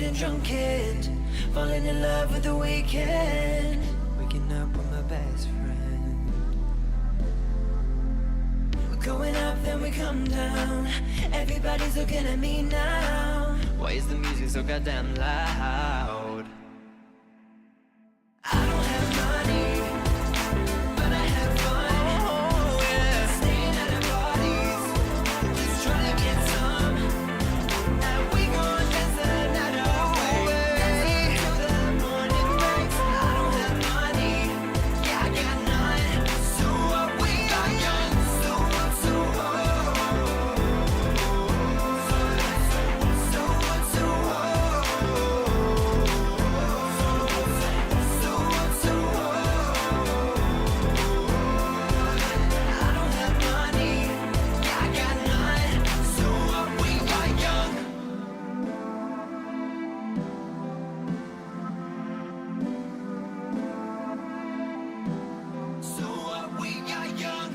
getting drunk and falling in love with the weekend. Waking up with my best friend. We're going up, then we come down. Everybody's looking at me now. Why is the music so goddamn loud? I don't have money, but I have fun. Oh, yeah. Staying at the parties, just trying to get some. And we gon' dance the night away, dancing till the morning breaks. I don't have money, yeah, I got none. So what, we are young, so what, so what? So what, so what? So what, so what? I don't have money, yeah, I got none. So what, we are young. So what, we are young.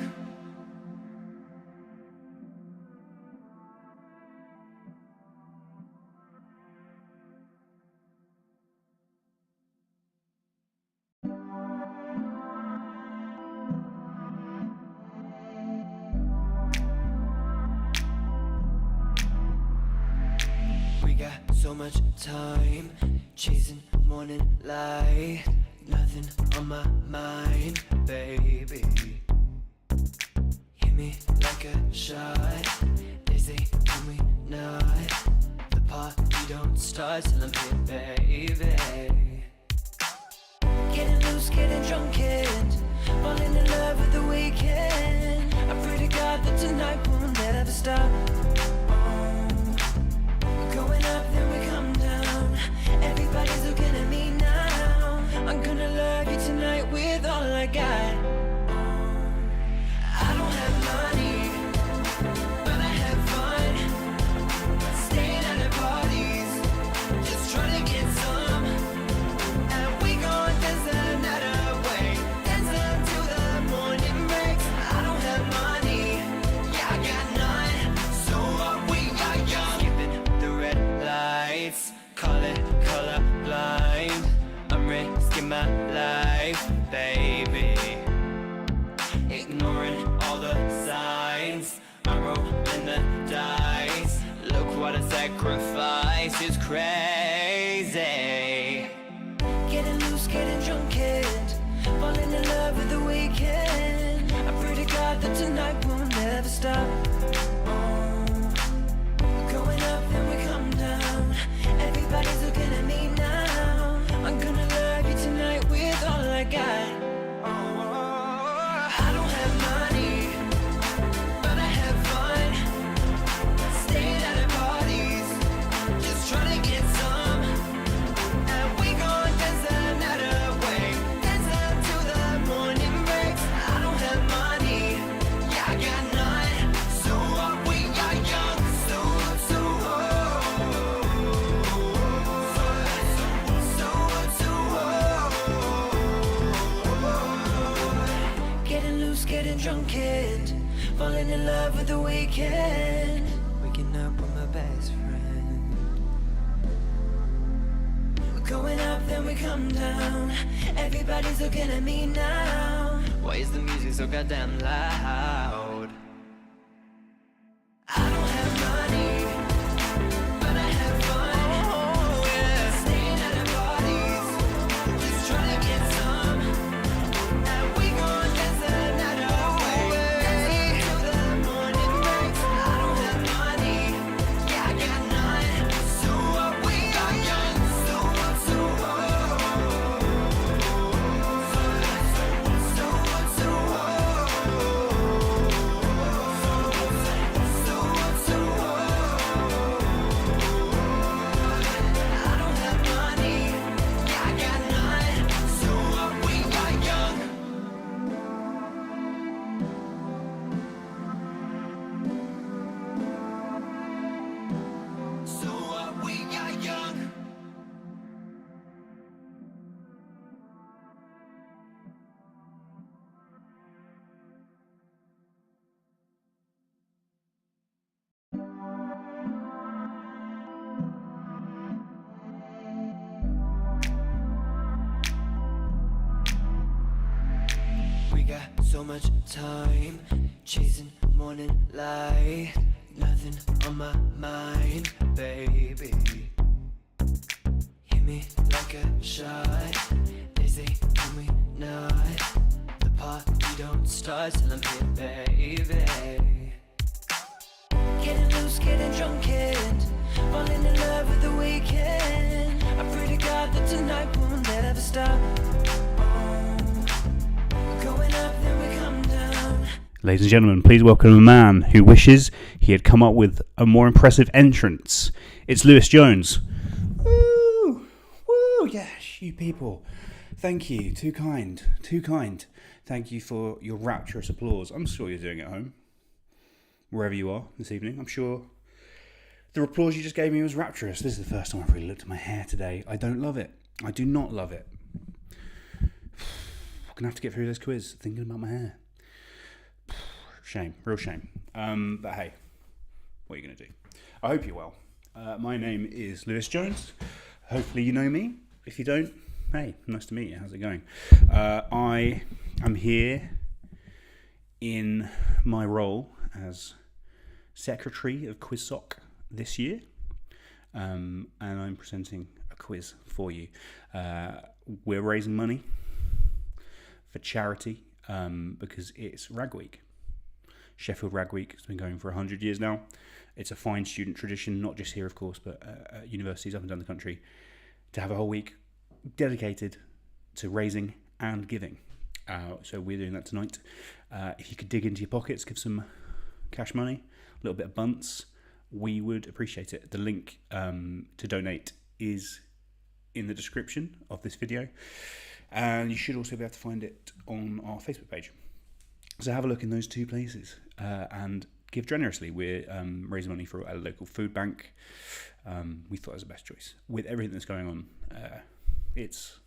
We got so much time, chasing morning light. Nothing on my mind, baby. Hit me like a shot. They say, can we not? The party don't start till I'm here, baby. Getting loose, getting drunk and falling in love with the weekend. I pray to God that tonight won't ever stop. We're going up, then we come down. Everybody's looking at me now. I'm gonna love you tonight with all I got. I don't have money, but I have fun. Staying at the parties, just trying to get some. And we gon' dance the night away, dance until the morning breaks. I don't have money, yeah, I got none. So what, we are young. Skipping the red lights, call it color blind. I'm risking my life, baby. Ignoring all the signs, I'm rolling the dice. Look what a sacrifice, it's crazy. Getting loose, getting drunk and falling in love with the weekend. I pray to God that tonight won't ever stop. We're going up, then we come down. Everybody's looking at me now. I'm gonna love you tonight with all I got. I don't have money, but I have fun. Staying at the parties, just trying to get some. And we gon' dance the night away, dance until the morning breaks. I don't have money, yeah, I got none. So what, we are young. So what, so what? Getting loose, getting drunk and falling in love with the weekend. Waking up with my best friend. We're going up, then we come down. Everybody's looking at me now. Why is the music so goddamn loud? I don't have money, but I have fun. Oh, yeah. Staying at the parties, just trying to get some. And we gon' dance the night away, dancing till the morning breaks. I don't have money, yeah, I got none. So what, we are young. So what, so what? So what, so what? so much time chasing morning light. Nothing on my mind, baby. Hit me like a shot. They say can we not? The party don't start till I'm here, baby. Getting loose, getting drunk, and falling in love with the weekend. I pray to God that tonight will never stop. Going up, then we come down. Ladies and gentlemen, please welcome a man who wishes he had come up with a more impressive entrance. It's Lewis Jones. Woo! Woo! Yes, you people. Thank you. Too kind. Too kind. Thank you for your rapturous applause. I'm sure you're doing it at home. Wherever you are this evening. I'm sure the applause you just gave me was rapturous. This is the first time I've really looked at my hair today. I don't love it. I do not love it. I'm going to have to get through this quiz thinking about my hair. Shame. Real shame. But hey, what are you going to do? I hope you're well. My name is Lewis Jones. Hopefully you know me. If you don't, hey, nice to meet you. How's it going? I am here in my role as Secretary of QuizSoc this year, and I'm presenting a quiz for you. We're raising money for charity because it's Rag Week. Sheffield Rag Week has been going for 100 years now. It's a fine student tradition, not just here, of course, but at universities up and down the country, to have a whole week dedicated to raising and giving. So we're doing that tonight. If you could dig into your pockets, give some cash money, a little bit of bunts, we would appreciate it. The link to donate is in the description of this video, and you should also be able to find it on our Facebook page. So have a look in those two places and give generously. We're raising money for a local food bank. We thought it was the best choice. With everything that's going on, it's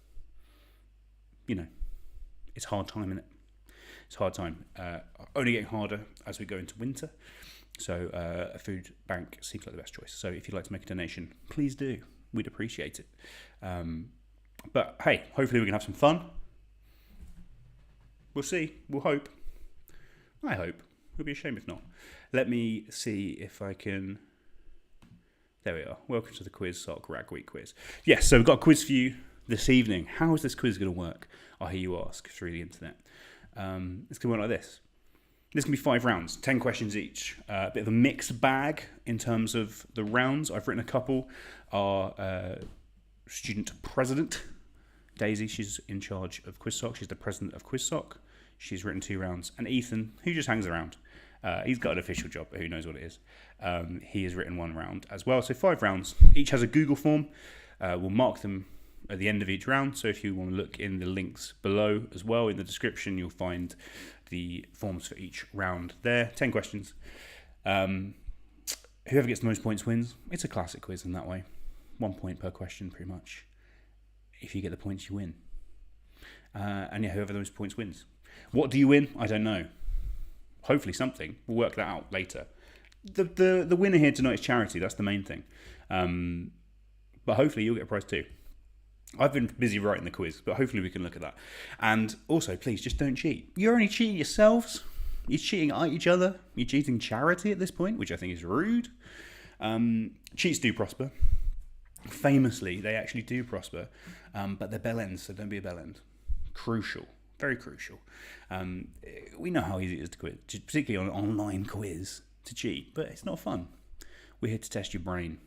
hard time, isn't it? It's hard time. Only getting harder as we go into winter. So a food bank seems like the best choice. So if you'd like to make a donation, please do. We'd appreciate it. But hey, hopefully we can have some fun. We'll see. We'll hope. I hope. It'll be a shame if not. Let me see if I can... There we are. Welcome to the QuizSoc Rag Week quiz. Yes, so we've got a quiz for you this evening. How is this quiz going to work? I hear you ask through the internet. It's going to work like this. This can be 5 rounds, 10 questions each. A bit of a mixed bag in terms of the rounds. I've written a couple. Our student president, Daisy, she's in charge of QuizSoc. She's the president of QuizSoc. She's written 2 rounds. And Ethan, who just hangs around. He's got an official job, but who knows what it is. He has written 1 round as well. So 5 rounds. Each has a Google form. We'll mark them at the end of each round. So if you want to look in the links below as well, in the description, you'll find the forms for each round there. 10 questions. Whoever gets the most points wins. It's a classic quiz in that way. 1 point per question, pretty much. If you get the points, you win. And yeah, whoever those points wins. What do you win? I don't know. Hopefully something. We'll work that out later. The winner here tonight is charity. That's the main thing. But hopefully you'll get a prize too. I've been busy writing the quiz, but hopefully we can look at that. And also, please, just don't cheat. You're only cheating yourselves. You're cheating at each other. You're cheating charity at this point, which I think is rude. Cheats do prosper. Famously, they actually do prosper. But they're bell ends, so don't be a bell end. Crucial. Very crucial. We know how easy it is to quit, particularly on an online quiz, to cheat, but it's not fun. We're here to test your brain.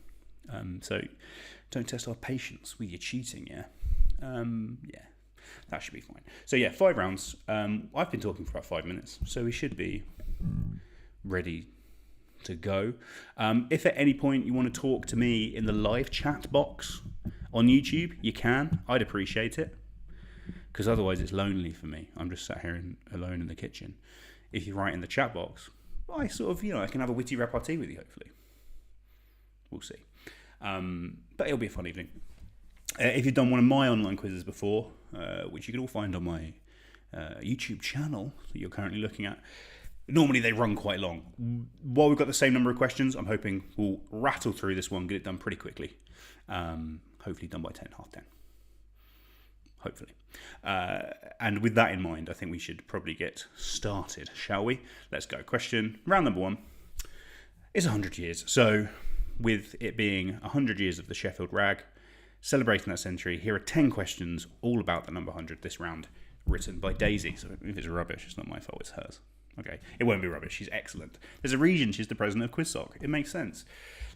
So don't test our patience with your cheating, yeah? Yeah, that should be fine. So yeah, 5 rounds. I've been talking for about 5 minutes, so we should be ready to go. If at any point you want to talk to me in the live chat box on YouTube, you can. I'd appreciate it. Because otherwise it's lonely for me. I'm just sat here alone in the kitchen. If you write in the chat box, I sort of, I can have a witty repartee with you, hopefully. We'll see. But it'll be a fun evening. If you've done one of my online quizzes before, which you can all find on my YouTube channel that you're currently looking at, normally they run quite long. While we've got the same number of questions, I'm hoping we'll rattle through this one, get it done pretty quickly. Hopefully done by 10, half 10. hopefully. And with that in mind, I think we should probably get started, shall we? Let's go. Question, round number 1, is 100 years. So, with it being 100 years of the Sheffield rag, celebrating that century, here are 10 questions all about the number 100 this round, written by Daisy. So if it's rubbish, it's not my fault, it's hers. Okay, it won't be rubbish, she's excellent. There's a reason she's the president of QuizSoc. It makes sense.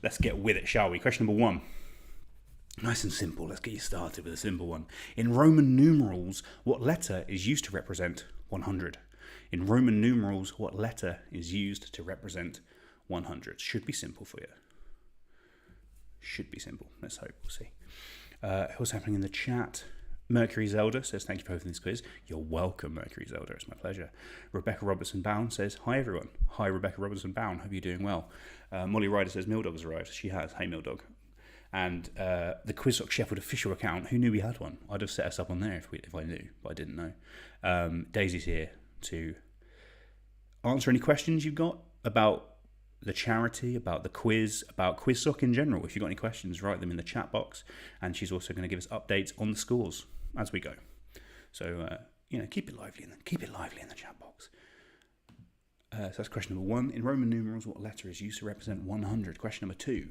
Let's get with it, shall we? Question number 1. Nice and simple. Let's get you started with a simple one. In Roman numerals, what letter is used to represent 100? In Roman numerals, what letter is used to represent 100? Should be simple for you. Should be simple. Let's hope. We'll see. What's happening in the chat? Mercury Zelda says, thank you for hosting this quiz. You're welcome, Mercury Zelda. It's my pleasure. Rebecca Robertson-Bound says, hi, everyone. Hi, Rebecca Robertson-Bound. Hope you're doing well. Molly Ryder says, Mildog has arrived. She has. Hey, Mildog. And the QuizSoc Sheffield official account, who knew we had one? I'd have set us up on there if I knew, but I didn't know. Daisy's here to answer any questions you've got about the charity, about the quiz, about QuizSoc in general. If you've got any questions, write them in the chat box. And she's also going to give us updates on the scores as we go. So, keep it lively in the chat box. So that's question number 1. In Roman numerals, what letter is used to represent 100? Question number 2.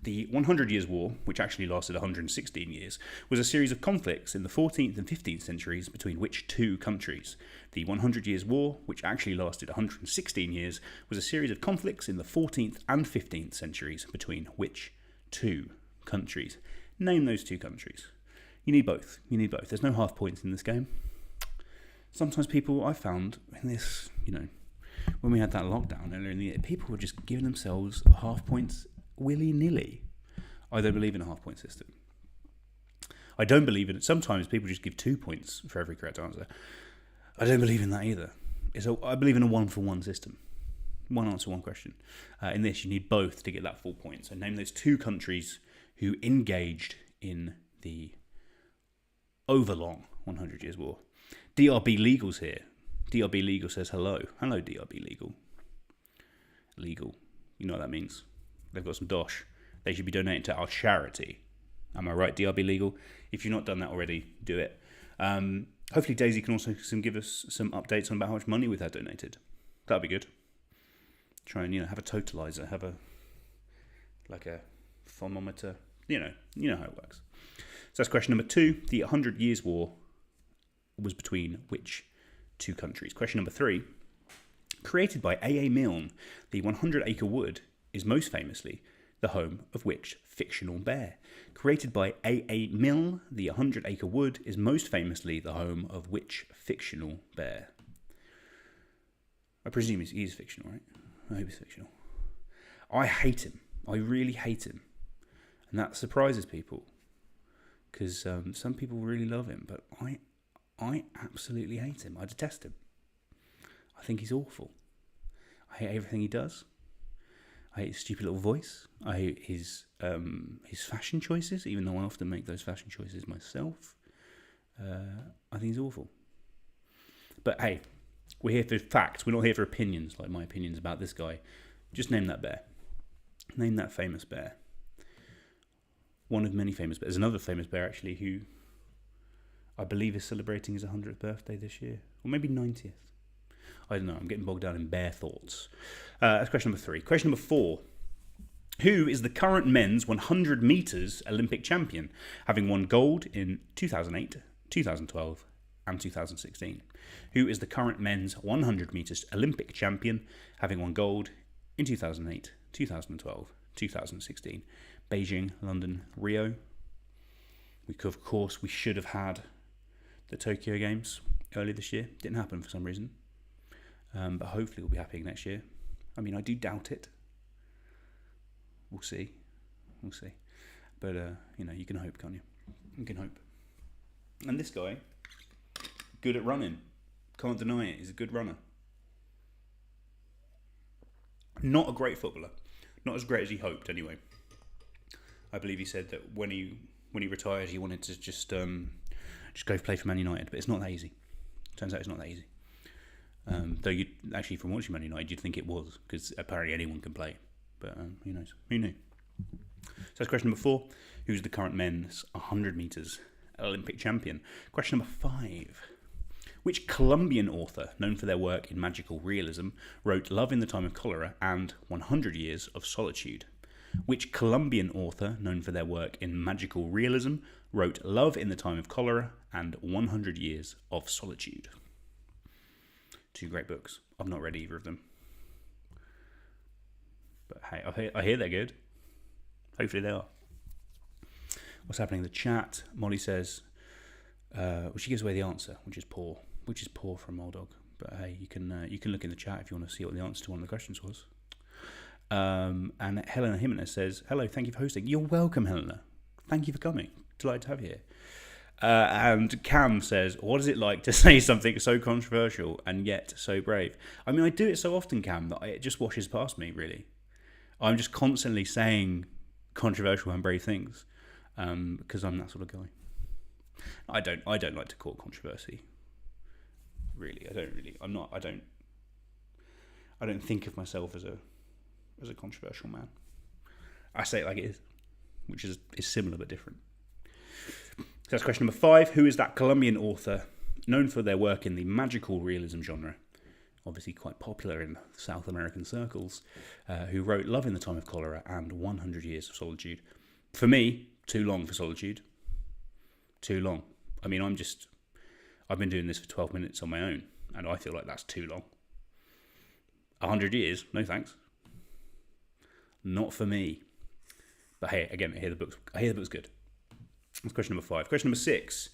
The 100 Years' War, which actually lasted 116 years, was a series of conflicts in the 14th and 15th centuries between which 2 countries? The 100 Years' War, which actually lasted 116 years, was a series of conflicts in the 14th and 15th centuries between which 2 countries? Name those 2 countries. You need both. There's no half points in this game. Sometimes people, I found in this, when we had that lockdown earlier in the year, people were just giving themselves half points willy-nilly. I don't believe in a half-point system. I don't believe in it. Sometimes people just give 2 points for every correct answer. I don't believe in that either. I believe in a one-for-one system. One answer, one question. In this, you need both to get that full point. So name those 2 countries who engaged in the overlong 100 Years' War. DRB Legal's here. DRB Legal says hello. Hello, DRB Legal. Legal. You know what that means. They've got some dosh. They should be donating to our charity. Am I right, DRB Legal? If you've not done that already, do it. Hopefully Daisy can also give us some updates on about how much money we've had donated. That'd be good. Try and have a totalizer, have a thermometer. You know how it works. So that's question number 2. The 100 Years' War was between which 2 countries? Question number 3. Created by A.A. Milne, the 100-acre wood is most famously the home of which fictional bear? Created by A.A. Milne, the 100-acre wood is most famously the home of which fictional bear? I presume he's fictional, right? I hope he's fictional. I hate him. I really hate him. And that surprises people. Because some people really love him, but I absolutely hate him. I detest him. I think he's awful. I hate everything he does. I hate his stupid little voice. I hate his fashion choices, even though I often make those fashion choices myself. I think he's awful. But hey, we're here for facts. We're not here for opinions, like my opinions about this guy. Just name that bear. Name that famous bear. One of many famous bears. There's another famous bear, actually, who I believe is celebrating his 100th birthday this year. Or maybe 90th. I don't know. I'm getting bogged down in bear thoughts. That's question number 3. Question number 4. Who is the current men's 100 metres Olympic champion, having won gold in 2008, 2012 and 2016? Who is the current men's 100 metres Olympic champion, having won gold in 2008, 2012, 2016? Beijing, London, Rio. Of course, we should have had the Tokyo Games earlier this year. Didn't happen for some reason. But hopefully it will be happening next year. I mean, I do doubt it. We'll see. But, you can hope, can't you? You can hope. And this guy, good at running. Can't deny it. He's a good runner. Not a great footballer. Not as great as he hoped, anyway. I believe he said that when he retired, he wanted to just go play for Man United. But it's not that easy. Turns out it's not that easy. Though you actually, from watching Man United, you'd think it was, because apparently anyone can play. But who knows? Who knew? So that's question number 4. Who's the current men's 100 metres Olympic champion. Question number 5. Which Colombian author, known for their work in magical realism, wrote Love in the Time of Cholera and 100 Years of Solitude? Which Colombian author, known for their work in magical realism, wrote Love in the Time of Cholera and 100 Years of Solitude? 2 great books. I've not read either of them. But hey, I hear they're good. Hopefully they are. What's happening in the chat? Molly says, well, she gives away the answer, which is poor. Which is poor from Old Dog. But hey, you can look in the chat if you want to see what the answer to one of the questions was. And Helena Jimenez says, hello, thank you for hosting. You're welcome, Helena. Thank you for coming. Delighted to have you here. And Cam says, what is it like to say something so controversial and yet so brave? I mean, I do it so often, Cam, that it just washes past me, really. I'm just constantly saying controversial and brave things because I'm that sort of guy. I don't like to court controversy. Really, I don't really. I'm not. I don't think of myself as a controversial man. I say it like it is, which is similar but different. So that's question number 5. Who is that Colombian author known for their work in the magical realism genre? Obviously quite popular in South American circles, who wrote Love in the Time of Cholera and 100 Years of Solitude. For me, too long for Solitude. Too long. I mean, I've been doing this for 12 minutes on my own, and I feel like that's too long. 100 years? No thanks. Not for me. But hey, again, I hear the book's good. That's question number 5. Question number 6.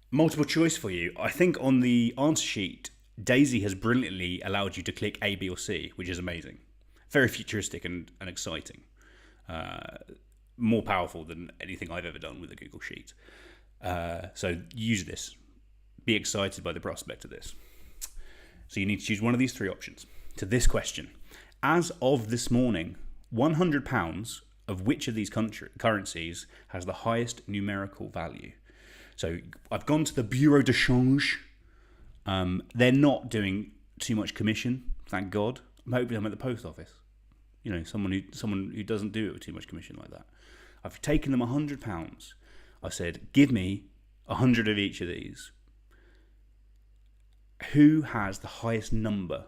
Multiple choice for you. I think on the answer sheet, Daisy has brilliantly allowed you to click A, B, or C, which is amazing. Very futuristic and exciting. More powerful than anything I've ever done with a Google Sheet. So use this. Be excited by the prospect of this. So you need to choose one of these 3 options. To this question, as of this morning, £100 of which of these currencies has the highest numerical value? So I've gone to the Bureau de Change. They're not doing too much commission, thank God. I'm hoping I'm at the post office. You know, someone who doesn't do it with too much commission like that. I've taken them £100. I said, give me 100 of each of these. Who has the highest number?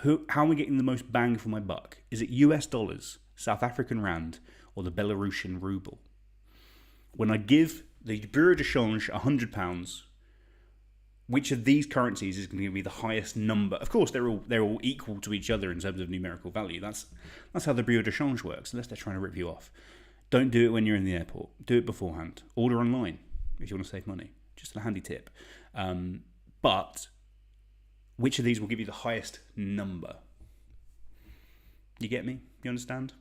How am I getting the most bang for my buck? Is it US dollars, South African rand, or the Belarusian ruble? When I give the Bureau de Change £100, which of these currencies is going to give me the highest number? Of course, they're all equal to each other in terms of numerical value. That's how the Bureau de Change works, unless they're trying to rip you off. Don't do it when you're in the airport. Do it beforehand. Order online if you want to save money. Just a handy tip. But which of these will give you the highest number? You get me? You understand?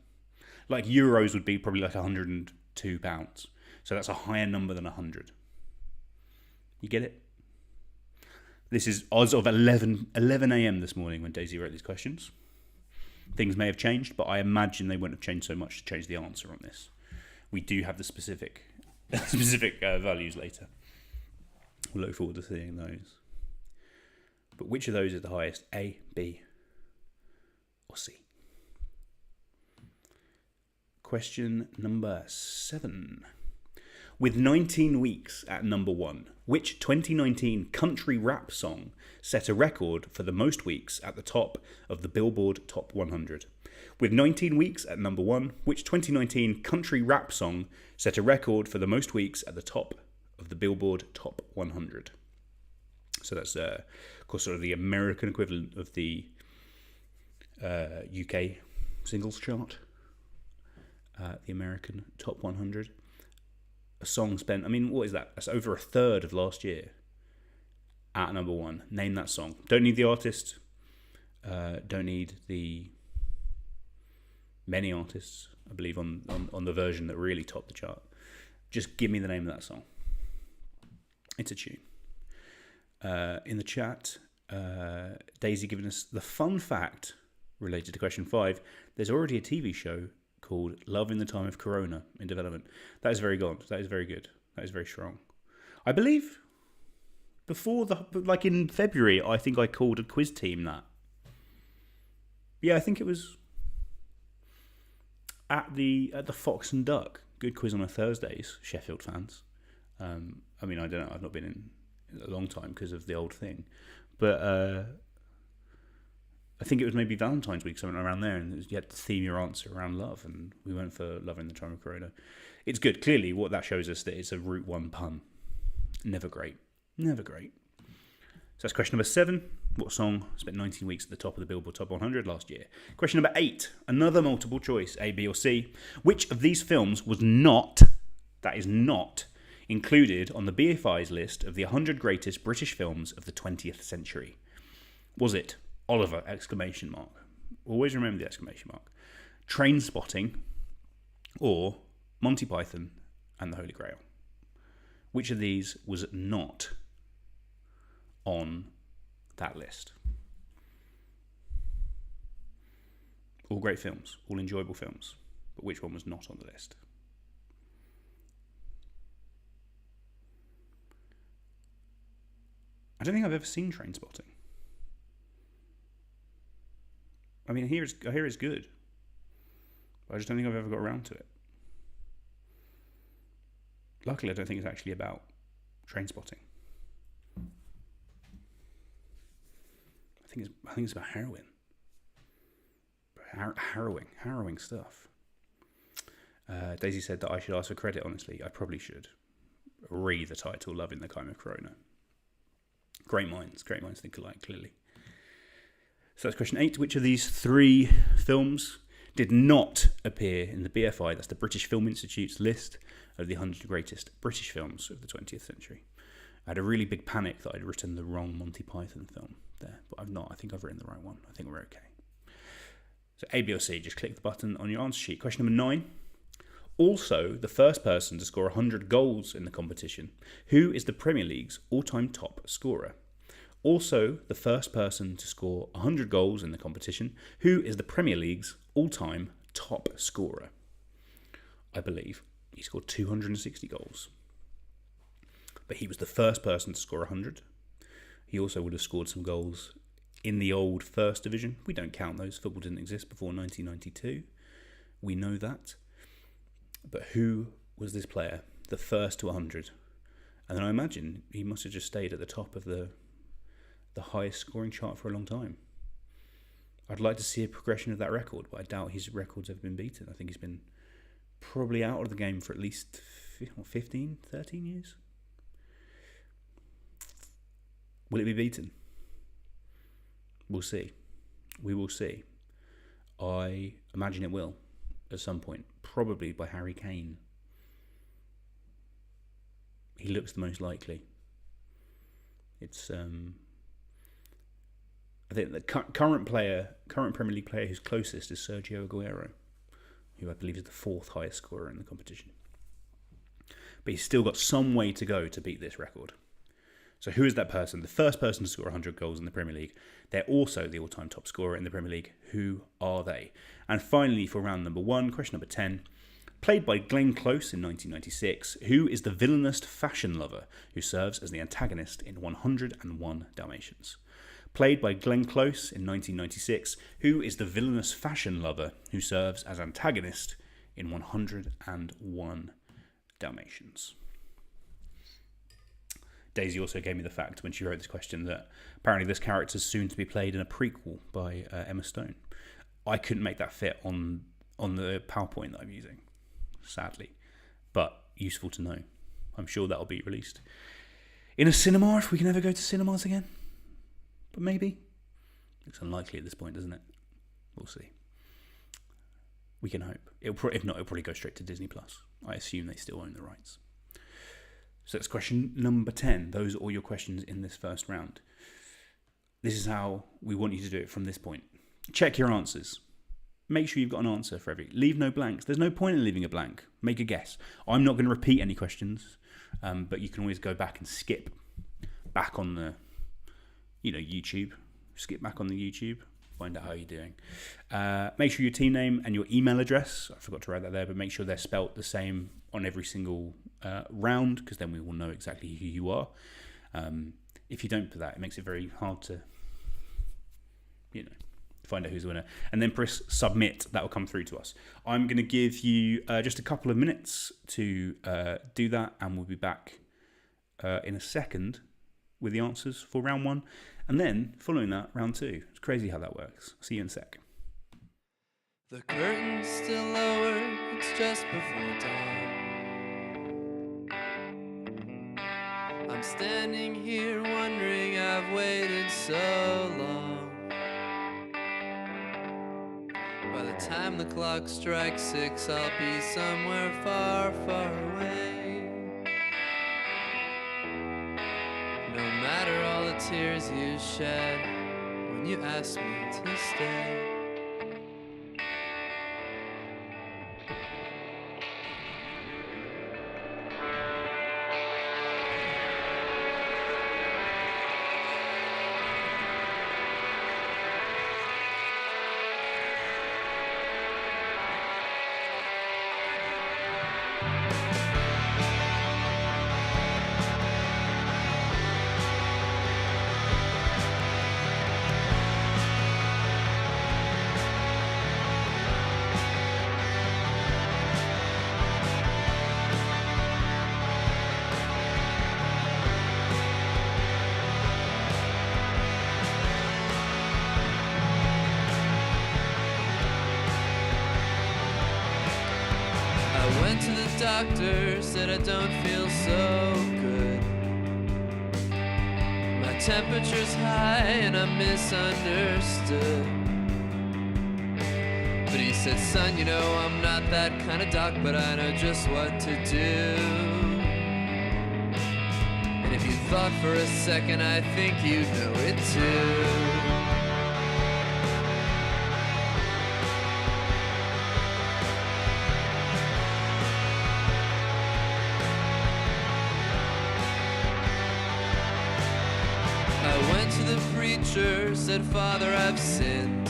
Like euros would be probably like £102. So that's a higher number than 100. You get it? This is as of 11 a.m. this morning when Daisy wrote these questions. Things may have changed, but I imagine they wouldn't have changed so much to change the answer on this. We do have the specific values later. We'll look forward to seeing those. But which of those is the highest? A, B, or C? Question number 7. With 19 weeks at number 1, which 2019 country rap song set a record for the most weeks at the top of the Billboard Top 100? With 19 weeks at number 1, which 2019 country rap song set a record for the most weeks at the top of the Billboard Top 100? So that's, of course, sort of the American equivalent of the UK singles chart. The American Top 100. A song spent, I mean, what is that? That's over a third of last year at number 1. Name that song. Don't need the artist. Don't need the many artists, I believe, on the version that really topped the chart. Just give me the name of that song. It's a tune. In the chat, Daisy giving us the fun fact related to question 5. There's already a TV show called Love in the Time of Corona in development. That is very good. That is very good. That is very strong. I believe before like in February, I think I called a quiz team that. Yeah, I think it was at the Fox and Duck. Good quiz on a Thursdays, Sheffield fans. I mean, I don't know. I've not been in a long time because of the old thing, but I think it was maybe Valentine's week, something around there, and you had to theme your answer around love, and we went for Love in the Time of Corona. It's good. Clearly, what that shows us that it's a Route 1 pun. Never great. Never great. So that's question number 7. What song spent 19 weeks at the top of the Billboard Top 100 last year? Question number 8. Another multiple choice, A, B, or C. Which of these films was not, that is not, included on the BFI's list of the 100 greatest British films of the 20th century? Was it Oliver! Exclamation mark. Always remember the exclamation mark. Trainspotting, or Monty Python and the Holy Grail? Which of these was not on that list? All great films, all enjoyable films, but which one was not on the list? I don't think I've ever seen Trainspotting. I mean, I hear it's good, but I just don't think I've ever got around to it. Luckily, I don't think it's actually about Trainspotting. I think it's about heroin. Harrowing stuff. Daisy said that I should ask for credit. Honestly, I probably should. Read the title, "Love in the Time of Corona." Great minds think alike. Clearly. So that's question 8. Which of these 3 films did not appear in the BFI, that's the British Film Institute's list of the 100 greatest British films of the 20th century? I had a really big panic that I'd written the wrong Monty Python film there, but I've not. I think I've written the right one. I think we're okay. So A, B, or C, just click the button on your answer sheet. Question number 9. Also, the first person to score 100 goals in the competition. Who is the Premier League's all-time top scorer? Also, the first person to score 100 goals in the competition. Who is the Premier League's all-time top scorer? I believe he scored 260 goals. But he was the first person to score 100. He also would have scored some goals in the old First Division. We don't count those. Football didn't exist before 1992. We know that. But who was this player? The first to 100. And then I imagine he must have just stayed at the top of the highest scoring chart for a long time. I'd like to see a progression of that record, but I doubt his records have been beaten. I think he's been probably out of the game for at least 15, 13 years. Will it be beaten? We'll see. We will see. I imagine it will at some point, probably by Harry Kane. He looks the most likely. It's I think the current Premier League player who's closest is Sergio Aguero, who I believe is the 4th highest scorer in the competition. But he's still got some way to go to beat this record. So who is that person? The first person to score 100 goals in the Premier League. They're also the all-time top scorer in the Premier League. Who are they? And finally, for round number 1, question number 10. Played by Glenn Close in 1996, who is the villainous fashion lover who serves as the antagonist in 101 Dalmatians? Played by Glenn Close in 1996, who is the villainous fashion lover who serves as antagonist in 101 Dalmatians? Daisy also gave me the fact when she wrote this question that apparently this character is soon to be played in a prequel by Emma Stone. I couldn't make that fit on the PowerPoint that I'm using, sadly, but useful to know. I'm sure that'll be released in a cinema if we can ever go to cinemas again. But maybe. Looks unlikely at this point, doesn't it? We'll see. We can hope. If not, it'll probably go straight to Disney+. I assume they still own the rights. So that's question number 10. Those are all your questions in this first round. This is how we want you to do it from this point. Check your answers. Make sure you've got an answer for every. Leave no blanks. There's no point in leaving a blank. Make a guess. I'm not going to repeat any questions, but you can always go back and skip back on the, YouTube. Skip back on the YouTube. Find out how you're doing. Make sure your team name and your email address, I forgot to write that there, but make sure they're spelt the same on every single round, because then we will know exactly who you are. If you don't put that, it makes it very hard to, find out who's the winner. And then press submit. That will come through to us. I'm going to give you just a couple of minutes to do that, and we'll be back in a second with the answers for round 1, and then following that, round 2. It's crazy how that works. See you in a sec. The curtain's still lowered, it's just before dawn. I'm standing here wondering I've waited so long. By the time the clock strikes 6, I'll be somewhere far, far away. No matter all the tears you shed when you asked me to stay. I went to the doctor, said I don't feel so good. My temperature's high and I'm misunderstood. But he said, son, you know I'm not that kind of doc, but I know just what to do. And if you thought for a second, I think you know it too. I went to the preacher, said, Father, I've sinned.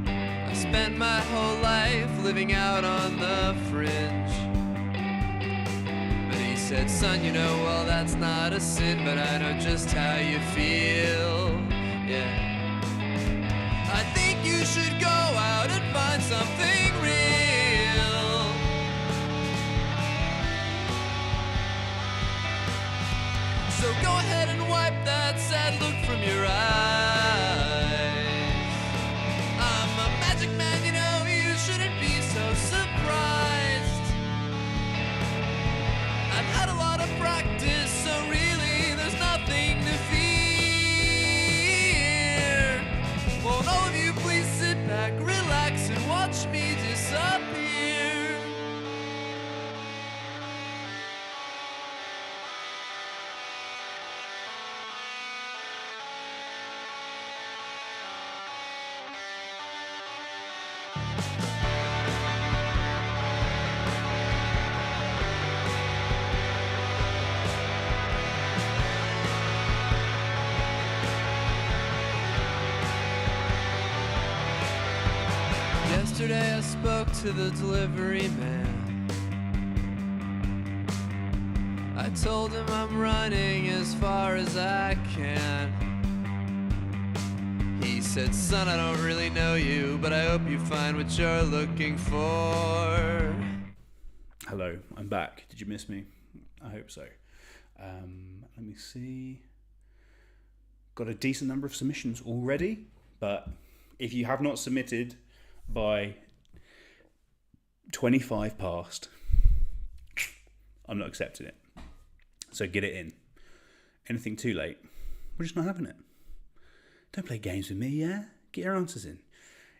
I spent my whole life living out on the fringe. But he said, son, you know, well, that's not a sin, but I know just how you feel, yeah. I think you should go out and find something real. So go ahead and wipe that sad look from your eyes. I'm a magic man, you know, you shouldn't be so surprised. I've had a lot of practice, so really there's nothing to fear. Won't all of you please sit back, relax, and watch me disappear? Yesterday I spoke to the delivery man. I told him I'm running as far as I can. He said, son, I don't really know you, but I hope you find what you're looking for. Hello, I'm back. Did you miss me? I hope so. Let me see. Got a decent number of submissions already, but if you have not submitted by 25 past, I'm not accepting it. So get it in. Anything too late, we're just not having it. Don't play games with me, yeah? Get your answers in.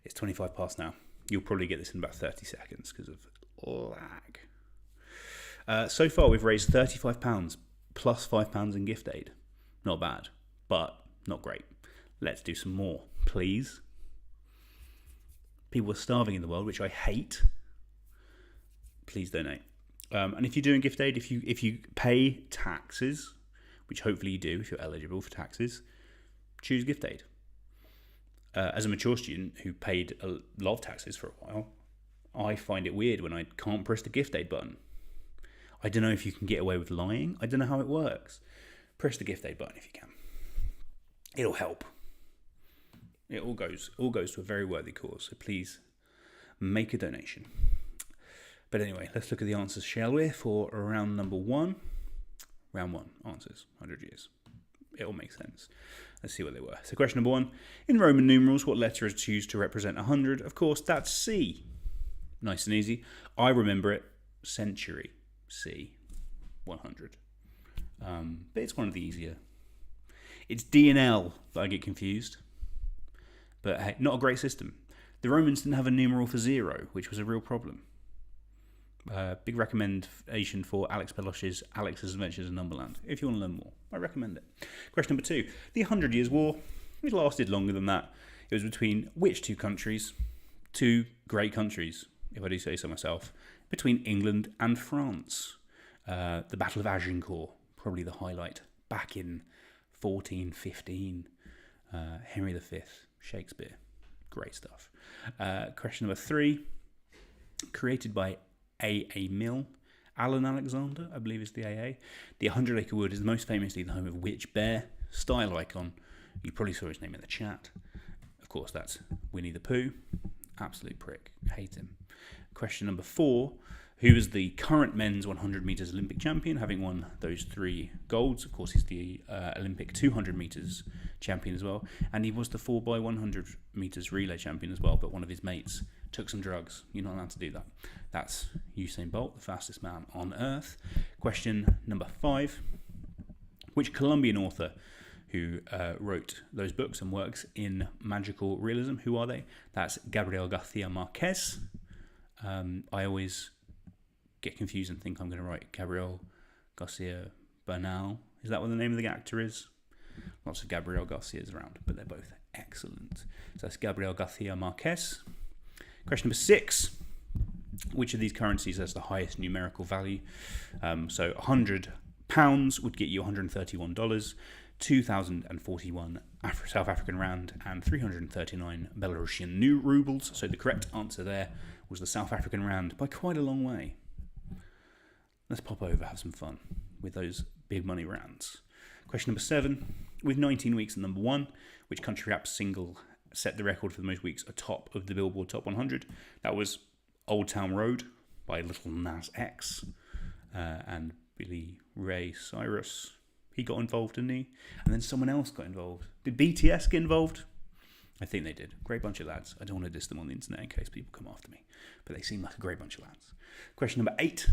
It's 25 past now. You'll probably get this in about 30 seconds because of lag. So far, we've raised £35 plus £5 in gift aid. Not bad, but not great. Let's do some more, please. People are starving in the world, which I hate. Please donate. And if you're doing gift aid, if you pay taxes, which hopefully you do if you're eligible for taxes, choose gift aid. As a mature student who paid a lot of taxes for a while, I find it weird when I can't press the gift aid button. I don't know if you can get away with lying. I don't know how it works. Press the gift aid button if you can. It'll help. It all goes to a very worthy cause. So please make a donation. But anyway, let's look at the answers, shall we, for round number 1. Round 1, answers, 100 years. It all makes sense. Let's see what they were. So question number 1. In Roman numerals, what letter is used to represent 100? Of course, that's C. Nice and easy. I remember it. Century. C. 100. But it's one of the easier. It's D and L that I get confused. But hey, not a great system. The Romans didn't have a numeral for 0, which was a real problem. Big recommendation for Alex Pelosh's Alex's Adventures in Numberland. If you want to learn more, I recommend it. Question number 2. The 100 Years' War, it lasted longer than that. It was between which two countries? Two great countries, if I do say so myself. Between England and France. The Battle of Agincourt, probably the highlight. Back in 1415. Henry V, Shakespeare. Great stuff. Question number 3. Created by A.A. Mill. Alan Alexander, I believe is the A.A. The 100-acre wood is most famously the home of which bear? Style icon. You probably saw his name in the chat. Of course, that's Winnie the Pooh. Absolute prick. Hate him. Question number 4. Who is the current men's 100 metres Olympic champion, having won those 3 golds? Of course, he's the Olympic 200 metres champion as well. And he was the 4x100 metres relay champion as well, but one of his mates took some drugs. You're not allowed to do that. That's Usain Bolt, the fastest man on Earth. Question number 5. Which Colombian author who wrote those books and works in magical realism, who are they? That's Gabriel Garcia Marquez. I always get confused and think I'm going to write Gabriel Garcia Bernal. Is that what the name of the actor is? Lots of Gabriel Garcias around, but they're both excellent. So that's Gabriel Garcia Marquez. Question number 6. Which of these currencies has the highest numerical value? So £100 would get you $131, 2,041 South African rand, and 339 Belarusian new rubles. So the correct answer there was the South African rand by quite a long way. Let's pop over, have some fun with those big money rands. Question number 7. With 19 weeks at number 1, which country rap single set the record for the most weeks atop of the Billboard Top 100? That was Old Town Road by Little Nas X and Billy Ray Cyrus. He got involved, didn't he? And then someone else got involved. Did BTS get involved? I think they did. Great bunch of lads. I don't want to diss them on the internet in case people come after me. But they seem like a great bunch of lads. Question number 8.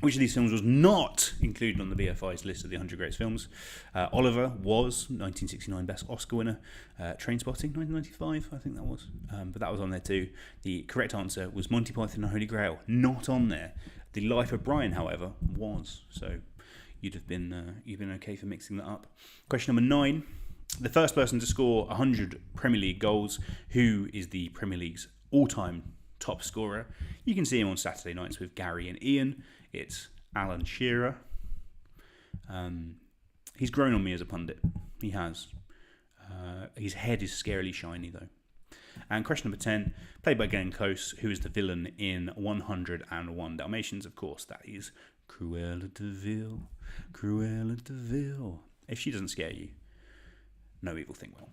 Which of these films was not included on the BFI's list of the 100 greatest films? Oliver was 1969 Best Oscar winner. Trainspotting, 1995, I think that was. But that was on there too. The correct answer was Monty Python and the Holy Grail, not on there. The Life of Brian, however, was. So you'd have been okay for mixing that up. Question number 9. The first person to score 100 Premier League goals. Who is the Premier League's all-time top scorer? You can see him on Saturday nights with Gary and Ian. It's Alan Shearer. He's grown on me as a pundit. He has. His head is scarily shiny, though. And question number 10, played by Glenn Close, who is the villain in 101 Dalmatians. Of course, that is Cruella de Vil. Cruella de Vil. If she doesn't scare you, no evil thing will.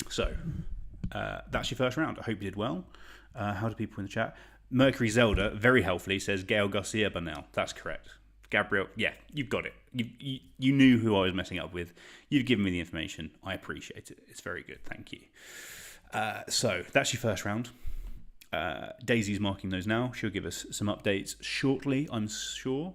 So, that's your first round. I hope you did well. How do people in the chat? Mercury Zelda, very helpfully, says Gael Garcia Bernal. That's correct. Gabriel, yeah, you've got it. You knew who I was messing up with. You've given me the information. I appreciate it. It's very good. Thank you. So, that's your first round. Daisy's marking those now. She'll give us some updates shortly, I'm sure.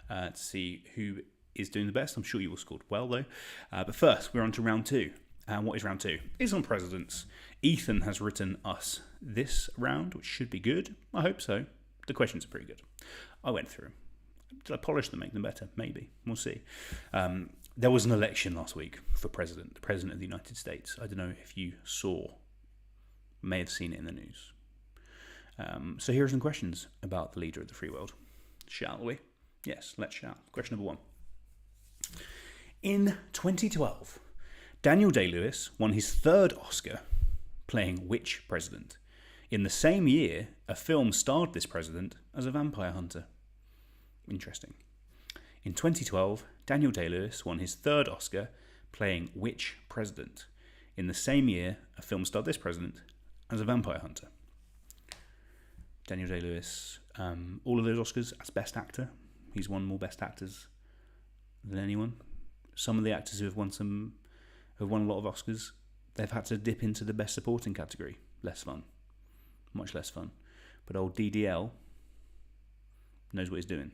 To see who is doing the best. I'm sure you all scored well, though. But first, we're on to round 2. And what is round 2? It's on presidents. Ethan has written us this round, which should be good. I hope so. The questions are pretty good. I went through them. Did I polish them, make them better? Maybe. We'll see. There was an election last week for president, the president of the United States. I don't know if you saw, may have seen it in the news. So here are some questions about the leader of the free world. Shall we? Yes, let's shall. Question number 1. In 2012, Daniel Day-Lewis won his 3rd Oscar playing which president? In the same year, a film starred this president as a vampire hunter. Interesting. In 2012, Daniel Day-Lewis won his 3rd Oscar playing which president? In the same year, a film starred this president as a vampire hunter. Daniel Day-Lewis, all of those Oscars as Best Actor. He's won more Best Actors than anyone. Some of the actors who have won a lot of Oscars, they've had to dip into the Best Supporting category. Less fun. Much less fun. But old DDL knows what he's doing.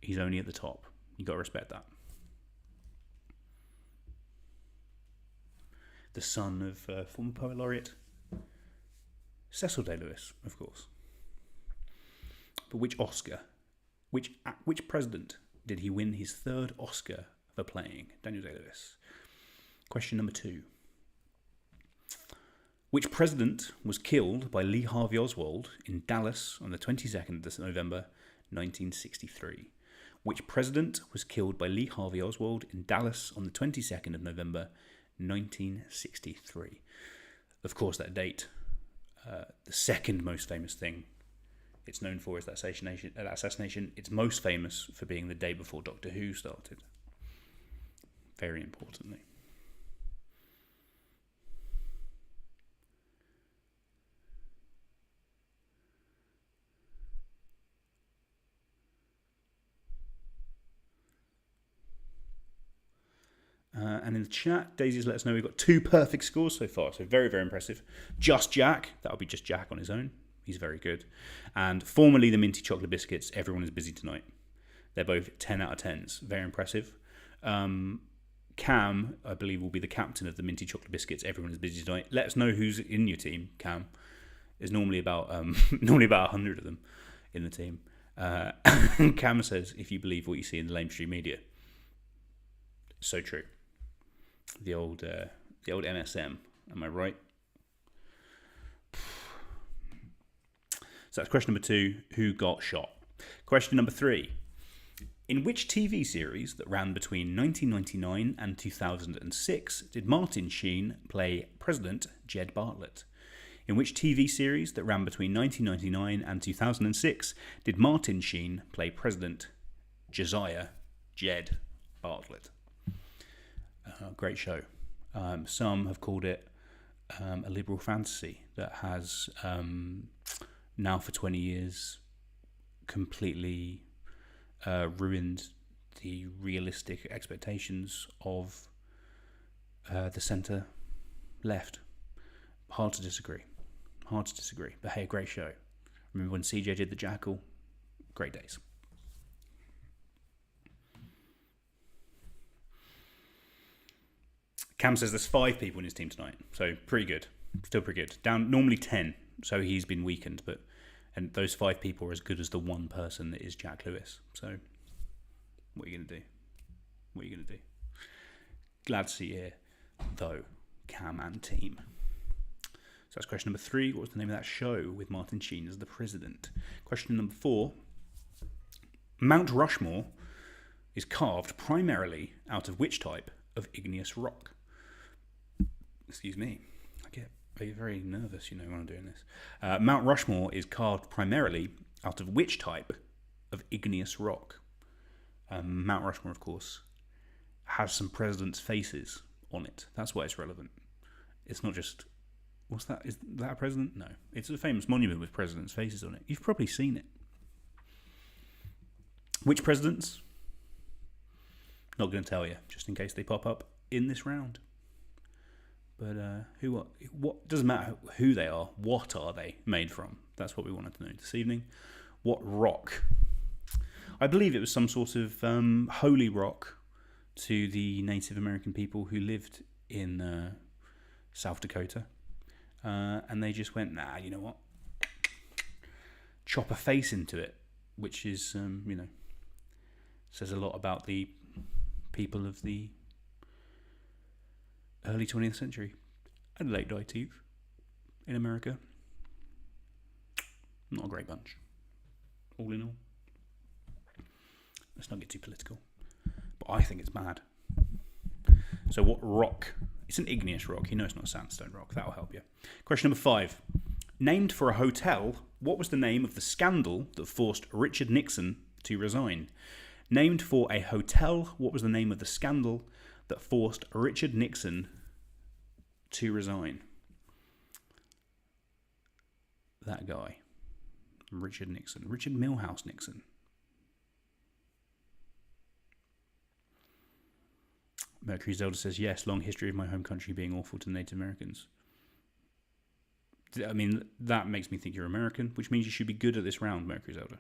He's only at the top. You've got to respect that. The son of former poet laureate Cecil Day-Lewis, of course. But which Oscar, which president did he win his third Oscar for playing? Daniel Day-Lewis. Question number 2. Which president was killed by Lee Harvey Oswald in Dallas on the 22nd of November 1963? Which president was killed by Lee Harvey Oswald in Dallas on the 22nd of November 1963? Of course, that date, the second most famous thing it's known for is that assassination. It's most famous for being the day before Doctor Who started. Very importantly. And in the chat, Daisy's let us know we've got 2 perfect scores so far. So very, very impressive. Just Jack. That'll be just Jack on his own. He's very good. And formerly the Minty Chocolate Biscuits. Everyone is busy tonight. They're both 10 out of 10s. Very impressive. Cam, I believe, will be the captain of the Minty Chocolate Biscuits. Everyone is busy tonight. Let us know who's in your team, Cam. There's normally about 100 of them in the team. Cam says, if you believe what you see in the mainstream media. So true. The old MSM. Am I right? So that's question number 2. Who got shot? Question number 3. In which TV series that ran between 1999 and 2006 did Martin Sheen play President Jed Bartlett? In which TV series that ran between 1999 and 2006 did Martin Sheen play President Josiah Jed Bartlett? Great show. Some have called it a liberal fantasy that has now for 20 years completely ruined the realistic expectations of the centre left. Hard to disagree. But hey, great show. Remember when CJ did The Jackal? Great days. Cam says there's 5 people in his team tonight, so pretty good. Still pretty good. Down normally 10, so he's been weakened, and those 5 people are as good as the one person that is Jack Lewis. So, what are you going to do? Glad to see you here, though, Cam and team. So that's question number 3. What was the name of that show with Martin Sheen as the president? Question number 4. Mount Rushmore is carved primarily out of which type of igneous rock? Excuse me. I get very nervous, when I'm doing this. Mount Rushmore is carved primarily out of which type of igneous rock? Mount Rushmore, of course, has some presidents' faces on it. That's why it's relevant. It's not just... What's that? Is that a president? No. It's a famous monument with presidents' faces on it. You've probably seen it. Which presidents? Not going to tell you, just in case they pop up in this round. But what doesn't matter who they are. What are they made from? That's what we wanted to know this evening. What rock? I believe it was some sort of holy rock to the Native American people who lived in South Dakota, and they just went, nah, you know what? Chop a face into it, which is says a lot about the people of the early 20th century and late 19th in America. Not a great bunch, all in all. Let's not get too political, but I think it's bad. So what rock? It's an igneous rock. It's not a sandstone rock. That'll help you. Question number 5. Named for a hotel, what was the name of the scandal that forced Richard Nixon to resign? Named for a hotel, what was the name of the scandal that forced Richard Nixon to resign? That guy. Richard Nixon. Richard Milhouse Nixon. Mercury Zelda says, yes, long history of my home country being awful to Native Americans. I mean, that makes me think you're American, which means you should be good at this round, Mercury Zelda.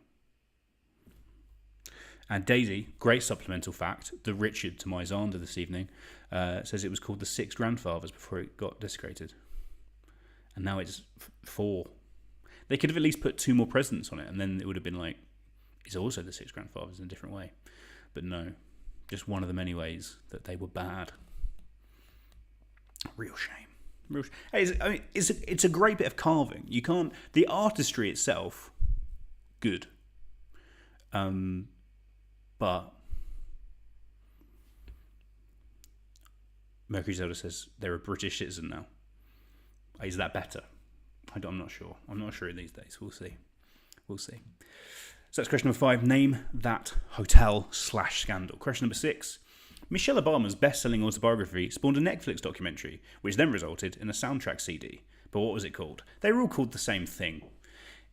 And Daisy, great supplemental fact, the Richard to my Xander this evening, says it was called the Six Grandfathers before it got desecrated. And now it's 4. They could have at least put 2 more presidents on it, and then it would have been like, it's also the Six Grandfathers in a different way. But no, just one of the many ways that they were bad. Real shame. Hey, it's a great bit of carving. You can't... The artistry itself, good. But Mercury Zelda says they're a British citizen now. Is that better? I'm not sure. I'm not sure these days. We'll see. So that's question number 5. Name that hotel/scandal. Question number 6. Michelle Obama's best-selling autobiography spawned a Netflix documentary, which then resulted in a soundtrack CD. But what was it called? They were all called the same thing.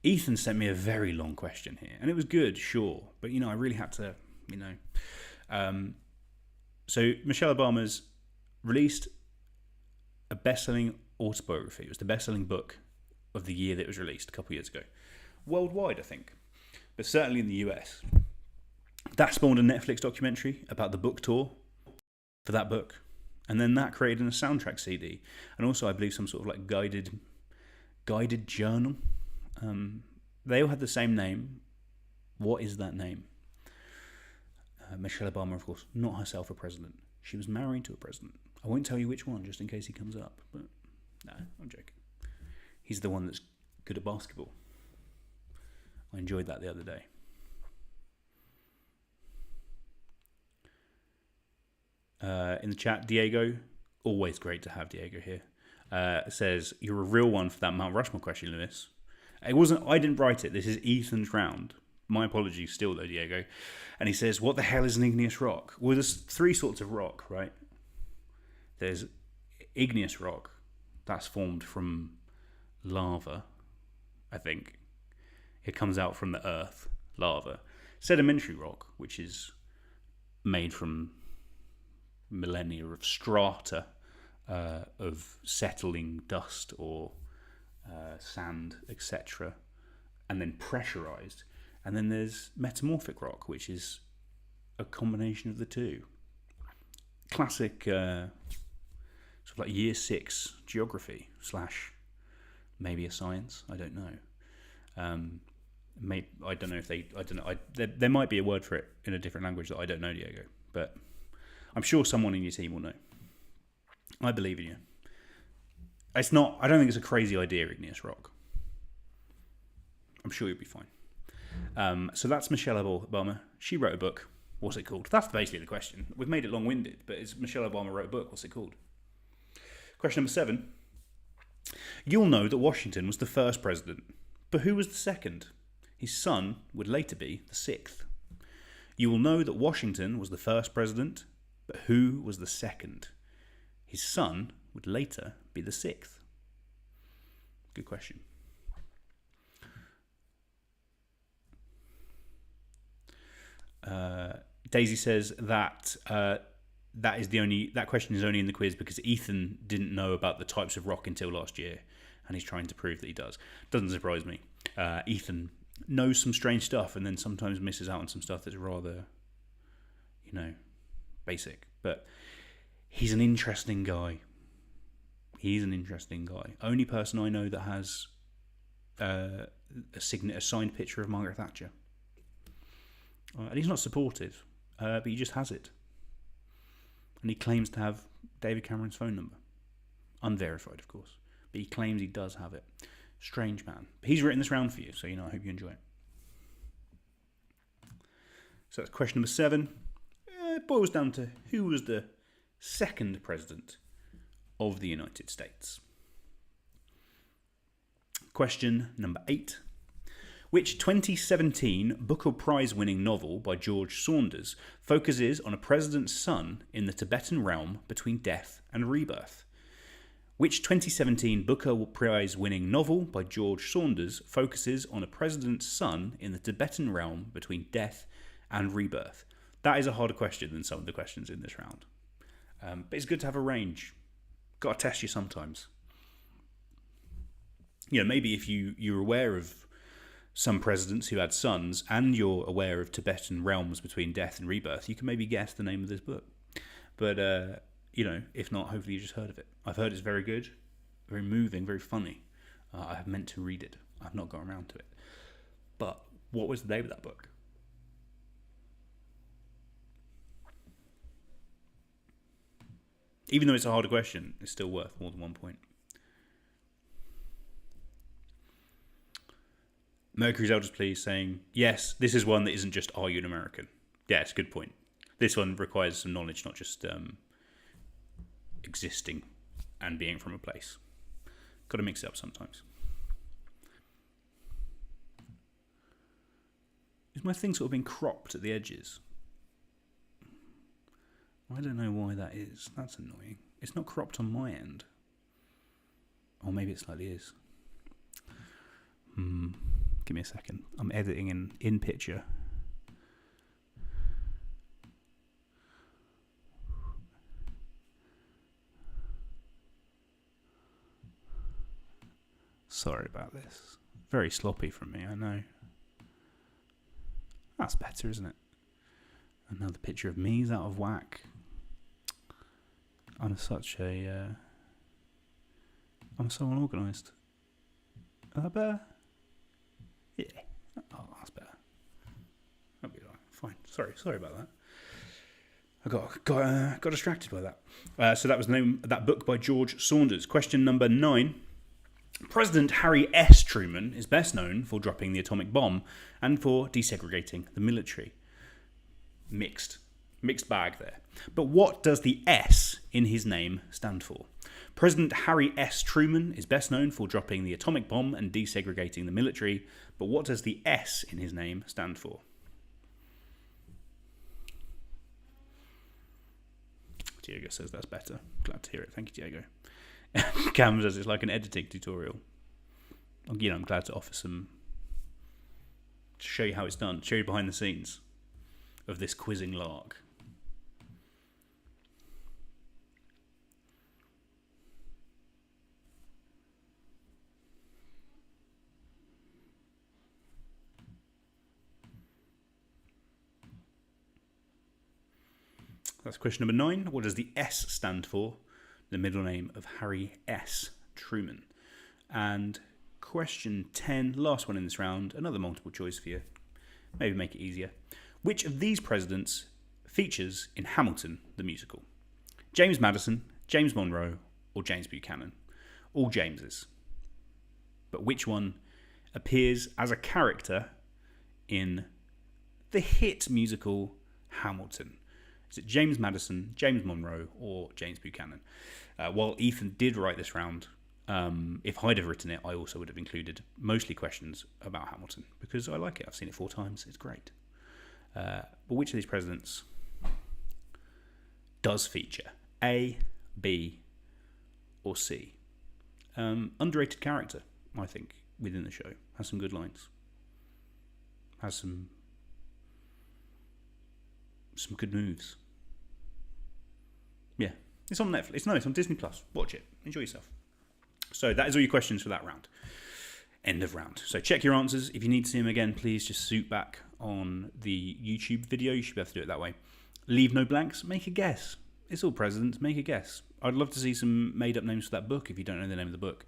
Ethan sent me a very long question here, and it was good, sure. But, I really had to, So Michelle Obama's released a best-selling autobiography. It was the best-selling book of the year that it was released a couple of years ago. Worldwide, I think. But certainly in the US. That spawned a Netflix documentary about the book tour for that book. And then that created a soundtrack CD. And also, I believe, some sort of like guided journal. They all had the same name. What is that name? Michelle Obama, of course, not herself a president. She was married to a president. I won't tell you which one, just in case he comes up. But no, I'm joking. He's the one that's good at basketball. I enjoyed that the other day. In the chat, Diego, always great to have Diego here, says, you're a real one for that Mount Rushmore question, Lewis. I didn't write it. This is Ethan's round. My apologies still, though, Diego. And he says, what the hell is an igneous rock? Well, there's 3 sorts of rock, right? There's igneous rock. That's formed from lava, I think. It comes out from the earth, lava. Sedimentary rock, which is made from millennia of strata of settling dust or sand, etc., and then pressurized. And then there's metamorphic rock, which is a combination of the two. Classic sort of like year 6 geography / maybe a science. I don't know. I don't know if they. I don't know. There might be a word for it in a different language that I don't know, Diego. But I'm sure someone in your team will know. I believe in you. It's not. I don't think it's a crazy idea, igneous rock. I'm sure you'll be fine. So that's Michelle Obama. She wrote a book. What's it called? That's basically the question. We've made it long-winded, but it's Michelle Obama wrote a book. What's it called? Question number 7. You'll know that Washington was the first president, but who was the second? His son would later be the 6th. You will know that Washington was the first president, but who was the second? His son would later be the 6th. Good question. Daisy says that that question is only in the quiz because Ethan didn't know about the types of rock until last year, and he's trying to prove that he does. Doesn't surprise me. Ethan knows some strange stuff and then sometimes misses out on some stuff that's rather, basic. But he's an interesting guy. Only person I know that has a signed picture of Margaret Thatcher. And he's not supportive, but he just has it. And he claims to have David Cameron's phone number. Unverified, of course. But he claims he does have it. Strange man. But he's written this round for you, so I hope you enjoy it. So that's question number 7. It boils down to who was the second president of the United States. Question number 8. Which 2017 Booker Prize-winning novel by George Saunders focuses on a president's son in the Tibetan realm between death and rebirth? Which 2017 Booker Prize-winning novel by George Saunders focuses on a president's son in the Tibetan realm between death and rebirth? That is a harder question than some of the questions in this round. But it's good to have a range. Got to test you sometimes. You know, maybe if you're aware of some presidents who had sons and you're aware of Tibetan realms between death and rebirth, you can maybe guess the name of this book. But, you know, if not, hopefully you just heard of it. I've heard it's very good, very moving, very funny. I have meant to read it. I've not got around to it. But what was the name of that book? Even though it's a harder question, it's still worth more than 1 point. Mercury's Elders Please saying, yes, this is one that isn't just, are you an American? Yeah, it's a good point. This one requires some knowledge, not just existing and being from a place. Got to mix it up sometimes. Is my thing sort of been cropped at the edges? I don't know why that is. That's annoying. It's not cropped on my end. Or maybe it slightly is. Give me a second. I'm editing in picture. Sorry about this. Very sloppy from me, I know. That's better, isn't it? Another picture of me is out of whack. I'm so unorganised. Is that better? Yeah. Oh, that's better. That'll be all right. Fine. Sorry about that. I got distracted by that. So that was the name of that book by George Saunders. Question number 9. President Harry S. Truman is best known for dropping the atomic bomb and for desegregating the military. Mixed bag there. But what does the S in his name stand for? President Harry S. Truman is best known for dropping the atomic bomb and desegregating the military. But what does the S in his name stand for? Diego says that's better. Glad to hear it. Thank you, Diego. Cam says it's like an editing tutorial. You know, I'm glad to offer some, to show you how it's done, show you behind the scenes of this quizzing lark. That's question number 9. What does the S stand for? The middle name of Harry S. Truman. And question 10, last one in this round, another multiple choice for you. Maybe make it easier. Which of these presidents features in Hamilton, the musical? James Madison, James Monroe, or James Buchanan? All Jameses. But which one appears as a character in the hit musical Hamilton? Is it James Madison, James Monroe, or James Buchanan? While Ethan did write this round, if I'd have written it, I also would have included mostly questions about Hamilton, because I like it. I've seen it 4 times. It's great. But which of these presidents does feature? A, B, or C? Underrated character, I think, within the show. Has some good lines. Has some good moves. Yeah, it's on Netflix. No, it's on Disney Plus. Watch it. Enjoy yourself. So that is all your questions for that round. End of round. So check your answers. If you need to see them again, please just zoom back on the YouTube video. You should be able to do it that way. Leave no blanks. Make a guess. It's all presidents. Make a guess. I'd love to see some made-up names for that book if you don't know the name of the book.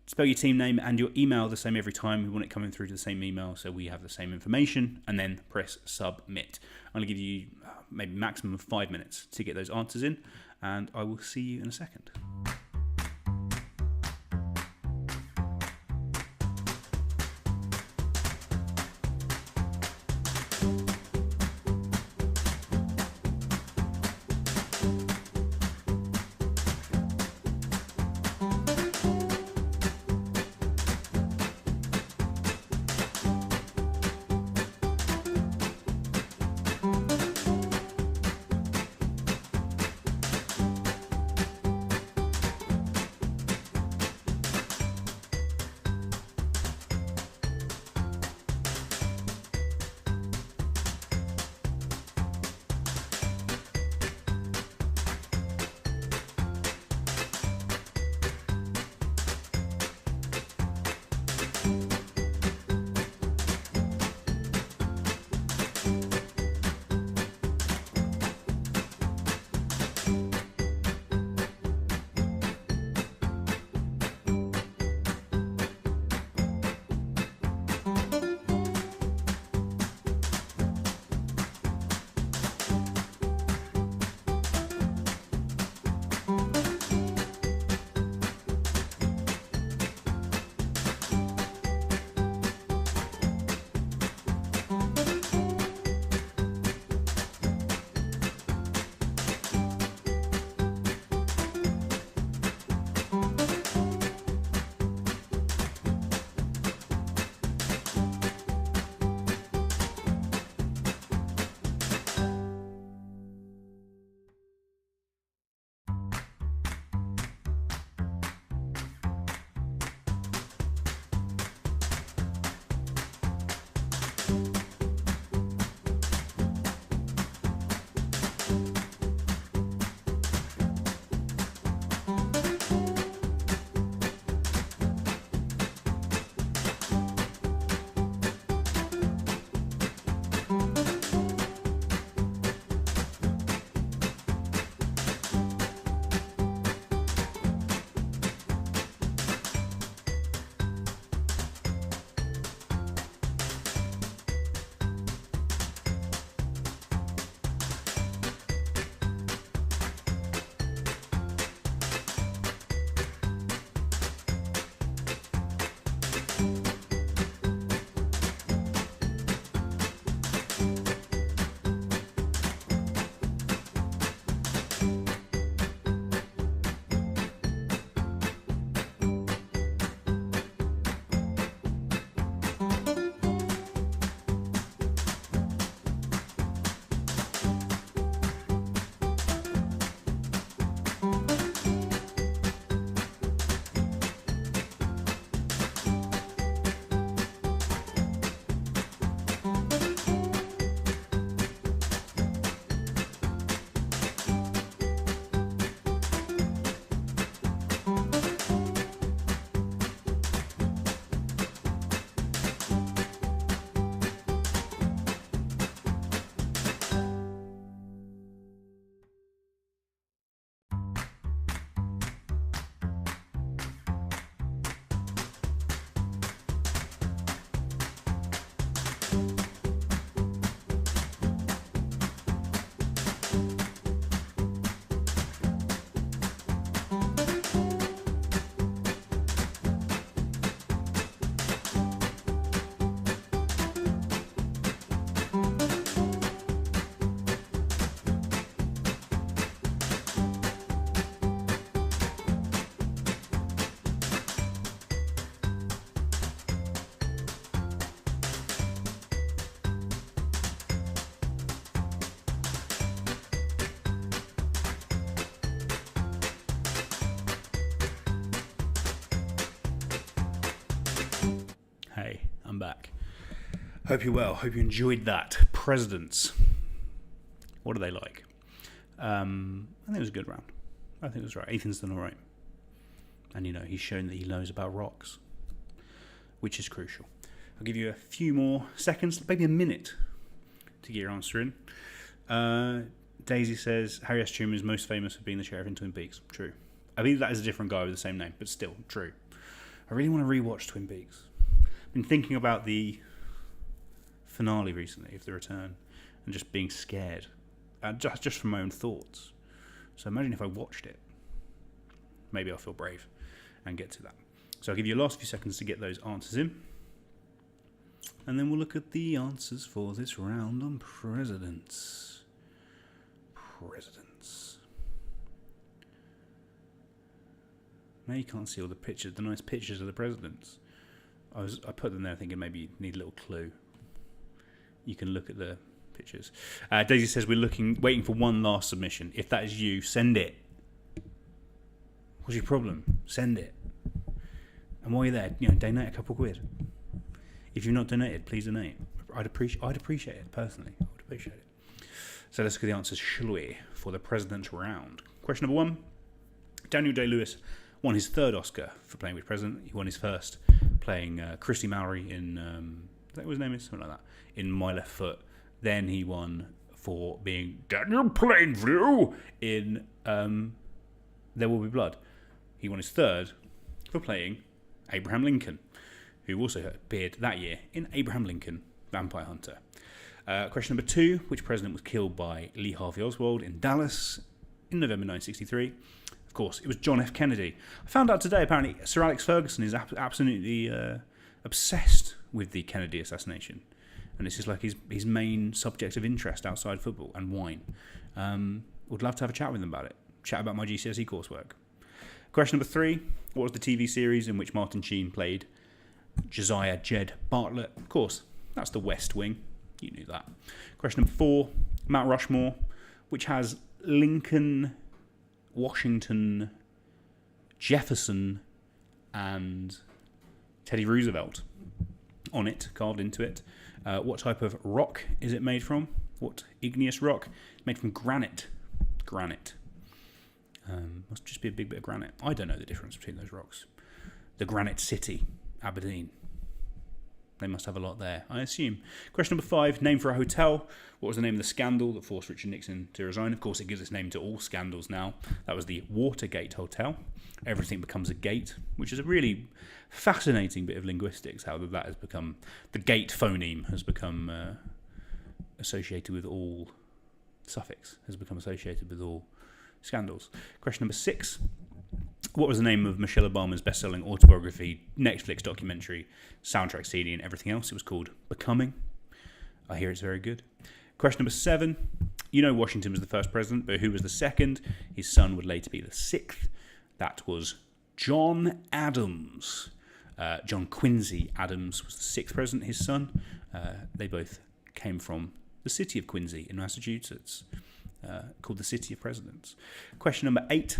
Spell your team name and your email the same every time. We want it coming through to the same email so we have the same information, and then press submit. I'm going to give you maybe maximum of 5 minutes to get those answers in, and I will see you in a second. I'm back. Hope you're well. Hope you enjoyed that. Presidents. What are they like? I think it was a good round. I think it was right. Ethan's done all right. And, he's shown that he knows about rocks, which is crucial. I'll give you a few more seconds, maybe a minute, to get your answer in. Daisy says, Harry S. Truman is most famous for being the sheriff in Twin Peaks. True. I believe that is a different guy with the same name, but still, true. I really want to rewatch Twin Peaks. I've been thinking about the finale recently of The Return and just being scared, just from my own thoughts. So imagine if I watched it. Maybe I'll feel brave and get to that. So I'll give you the last few seconds to get those answers in. And then we'll look at the answers for this round on presidents. Now you can't see all the pictures, the nice pictures of the presidents. I put them there thinking maybe you need a little clue. You can look at the pictures. Daisy says we're waiting for one last submission. If that is you, send it. What's your problem? Send it. And while you're there, donate a couple quid. If you've not donated, please donate. I'd appreciate it personally. I would appreciate it. So let's look at the answers, shall we, for the President's round. Question number 1. Daniel Day-Lewis won his third Oscar for playing which president? He won his first playing Christy Mallory in, is that what his name is? Something like that. In My Left Foot. Then he won for being Daniel Plainview in There Will Be Blood. He won his third for playing Abraham Lincoln, who also appeared that year in Abraham Lincoln, Vampire Hunter. Question number 2. Which president was killed by Lee Harvey Oswald in Dallas in November 1963? Of course, it was John F. Kennedy. I found out today, apparently, Sir Alex Ferguson is absolutely obsessed with the Kennedy assassination. And it's just like his main subject of interest outside football and wine. Would love to have a chat with him about it. Chat about my GCSE coursework. Question number 3. What was the TV series in which Martin Sheen played Josiah Jed Bartlett? Of course, that's The West Wing. You knew that. Question number 4. Mount Rushmore, which has Lincoln, Washington, Jefferson, and Teddy Roosevelt on it, carved into it. What type of rock is it made from? What igneous rock? It's made from granite. Must just be a big bit of granite. I don't know the difference between those rocks. The Granite City, Aberdeen. They must have a lot there, I assume. Question number 5, name for a hotel. What was the name of the scandal that forced Richard Nixon to resign? Of course, it gives its name to all scandals now. That was the Watergate Hotel. Everything becomes a gate, which is a really fascinating bit of linguistics, how that has become, the gate phoneme has become associated with all, suffix has become associated with all scandals. Question number 6. What was the name of Michelle Obama's best-selling autobiography, Netflix documentary, soundtrack CD, and everything else? It was called Becoming. I hear it's very good. Question number 7. Washington was the first president, but who was the second? His son would later be the 6th. That was John Adams. John Quincy Adams was the 6th president, his son. They both came from the city of Quincy in Massachusetts, called the City of Presidents. Question number 8.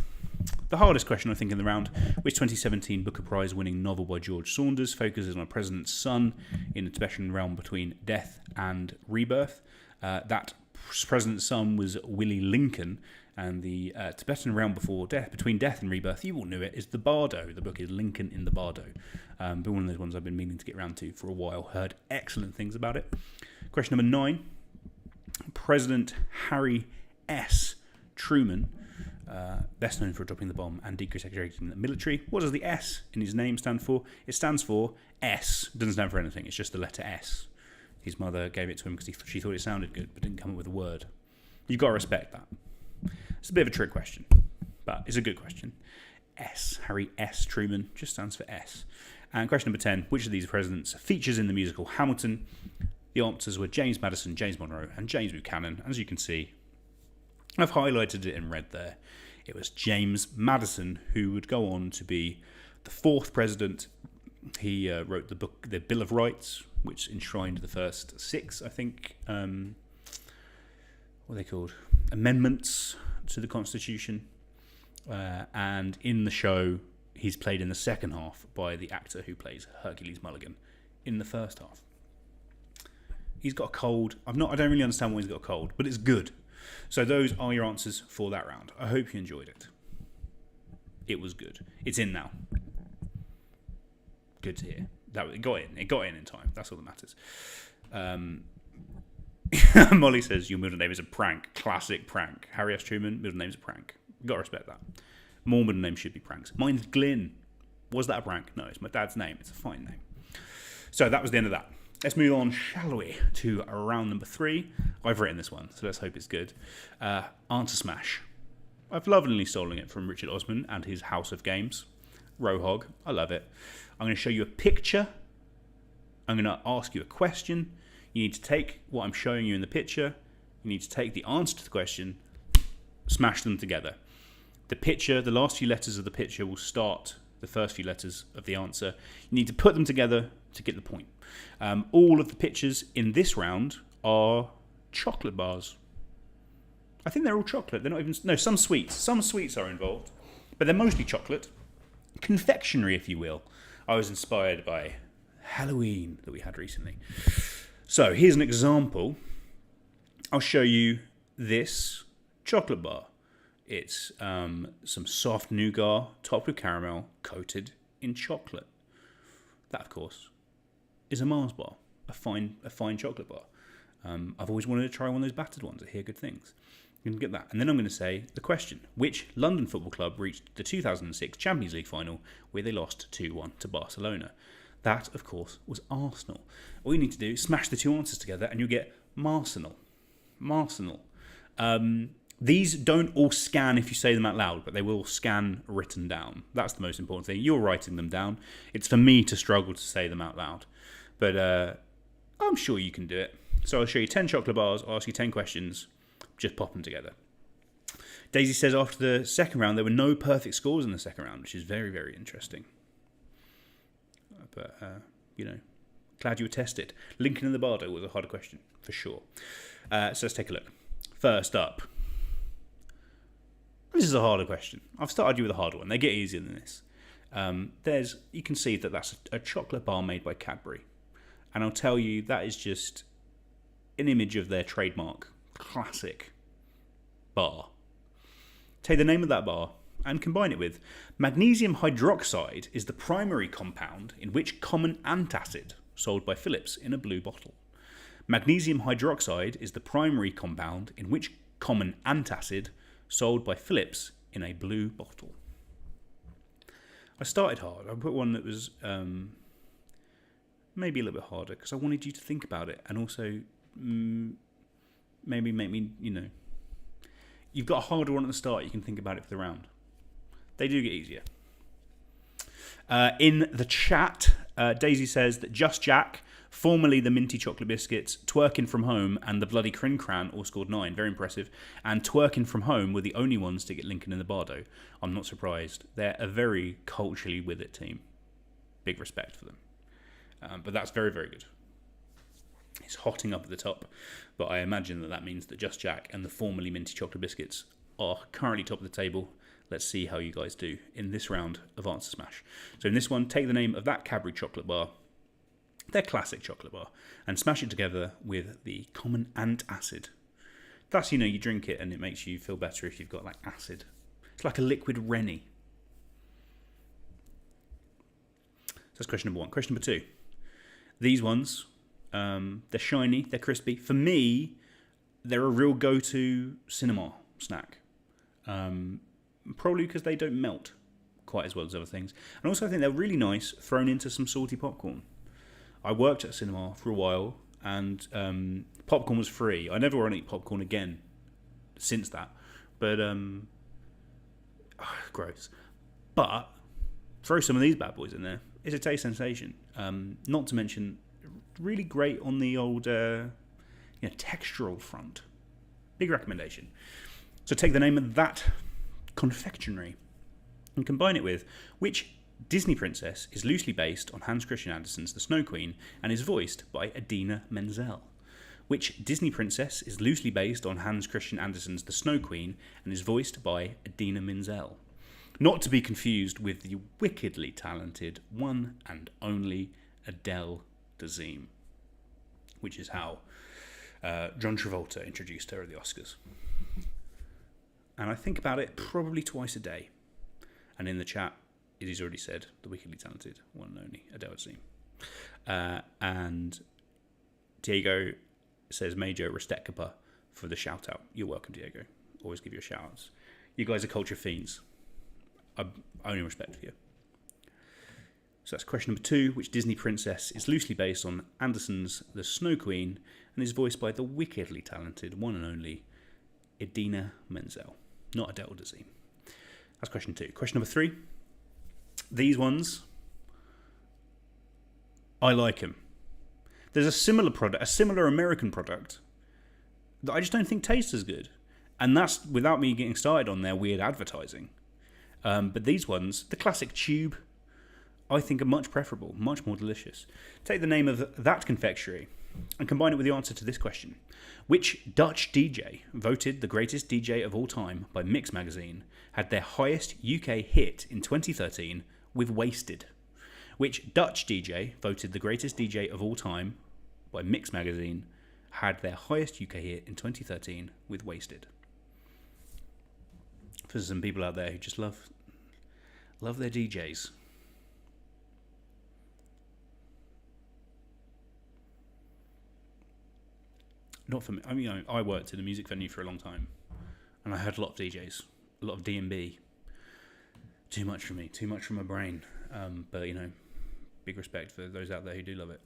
The hardest question, I think, in the round. Which 2017 Booker Prize winning novel by George Saunders focuses on a president's son in the Tibetan realm between death and rebirth? That president's son was Willie Lincoln, and the Tibetan realm between death and rebirth, you all knew it, is the Bardo. The book is Lincoln in the Bardo. But one of those ones I've been meaning to get around to for a while. Heard excellent things about it. Question number 9. President Harry S. Truman, best known for dropping the bomb and desegregating the military. What does the S in his name stand for? It stands for S. It doesn't stand for anything. It's just the letter S. His mother gave it to him because she thought it sounded good, but didn't come up with a word. You've got to respect that. It's a bit of a trick question, but it's a good question. S. Harry S. Truman just stands for S. And question number 10. Which of these presidents features in the musical Hamilton? The answers were James Madison, James Monroe, and James Buchanan. As you can see, I've highlighted it in red there. It was James Madison who would go on to be the 4th president. He wrote the book, the Bill of Rights, which enshrined the first 6, I think, what are they called? Amendments to the Constitution. And in the show, he's played in the second half by the actor who plays Hercules Mulligan in the first half. He's got a cold. I don't really understand why he's got a cold, but it's good. So those are your answers for that round. I hope you enjoyed it. It was good. It's in now. Good to hear. It got in. It got in time. That's all that matters. Molly says your middle name is a prank. Classic prank. Harry S. Truman, middle name's a prank. You got to respect that. More middle names should be pranks. Mine's Glyn. Was that a prank? No, it's my dad's name. It's a fine name. So that was the end of that. Let's move on, shall we, to round number 3. I've written this one, so let's hope it's good. Answer Smash. I've lovingly stolen it from Richard Osman and his House of Games. Rohog. I love it. I'm going to show you a picture. I'm going to ask you a question. You need to take what I'm showing you in the picture. You need to take the answer to the question, smash them together. The picture, the last few letters of the picture will start the first few letters of the answer. You need to put them together to get the point. All of the pictures in this round are chocolate bars. I think they're all chocolate. They're not even... No, some sweets. Some sweets are involved. But they're mostly chocolate. Confectionery, if you will. I was inspired by Halloween that we had recently. So, here's an example. I'll show you this chocolate bar. It's some soft nougat topped with caramel, coated in chocolate. That, of course, is a Mars bar, a fine chocolate bar. I've always wanted to try one of those battered ones. I hear good things. You can get that. And then I'm going to say the question. Which London football club reached the 2006 Champions League final where they lost 2-1 to Barcelona? That, of course, was Arsenal. All you need to do is smash the two answers together and you'll get Marsenal. These don't all scan if you say them out loud, but they will scan written down. That's the most important thing. You're writing them down. It's for me to struggle to say them out loud. But I'm sure you can do it. So I'll show you 10 chocolate bars, I'll ask you 10 questions, just pop them together. Daisy says after the second round, there were no perfect scores in the second round, which is very, very interesting. But, glad you were tested. Lincoln in the Bardo was a harder question, for sure. So let's take a look. First up. This is a harder question. I've started you with a harder one. They get easier than this. You can see that that's a chocolate bar made by Cadbury. And I'll tell you, that is just an image of their trademark classic bar. Take the name of that bar and combine it with magnesium hydroxide is the primary compound in which common antacid sold by Philips in a blue bottle. Magnesium hydroxide is the primary compound in which common antacid sold by Philips in a blue bottle. I started hard. I put one that was maybe a little bit harder because I wanted you to think about it and also maybe make me, you've got a harder one at the start, you can think about it for the round. They do get easier. In the chat, Daisy says that Just Jack, formerly the Minty Chocolate Biscuits, Twerking From Home, and the Bloody Crin Cran all scored 9. Very impressive. And Twerking From Home were the only ones to get Lincoln in the Bardo. I'm not surprised. They're a very culturally with it team. Big respect for them. But that's very, very good. It's hotting up at the top. But I imagine that means that Just Jack and the formerly Minty Chocolate Biscuits are currently top of the table. Let's see how you guys do in this round of Answer Smash. So in this one, take the name of that Cadbury chocolate bar, their classic chocolate bar, and smash it together with the common antacid. That's, you drink it and it makes you feel better if you've got like acid. It's like a liquid Rennie. So that's question number 1. Question number 2. These ones, they're shiny, they're crispy. For me, they're a real go-to cinema snack. Probably because they don't melt quite as well as other things. And also I think they're really nice thrown into some salty popcorn. I worked at a cinema for a while and popcorn was free. I never want to eat popcorn again since that. But, gross. But, throw some of these bad boys in there. It's a taste sensation. Not to mention, really great on the old textural front. Big recommendation. So take the name of that confectionery and combine it with which Disney princess is loosely based on Hans Christian Andersen's The Snow Queen and is voiced by Idina Menzel. Which Disney princess is loosely based on Hans Christian Andersen's The Snow Queen and is voiced by Idina Menzel. Not to be confused with the wickedly talented one and only Adele Dazeem, which is how John Travolta introduced her at the Oscars. And I think about it probably twice a day. And in the chat, it is already said, the wickedly talented one and only Adele Dazeem. And Diego says, Major Restekapa for the shout out. You're welcome, Diego. Always give you a shout outs. You guys are culture fiends. I only respect for you. So that's question number 2. Which Disney princess is loosely based on Anderson's The Snow Queen and is voiced by the wickedly talented one and only Idina Menzel, not Adele Dazeem. That's question 2. Question number 3. These ones, I like them. There's a similar product, a similar American product that I just don't think tastes as good. And that's without me getting started on their weird advertising. But these ones, the classic tube, I think are much preferable, much more delicious. Take the name of that confectionery and combine it with the answer to this question. Which Dutch DJ, voted the greatest DJ of all time by Mix Magazine, had their highest UK hit in 2013 with Wasted? Which Dutch DJ, voted the greatest DJ of all time by Mix Magazine, had their highest UK hit in 2013 with Wasted? For some people out there who just love their DJs. Not for me. I mean, I worked in a music venue for a long time, and I heard a lot of DJs, a lot of D&B. Too much for me, too much for my brain. But big respect for those out there who do love it.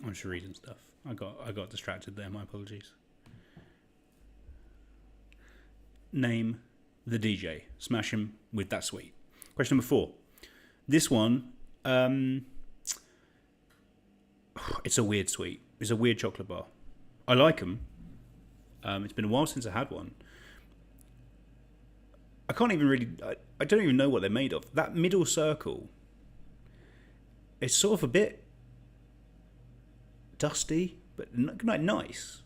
I'm just reading stuff. I got distracted there. My apologies. Name the DJ. Smash him with that sweet. Question number 4. This one, it's a weird sweet. It's a weird chocolate bar. I like them. It's been a while since I had one. I can't even really... I don't even know what they're made of. That middle circle, it's sort of a bit dusty, but nice.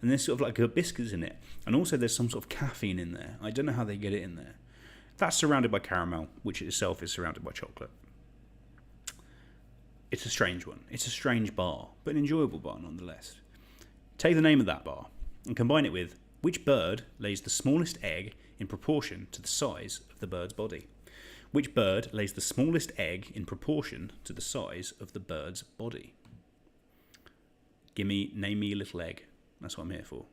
And there's sort of like hibiscus in it. And also there's some sort of caffeine in there. I don't know how they get it in there. That's surrounded by caramel, which itself is surrounded by chocolate. It's a strange one. It's a strange bar, but an enjoyable bar nonetheless. Take the name of that bar and combine it with which bird lays the smallest egg in proportion to the size of the bird's body. Which bird lays the smallest egg in proportion to the size of the bird's body? Name me a little egg. That's what I'm here for.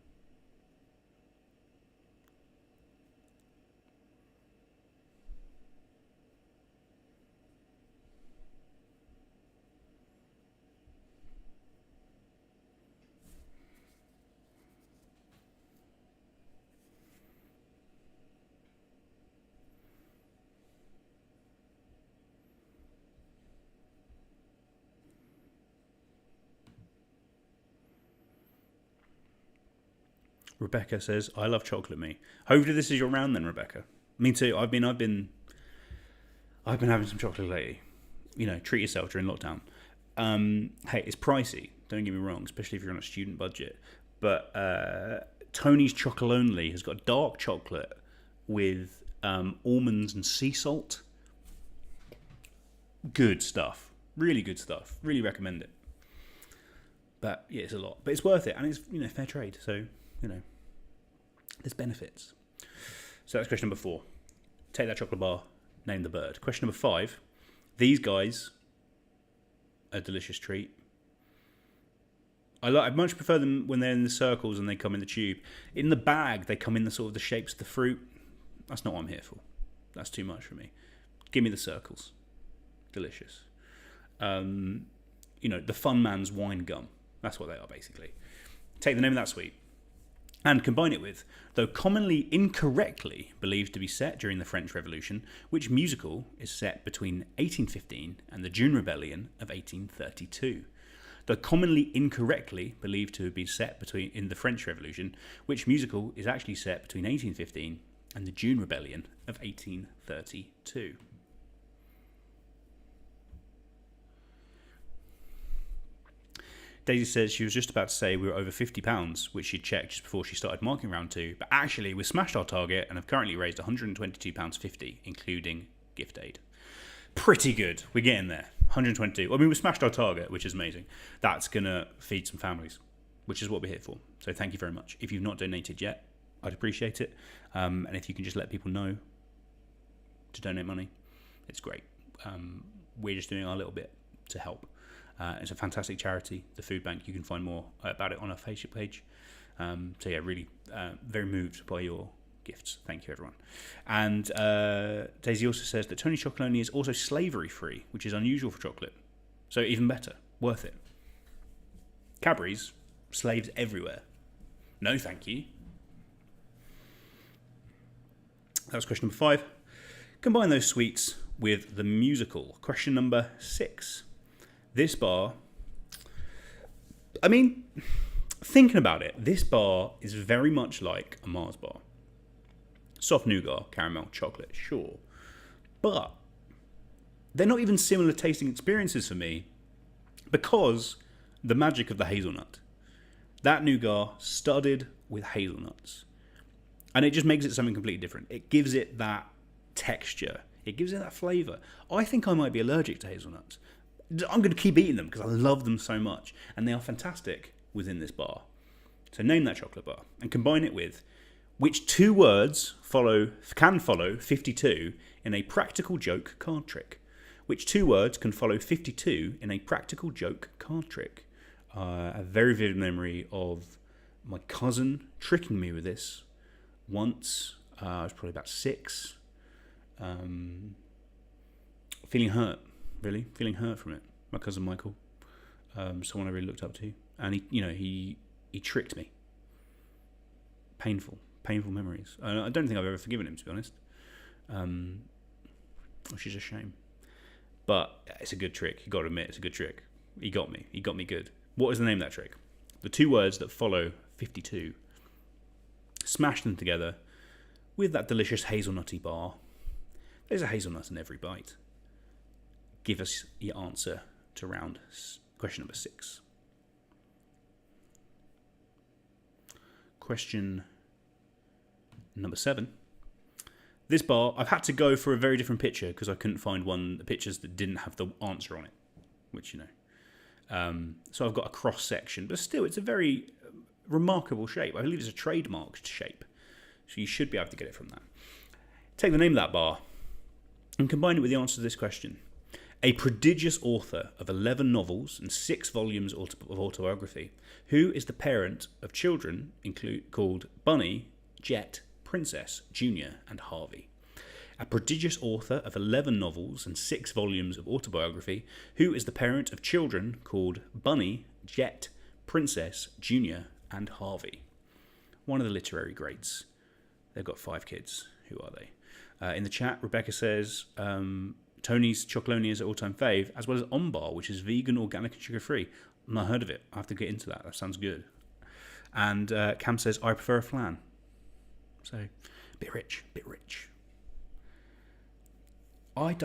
Rebecca says, "I love chocolate me." Hopefully this is your round then, Rebecca. Me too. I've been having some chocolate lately. Treat yourself during lockdown. Hey, it's pricey. Don't get me wrong, especially if you're on a student budget. But Tony's Chocolonely has got dark chocolate with almonds and sea salt. Good stuff. Really good stuff. Really recommend it. But yeah, it's a lot, but it's worth it, and it's fair trade. So there's benefits. So that's question number 4. Take that chocolate bar, name the bird. Question number 5. These guys, a delicious treat. I much prefer them when they're in the circles and they come in the tube. In the bag, they come in the sort of the shapes of the fruit. That's not what I'm here for. That's too much for me. Give me the circles. Delicious. the fun man's wine gum. That's what they are, basically. Take the name of that sweet and combine it with, though commonly incorrectly believed to be set during the French Revolution, which musical is set between 1815 and the June Rebellion of 1832. Though commonly incorrectly believed to be set in the French Revolution, which musical is actually set between 1815 and the June Rebellion of 1832. Daisy says she was just about to say we were over £50, which she'd checked just before she started marking round 2, but actually we smashed our target and have currently raised £122.50, including gift aid. Pretty good. We're getting there. 122. I mean, we smashed our target, which is amazing. That's going to feed some families, which is what we're here for. So thank you very much. If you've not donated yet, I'd appreciate it. And if you can just let people know to donate money, it's great. We're just doing our little bit to help. It's a fantastic charity, the Food Bank. You can find more about it on our Facebook page. So yeah, really very moved by your gifts. Thank you, everyone. And Daisy also says that Tony Chocolonely is also slavery-free, which is unusual for chocolate. So even better. Worth it. Cadbury's, slaves everywhere. No, thank you. That was question number 5. Combine those sweets with the musical. Question number 6. This bar, I mean, thinking about it, this bar is very much like a Mars bar. Soft nougat, caramel, chocolate, sure. But they're not even similar tasting experiences for me because the magic of the hazelnut. That nougat studded with hazelnuts. And it just makes it something completely different. It gives it that texture. It gives it that flavour. I think I might be allergic to hazelnuts. I'm going to keep eating them because I love them so much. And they are fantastic within this bar. So name that chocolate bar and combine it with which 2 words can follow 52 in a practical joke card trick. Which 2 words can follow 52 in a practical joke card trick. A very vivid memory of my cousin tricking me with this once. I was probably about 6. Feeling hurt. Really, feeling hurt from it. My cousin Michael, someone I really looked up to, and he tricked me. Painful memories. I don't think I've ever forgiven him, to be honest, which is a shame. But it's a good trick. You got to admit, it's a good trick. He got me good. What is the name of that trick? The 2 words that follow 52. Smash them together with that delicious hazelnutty bar. There's a hazelnut in every bite. Give us your answer to round question number 6. Question number 7. This bar, I've had to go for a very different picture because I couldn't find the pictures that didn't have the answer on it, which so I've got a cross section, but still it's a very remarkable shape. I believe it's a trademarked shape, so you should be able to get it from that. Take the name of that bar and combine it with the answer to this question. A prodigious author of 11 novels and 6 volumes of autobiography, who is the parent of children called Bunny, Jet, Princess, Junior, and Harvey. A prodigious author of 11 novels and 6 volumes of autobiography, who is the parent of children called Bunny, Jet, Princess, Junior, and Harvey. One of the literary greats. They've got 5 kids. Who are they? In the chat, Rebecca says Tony's Chocolonely is an all-time fave, as well as Ombar, which is vegan, organic, and sugar-free. I've not heard of it. I have to get into that. That sounds good. And Cam says, I prefer a flan. So, bit rich. I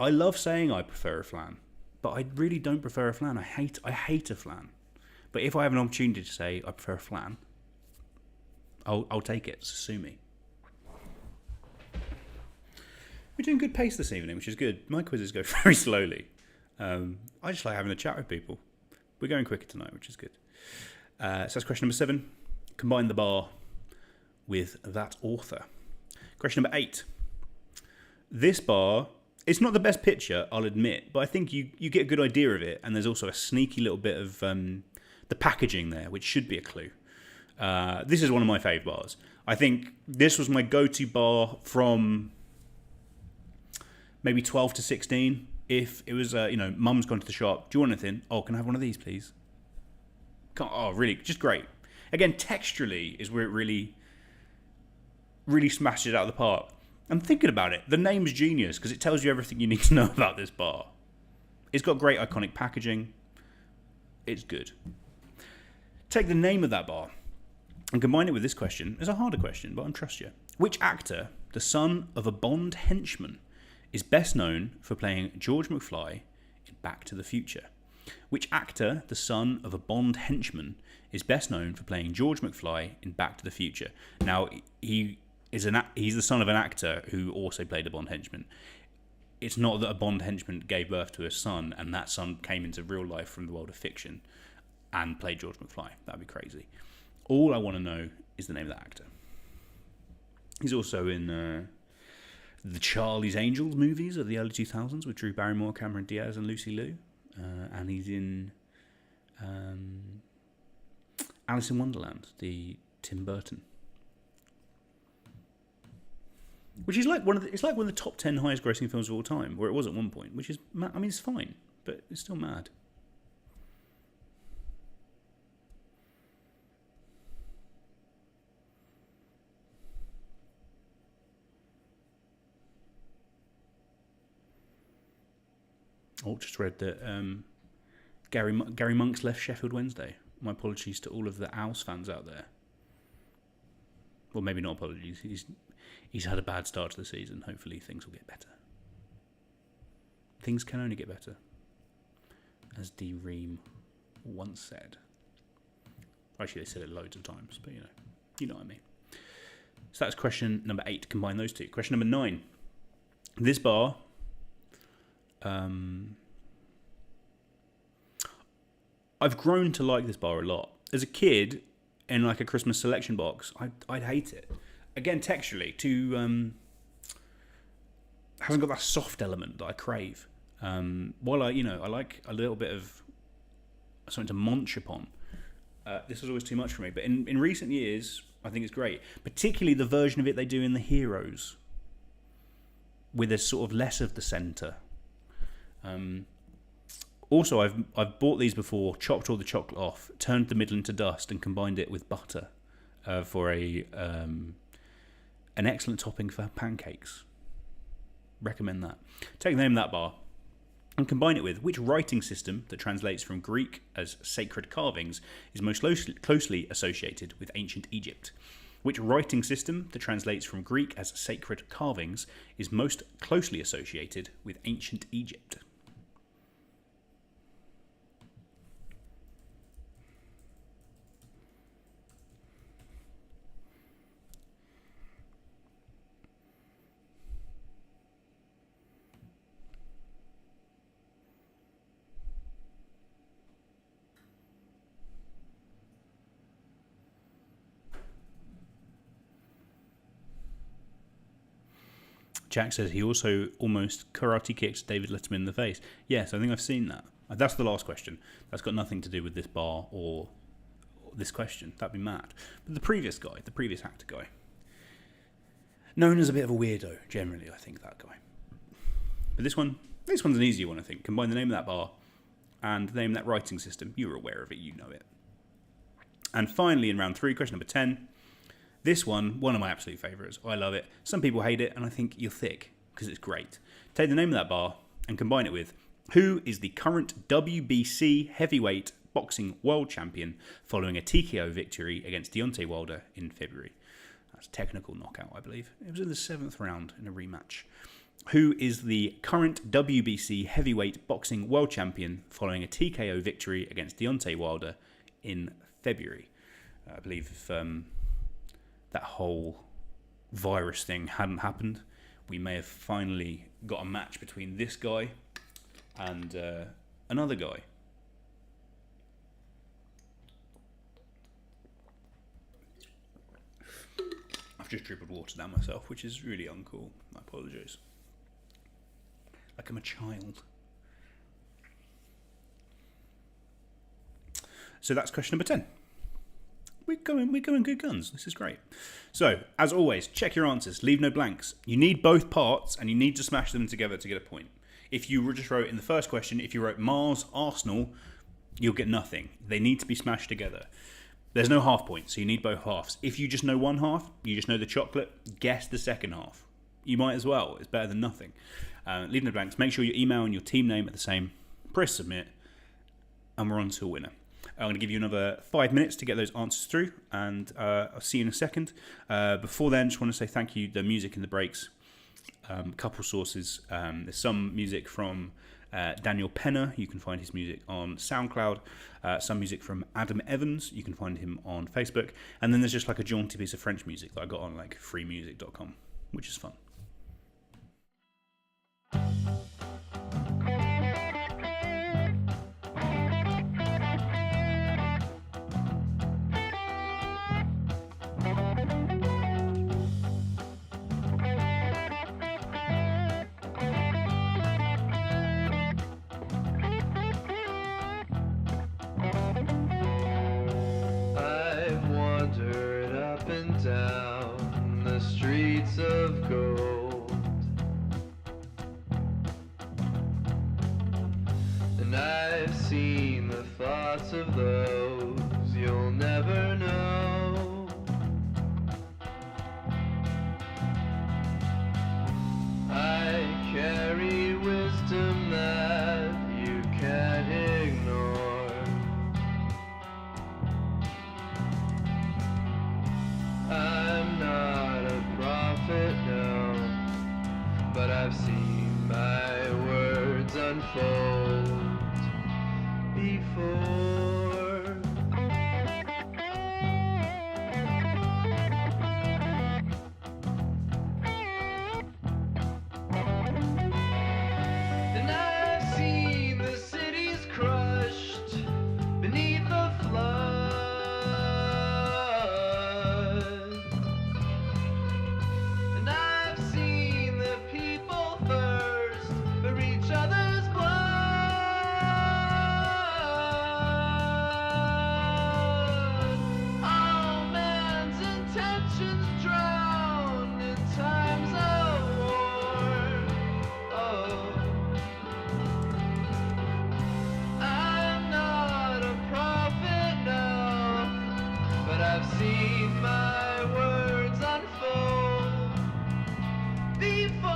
love saying I prefer a flan, but I really don't prefer a flan. I hate a flan. But if I have an opportunity to say I prefer a flan, I'll take it. So sue me. We're doing good pace this evening, which is good. My quizzes go very slowly. I just like having a chat with people. We're going quicker tonight, which is good. So that's question number 7. Combine the bar with that author. Question number 8. This bar, it's not the best picture, I'll admit, but I think you get a good idea of it, and there's also a sneaky little bit of the packaging there, which should be a clue. This is one of my fave bars. I think this was my go-to bar from maybe 12 to 16. if it was, mum's gone to the shop, do you want anything? Oh, can I have one of these, please? Oh, really? Just great. Again, texturally is where it really, really smashes it out of the park. I'm thinking about it. The name's genius because it tells you everything you need to know about this bar. It's got great iconic packaging. It's good. Take the name of that bar and combine it with this question. It's a harder question, but I trust you. Which actor, the son of a Bond henchman, is best known for playing George McFly in Back to the Future? Which actor, the son of a Bond henchman, is best known for playing George McFly in Back to the Future? Now, he's the son of an actor who also played a Bond henchman. It's not that a Bond henchman gave birth to a son and that son came into real life from the world of fiction and played George McFly. That'd be crazy. All I want to know is the name of that actor. He's also in the Charlie's Angels movies of the early 2000s with Drew Barrymore, Cameron Diaz and Lucy Liu. And he's in Alice in Wonderland, the Tim Burton. Which is like one of the top 10 highest grossing films of all time, where it was at one point, which is, it's fine, but it's still mad. Oh, just read that Gary Monk's left Sheffield Wednesday. My apologies to all of the Owls fans out there. Well, maybe not apologies. He's had a bad start to the season. Hopefully things will get better. Things can only get better, as D. Ream once said. Actually, they said it loads of times, but you know what I mean. So that's question number 8. Combine those two. Question number 9. This bar... I've grown to like this bar a lot. As a kid, in like a Christmas selection box, I'd hate it. Again, texturally, hasn't got that soft element that I crave. While I like a little bit of something to munch upon. This was always too much for me. But in recent years, I think it's great. Particularly the version of it they do in the Heroes, where there's sort of less of the centre. Also, I've bought these before, chopped all the chocolate off, turned the middle into dust, and combined it with butter for an excellent topping for pancakes. Recommend that. Take the name of that bar and combine it with which writing system that translates from Greek as sacred carvings is most closely associated with ancient Egypt. Which writing system that translates from Greek as sacred carvings is most closely associated with ancient Egypt? Jack says he also almost karate kicked David Letterman in the face. Yes, I think I've seen that. That's the last question. That's got nothing to do with this bar or this question. That'd be mad. But the previous actor guy, known as a bit of a weirdo, generally, I think, that guy. But this one's an easier one, I think. Combine the name of that bar and the name of that writing system. You're aware of it, you know it. And finally, in round 3, question number 10, this one of my absolute favourites. I love it. Some people hate it, and I think you're thick, because it's great. Take the name of that bar and combine it with who is the current WBC heavyweight boxing world champion following a TKO victory against Deontay Wilder in February. That's technical knockout, I believe. It was in the 7th round in a rematch. Who is the current WBC heavyweight boxing world champion following a TKO victory against Deontay Wilder in February? I believe if that whole virus thing hadn't happened, we may have finally got a match between this guy and another guy. I've just dribbled water down myself, which is really uncool. I apologise. Like I'm a child. So that's question number 10. We're going good guns. This is great. So, as always, check your answers. Leave no blanks. You need both parts, and you need to smash them together to get a point. If you just wrote in the first question, if you wrote Mars, Arsenal, you'll get nothing. They need to be smashed together. There's no half points, so you need both halves. If you just know one half, you just know the chocolate, guess the second half. You might as well. It's better than nothing. Leave no blanks. Make sure your email and your team name are the same. Press submit, and we're on to a winner. I'm going to give you another 5 minutes to get those answers through, and I'll see you in a second. Before then, just want to say thank you. The music in the breaks, couple sources. There's some music from Daniel Penner. You can find his music on SoundCloud. Some music from Adam Evans. You can find him on Facebook. And then there's just like a jaunty piece of French music that I got on like freemusic.com, which is fun. I've wandered up and down the streets of gold, and I've seen the thoughts of those you'll never know. I carry wisdom that you can't ignore. I'm not a prophet, no, but I've seen my words unfold before. And I've seen the cities crushed beneath the flood. And I've seen the people thirst for each other's blood. All man's intentions drowned in times of war. Oh, I'm not a prophet, no, but I've seen my words unfold before.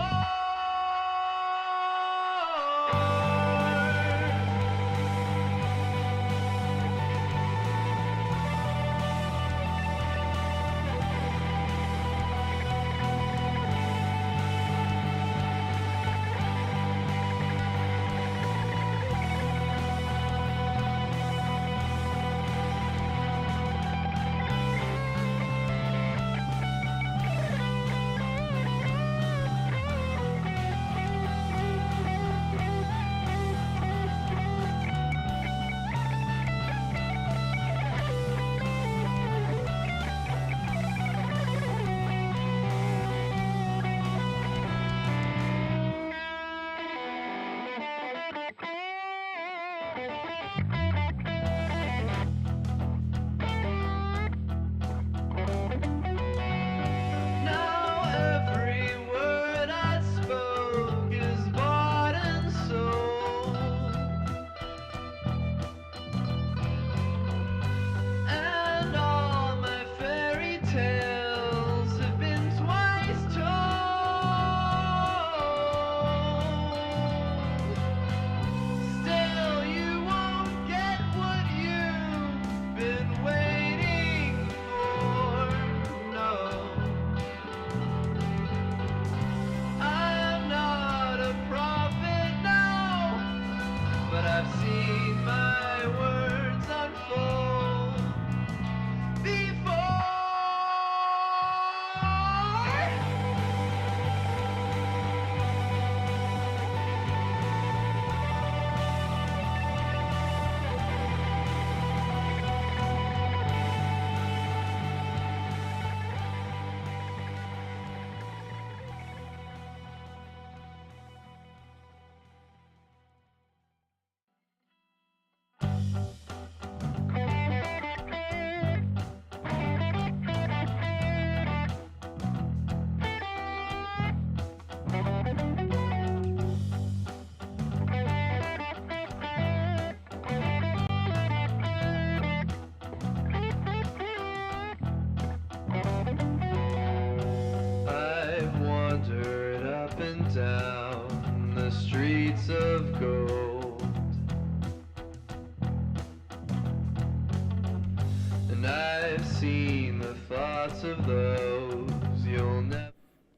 Now every word I spoke is bought and sold, and all my fairy tales have been twice told. Still, you won't get and I've seen the thoughts of those you'll never.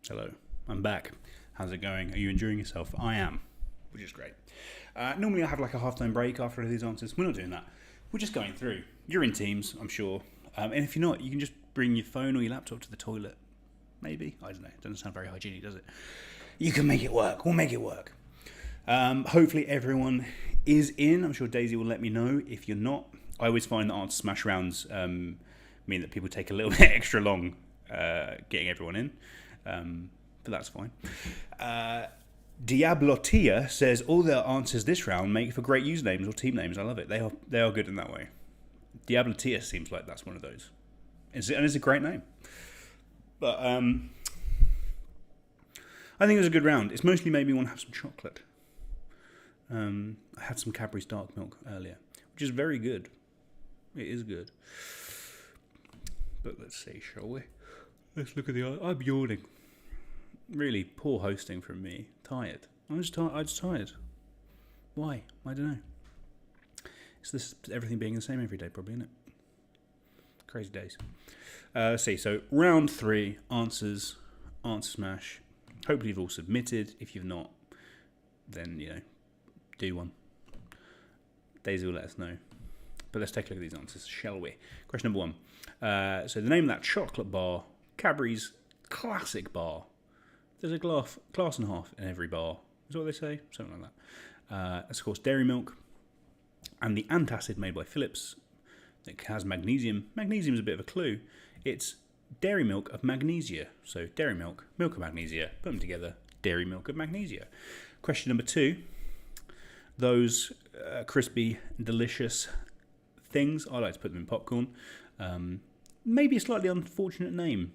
Hello, I'm back. How's it going? Are you enjoying yourself? I am, which is great. Normally I have like a half-time break after these answers. We're not doing that. We're just going through. You're in Teams, I'm sure. And if you're not, you can just bring your phone or your laptop to the toilet. Maybe. I don't know. It doesn't sound very hygienic, does it? You can make it work. We'll make it work. Hopefully everyone is in. I'm sure Daisy will let me know if you're not. I always find that answer smash rounds mean that people take a little bit extra long getting everyone in. But that's fine. Diablotia says all the answers this round make for great usernames or team names. I love it. They are good in that way. Diablotia seems like that's one of those. And it's a great name. But I think it was a good round. It's mostly made me want to have some chocolate. I had some Cadbury's dark milk earlier, which is very good. It is good. But let's see, shall we? Let's look at the... I'm yawning. Really poor hosting from me. Tired. I'm just tired. Why? I don't know. It's this everything being the same every day, probably, isn't it? Crazy days. Let's see. So round 3 answers, answer smash. Hopefully you've all submitted. If you've not, then do one. Daisy will let us know. But let's take a look at these answers, shall we? Question number 1. So the name of that chocolate bar, Cadbury's classic bar. There's a glass and a half in every bar. Is that what they say? Something like that. That's, of course, dairy milk. And the antacid made by Philips that has magnesium. Magnesium is a bit of a clue. It's dairy milk of magnesia. So dairy milk, milk of magnesia. Put them together, dairy milk of magnesia. Question number 2. Those crispy, delicious things, I like to put them in popcorn. Maybe a slightly unfortunate name.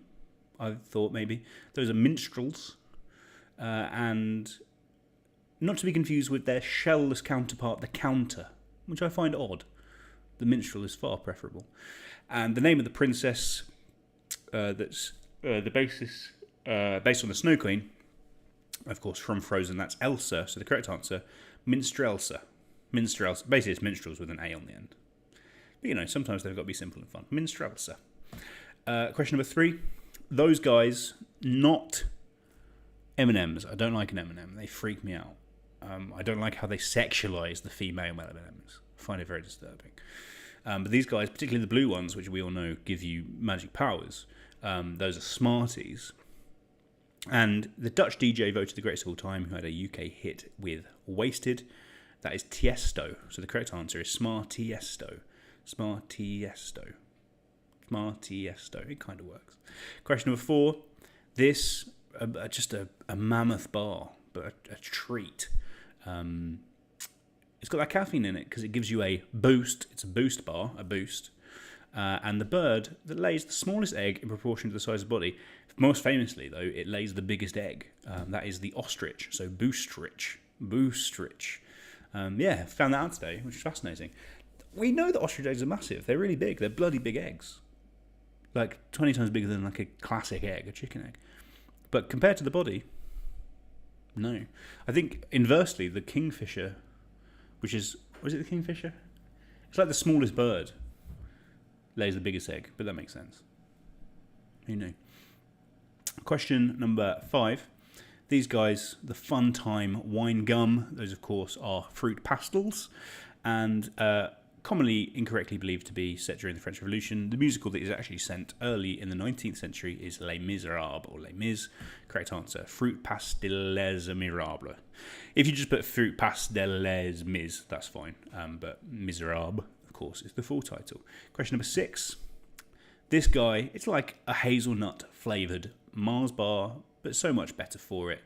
I thought maybe. Those are minstrels. And not to be confused with their shellless counterpart, the counter, which I find odd. The minstrel is far preferable. And the name of the princess that's the basis based on the Snow Queen, of course, from Frozen, that's Elsa. So the correct answer, Minstrelsa. Minstrelsa. Basically, it's minstrels with an A on the end. But, sometimes they've got to be simple and fun. Minstrelsa. Question number 3. Those guys, not M&Ms. I don't like an M&M. They freak me out. I don't like how they sexualise the female M&Ms. I find it very disturbing. But these guys, particularly the blue ones, which we all know give you magic powers, those are Smarties. And the Dutch DJ voted the greatest of all time, who had a UK hit with Wasted. That is Tiesto. So the correct answer is Smartiesto. Smartiesto. Smartiesto. It kind of works. Question number 4. This, just a mammoth bar, but a treat. It's got that caffeine in it because it gives you a boost. It's a boost bar, a boost. And the bird that lays the smallest egg in proportion to the size of the body. Most famously, though, it lays the biggest egg. That is the ostrich, so boostrich. Boostrich. Found that out today, which is fascinating. We know that ostrich eggs are massive. They're really big. They're bloody big eggs. Like 20 times bigger than like a classic egg, a chicken egg. But compared to the body, no. I think inversely, the kingfisher, was it the kingfisher? It's like the smallest bird lays the biggest egg, but that makes sense. Who knew? Question number 5. These guys, the Fun Time wine gum, those of course are fruit pastels, and commonly incorrectly believed to be set during the French Revolution. The musical that is actually sent early in the 19th century is Les Miserables, or Les Mis. Correct answer, Fruit Pastels Miserables. If you just put Fruit Pastels Mis, that's fine, but Miserables, of course, is the full title. Question number 6. This guy, it's like a hazelnut flavoured Mars bar, but so much better for it.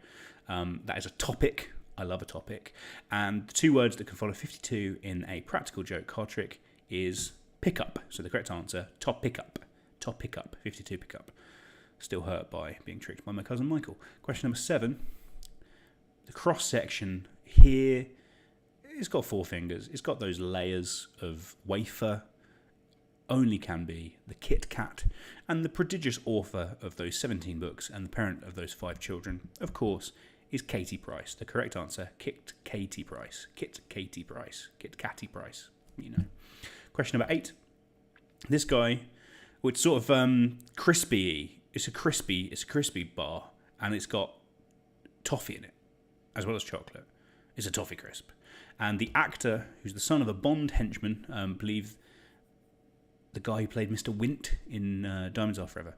That is a topic. I love a topic. And the 2 words that can follow 52 in a practical joke card trick is pickup. So the correct answer, top pickup. Top pickup, 52 pickup. Still hurt by being tricked by my cousin Michael. Question number 7. The cross section here, it's got 4 fingers. It's got those layers of wafer. Only can be the Kit Kat. And the prodigious author of those 17 books and the parent of those 5 children, of course, is Katie Price. The correct answer, Kit Katie Price. Kit Katie Price. Kit Catty Price. Question number 8. This guy, which sort of crispy. It's a crispy bar, and it's got toffee in it, as well as chocolate. It's a toffee crisp. And the actor, who's the son of a Bond henchman, believe the guy who played Mr. Wint in Diamonds Are Forever,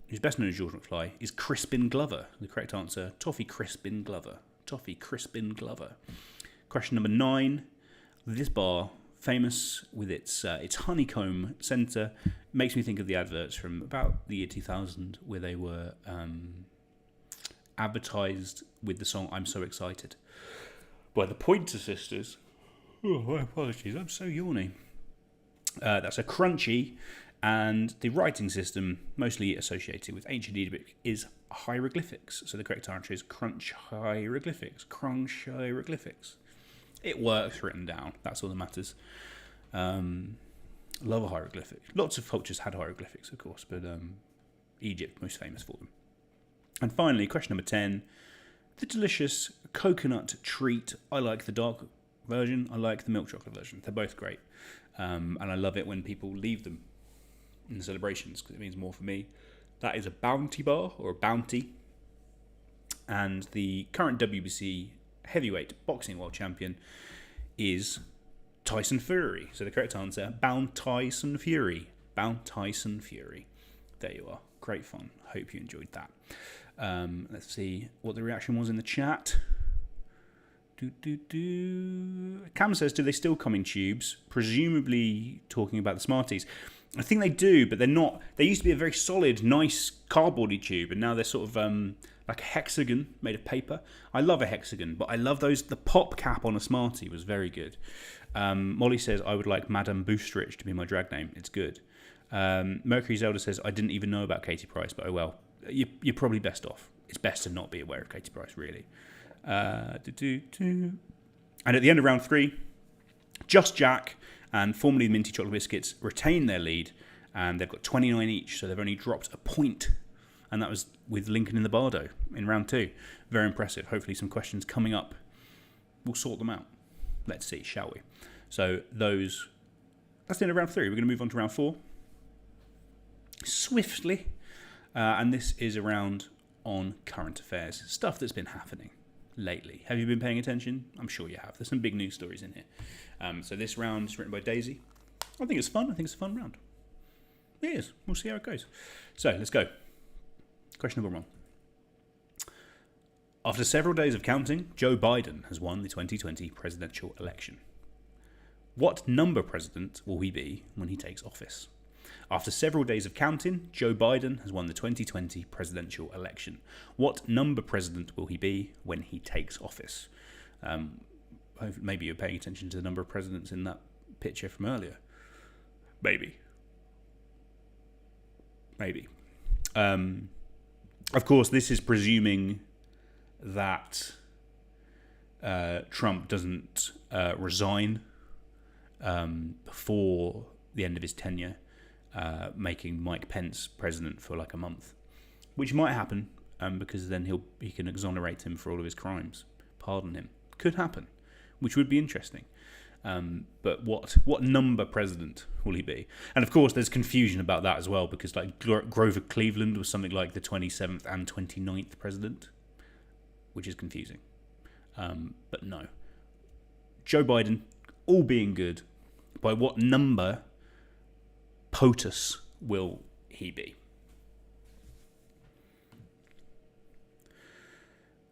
who's best known as George McFly, is Crispin Glover. The correct answer, Toffee Crispin Glover. Toffee Crispin Glover. Question number 9. This bar, famous with its honeycomb centre, makes me think of the adverts from about the year 2000 where they were advertised with the song I'm So Excited by the Pointer Sisters. Oh, my apologies, I'm so yawny. That's a crunchy, and the writing system mostly associated with ancient Egypt is hieroglyphics. So the correct answer is crunch hieroglyphics. Crunch hieroglyphics. It works written down. That's all that matters. Love a hieroglyphic. Lots of cultures had hieroglyphics, of course, but Egypt most famous for them. And finally, question number 10. The delicious coconut treat. I like the dark version. I like the milk chocolate version. They're both great. And I love it when people leave them in the celebrations because it means more for me. That is a bounty bar or a bounty. And the current WBC heavyweight boxing world champion is Tyson Fury. So the correct answer, Bound Tyson Fury. Bound Tyson Fury. There you are. Great fun. Hope you enjoyed that. Let's see what the reaction was in the chat. Cam says, do they still come in tubes? Presumably talking about the Smarties. I think they do, but they're not. They used to be a very solid, nice cardboardy tube, and now they're sort of like a hexagon made of paper. I love a hexagon, but I love those. The pop cap on a Smartie was very good. Molly says, I would like Madame Boostrich to be my drag name. It's good. Mercury Zelda says, I didn't even know about Katie Price, but oh well. You're probably best off. It's best to not be aware of Katie Price, really. And at the end of round 3, Just Jack and formerly Minty Chocolate Biscuits retain their lead, and they've got 29 each, so they've only dropped a point, and that was with Lincoln in the Bardo in round 2. Very impressive. Hopefully some questions coming up will sort them out. Let's see, shall we? So that's the end of round 3. We're going to move on to round 4 swiftly, and this is a round on current affairs, stuff that's been happening lately. Have you been paying attention? I'm sure you have. There's some big news stories in here. So this round is written by Daisy. I think it's fun. I think it's a fun round. It is. We'll see how it goes. So let's go. Question number 1. After several days of counting, Joe Biden has won the 2020 presidential election. What number president will he be when he takes office? After several days of counting, Joe Biden has won the 2020 presidential election. What number president will he be when he takes office? Maybe you're paying attention to the number of presidents in that picture from earlier. Maybe. Of course, this is presuming that Trump doesn't resign before the end of his tenure, making Mike Pence president for like a month, which might happen because then he can exonerate him for all of his crimes, pardon him. Could happen, which would be interesting. But what number president will he be? And of course, there's confusion about that as well, because like Grover Cleveland was something like the 27th and 29th president, which is confusing. But no, Joe Biden, all being good, by what number POTUS will he be?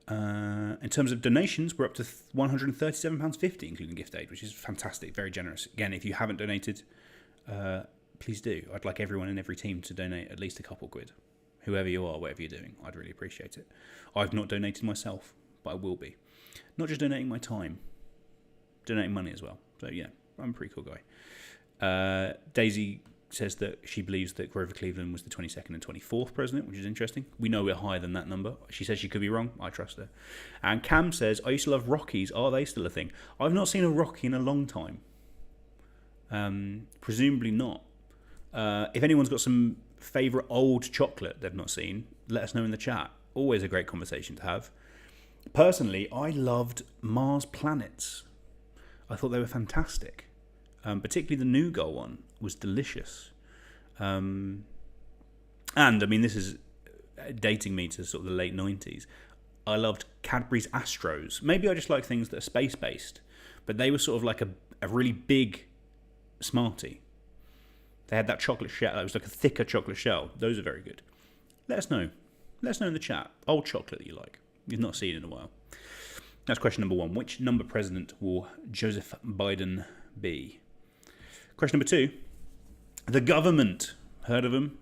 In terms of donations, we're up to £137.50, including gift aid, which is fantastic, very generous. Again, if you haven't donated, please do. I'd like everyone in every team to donate at least a couple quid. Whoever you are, whatever you're doing, I'd really appreciate it. I've not donated myself, but I will be. Not just donating my time, donating money as well. So yeah, I'm a pretty cool guy. Daisy says that she believes that Grover Cleveland was the 22nd and 24th president, which is interesting. We know we're higher than that number. She says she could be wrong. I trust her. And Cam says, I used to love Rockies. Are they still a thing? I've not seen a Rocky in a long time. Presumably not. If anyone's got some favourite old chocolate they've not seen, let us know in the chat. Always a great conversation to have. Personally, I loved Mars Planets. I thought they were fantastic. particularly the nougat one was delicious. And I mean, this is dating me to sort of the late 90s. I loved Cadbury's Astros. Maybe I just like things that are space-based, but they were sort of like a really big Smartie. They had that chocolate shell. It was like a thicker chocolate shell. Those are very good. Let us know. Let us know in the chat. Old chocolate that you like. You've not seen in a while. That's question number 1. Which number president will Joseph Biden be? Question number 2. The government. Heard of them?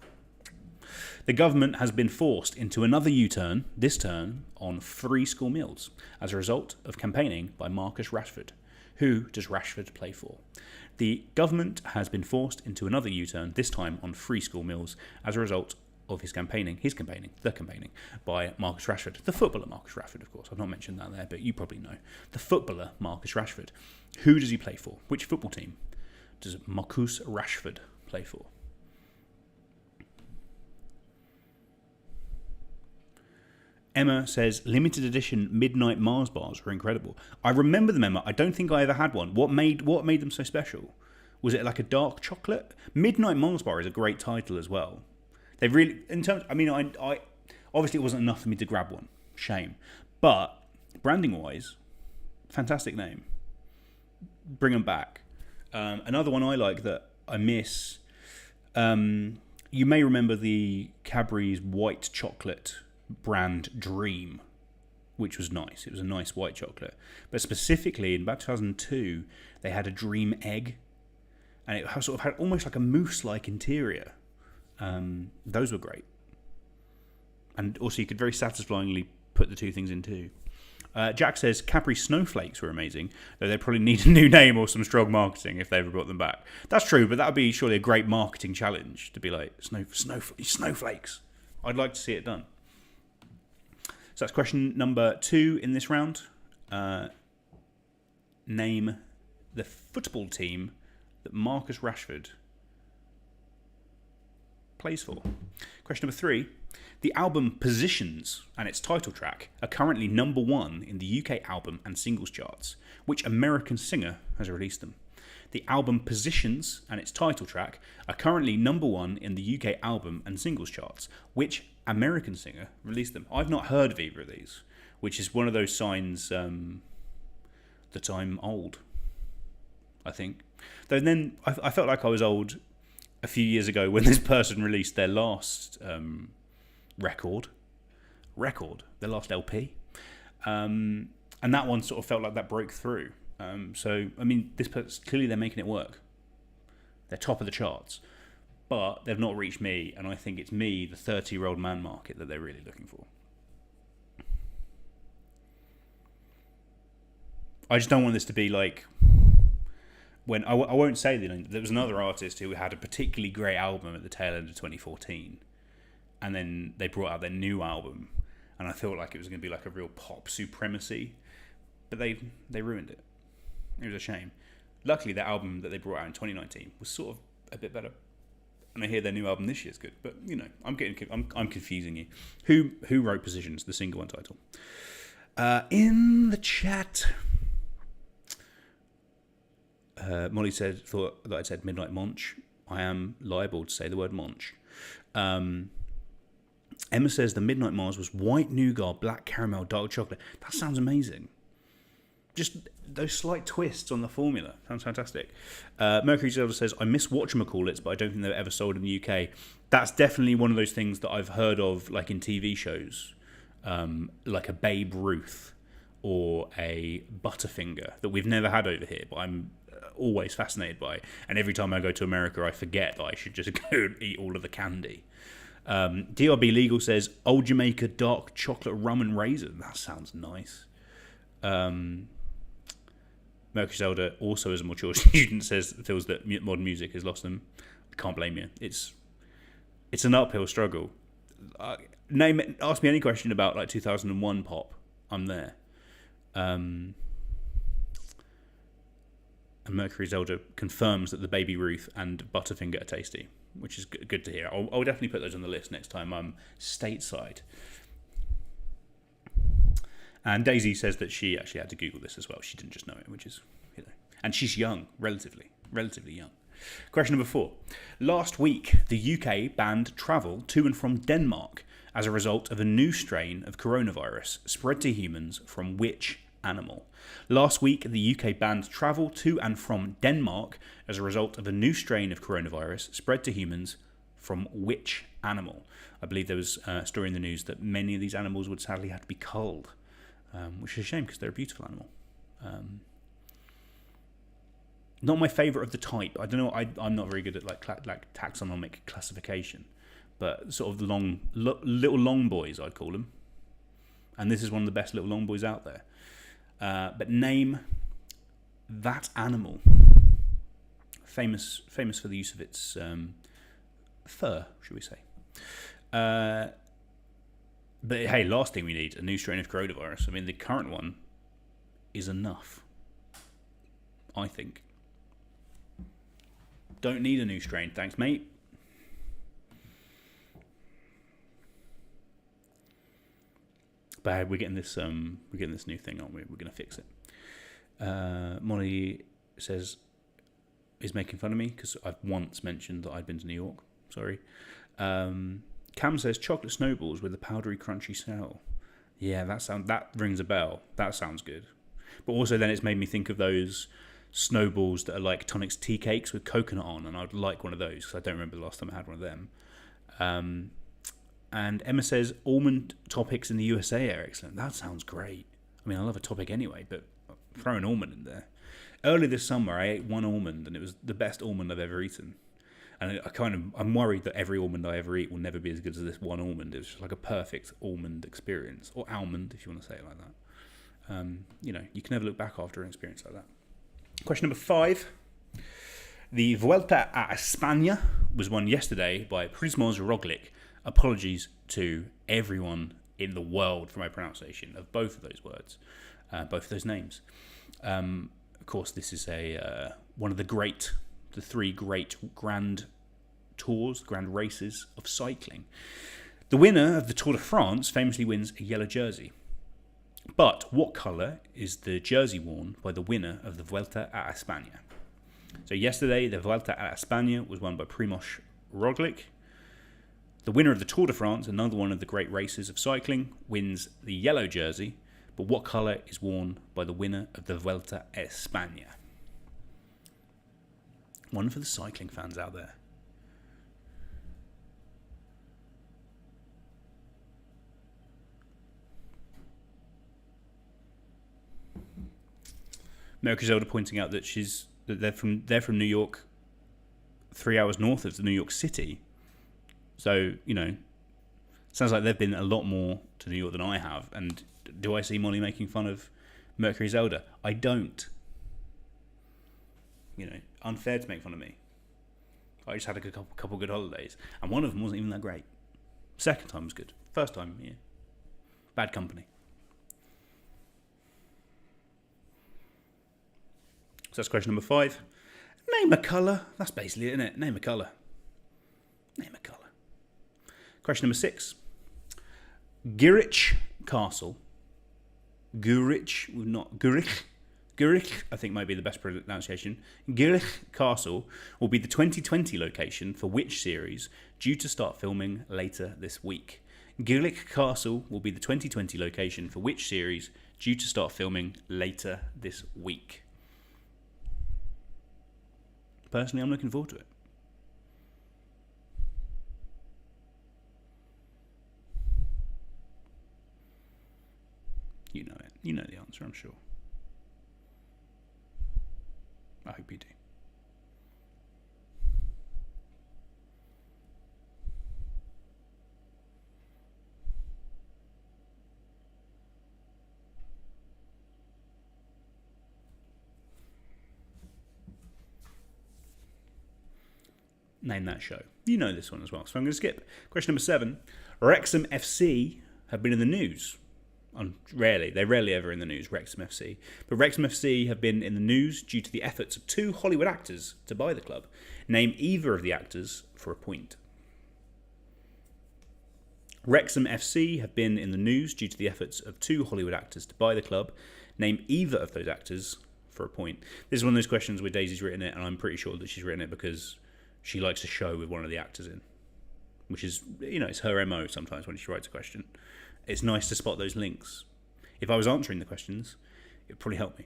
The government has been forced into another U-turn, this turn, on free school meals, as a result of campaigning by Marcus Rashford. Who does Rashford play for? The government has been forced into another U-turn, this time on free school meals, as a result of the campaigning by Marcus Rashford. The footballer Marcus Rashford, of course. I've not mentioned that there, but you probably know. The footballer Marcus Rashford. Who does he play for? Which football team does Marcus Rashford play for? Emma says, limited edition Midnight Mars bars are incredible. I remember them, Emma. I don't think I ever had one. What made them so special? Was it like a dark chocolate? Midnight Mars bar is a great title as well. They really, in terms, I mean, I obviously it wasn't enough for me to grab one. Shame. But branding-wise, fantastic name. Bring them back. Another one I like that I miss, you may remember the Cadbury's white chocolate brand Dream, which was nice. It was a nice white chocolate. But specifically in about 2002, they had a Dream egg, and it sort of had almost like a mousse-like interior. Those were great. And also you could very satisfyingly put the two things in too. Jack says Cadbury Snowflakes were amazing, though they probably need a new name or some strong marketing if they ever brought them back. That's true, but that would be surely a great marketing challenge to be like, Snowflakes. I'd like to see it done. So that's question number 2 in this round. Name the football team that Marcus Rashford plays for. Question number 3. The album Positions and its title track are currently number 1 in the UK album and singles charts. Which American singer has released them? The album Positions and its title track are currently number 1 in the UK album and singles charts. Which American singer released them? I've not heard of either of these, which is one of those signs that I'm old, I think. Though then I felt like I was old a few years ago when this person released their last record, their last LP, and that one sort of felt like that broke through. So I mean, this person, clearly they're making it work. They're top of the charts, but they've not reached me, and I think it's me, the 30-year-old man market, that they're really looking for. I just don't want this to be like when I won't say the name. There was another artist who had a particularly great album at the tail end of 2014, and then they brought out their new album, and I felt like it was going to be like a real pop supremacy, but they ruined it. It was a shame. Luckily, the album that they brought out in 2019 was sort of a bit better, and I hear their new album this year is good. But you know, I'm confusing you. Who wrote Positions, the single Untitled? In the chat, Molly thought that I'd said Midnight Munch. I am liable to say the word Munch. Emma says the Midnight Mars was white nougat, black caramel, dark chocolate. That sounds amazing. Just those slight twists on the formula. Sounds fantastic. Mercury Zelda says, I miss whatchamacallits, but I don't think they were ever sold in the UK. That's definitely one of those things that I've heard of, like in TV shows, like a Babe Ruth or a Butterfinger that we've never had over here, but I'm always fascinated by. And every time I go to America, I forget that I should just go and eat all of the candy. DRB Legal says, Old Jamaica dark chocolate rum and raisin. That sounds nice. Mercury Zelda, also as a mature student, feels that modern music has lost them. I can't blame you. It's an uphill struggle. Ask me any question about like 2001 pop. I'm there. And Mercury Zelda confirms that the Baby Ruth and Butterfinger are tasty, which is good to hear. I'll definitely put those on the list next time I'm stateside. And Daisy says that she actually had to Google this as well. She didn't just know it, which is, you know. And she's young, relatively. relatively young. Question number 4. Last week, the UK banned travel to and from Denmark as a result of a new strain of coronavirus spread to humans from which animal? Last week, the UK banned travel to and from Denmark as a result of a new strain of coronavirus spread to humans from which animal? I believe there was a story in the news that many of these animals would sadly have to be culled, which is a shame because they're a beautiful animal. Not my favourite of the type. I don't know. I'm not very good at like taxonomic classification, but sort of the little long boys, I'd call them. And this is one of the best little long boys out there. But name that animal. Famous for the use of its fur, should we say? But hey, last thing we need, a new strain of coronavirus. I mean, the current one is enough, I think. Don't need a new strain, thanks, mate. But hey, we're getting this new thing, aren't we? We're gonna fix it. Molly says is making fun of me because I've once mentioned that I'd been to New York. Sorry. Cam says chocolate snowballs with a powdery, crunchy shell. Yeah, that rings a bell. That sounds good. But also, then it's made me think of those snowballs that are like Tonic's tea cakes with coconut on, and I'd like one of those because I don't remember the last time I had one of them. And Emma says almond topics in the USA are excellent. That sounds great. I mean, I love a topic anyway, but throw an almond in there. Earlier this summer, I ate one almond, and it was the best almond I've ever eaten. And I'm worried that every almond I ever eat will never be as good as this one almond. It was just like a perfect almond experience, or almond if you want to say it like that. You can never look back after an experience like that. Question number 5. The Vuelta a España was won yesterday by Primož Roglič. Apologies to everyone in the world for my pronunciation of both of those words, both of those names. Of course, this is one of the 3 great grand races of cycling. The winner of the Tour de France famously wins a yellow jersey. But what colour is the jersey worn by the winner of the Vuelta a España? So yesterday, the Vuelta a España was won by Primož Roglič. The winner of the Tour de France, another one of the great races of cycling, wins the yellow jersey. But what colour is worn by the winner of the Vuelta a España? One for the cycling fans out there. America Zelda pointing out that they're from New York, 3 hours north of New York City. So, sounds like they've been a lot more to New York than I have. And do I see Molly making fun of Mercury Zelda? I don't. Unfair to make fun of me. I just had a couple good holidays, and one of them wasn't even that great. Second time was good. First time, yeah, bad company. So that's question number 5. Name a colour. That's basically it, isn't it? Name a colour. Name a colour. Question number 6. Gurich Castle. Gurich, I think might be the best pronunciation. Gurich Castle will be the 2020 location for which series, due to start filming later this week? Gurich Castle will be the 2020 location for which series, due to start filming later this week? Personally, I'm looking forward to it. You know it. You know the answer, I'm sure. I hope you do. Name that show. You know this one as well, so I'm going to skip. Question number 7. Wrexham FC have been in the news. They're rarely ever in the news, Wrexham FC. But Wrexham FC have been in the news due to the efforts of 2 Hollywood actors to buy the club. Name either of the actors for a point. Wrexham FC have been in the news due to the efforts of 2 Hollywood actors to buy the club. Name either of those actors for a point. This is one of those questions where Daisy's written it, and I'm pretty sure that she's written it because she likes a show with one of the actors in, which is, it's her MO sometimes when she writes a question. It's nice to spot those links. If I was answering the questions, it would probably help me.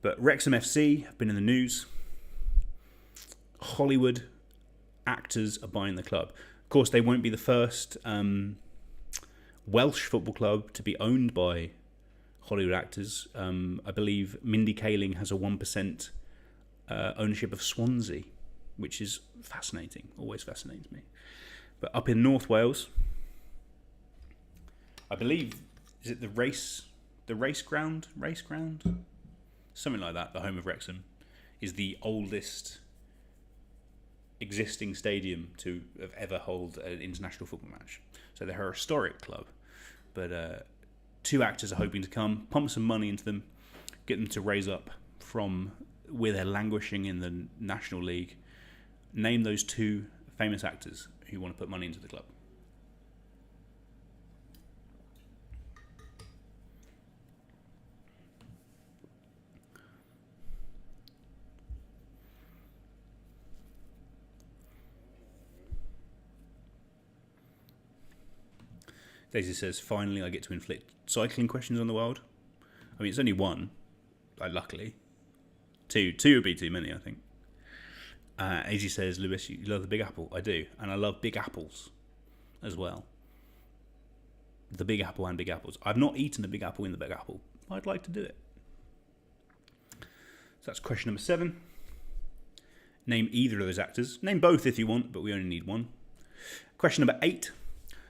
But Wrexham FC have been in the news. Hollywood actors are buying the club. Of course, they won't be the first Welsh football club to be owned by Hollywood actors. I believe Mindy Kaling has a 1% ownership of Swansea, which is fascinating. Always fascinates me. But up in North Wales, I believe, is it the race ground, something like that. The home of Wrexham is the oldest existing stadium to have ever hold an international football match. So they're a historic club. But 2 actors are hoping to come, pump some money into them, get them to raise up from where they're languishing in the National League. Name those 2 famous actors who want to put money into the club. Daisy says, finally I get to inflict cycling questions on the world. I mean, it's only 1, luckily. 2 would be too many, I think. Daisy says, Lewis, you love the Big Apple. I do, and I love big apples as well. The Big Apple and big apples. I've not eaten a big apple in the Big Apple. I'd like to do it. So that's question number 7. Name either of those actors. Name both if you want, but we only need 1. Question number 8.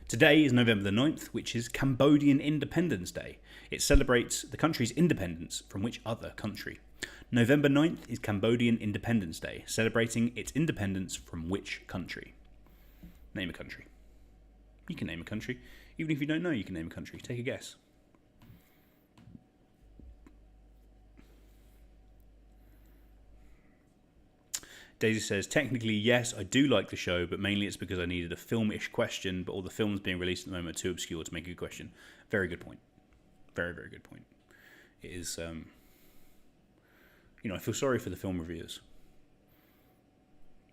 Today is November the 9th, which is Cambodian Independence Day. It celebrates the country's independence from which other country? November 9th is Cambodian Independence Day, celebrating its independence from which country? Name a country. You can name a country. Even if you don't know, you can name a country. Take a guess. Daisy says, technically, yes, I do like the show, but mainly it's because I needed a film-ish question, but all the films being released at the moment are too obscure to make a good question. Very good point. Very, very good point. It is, I feel sorry for the film reviewers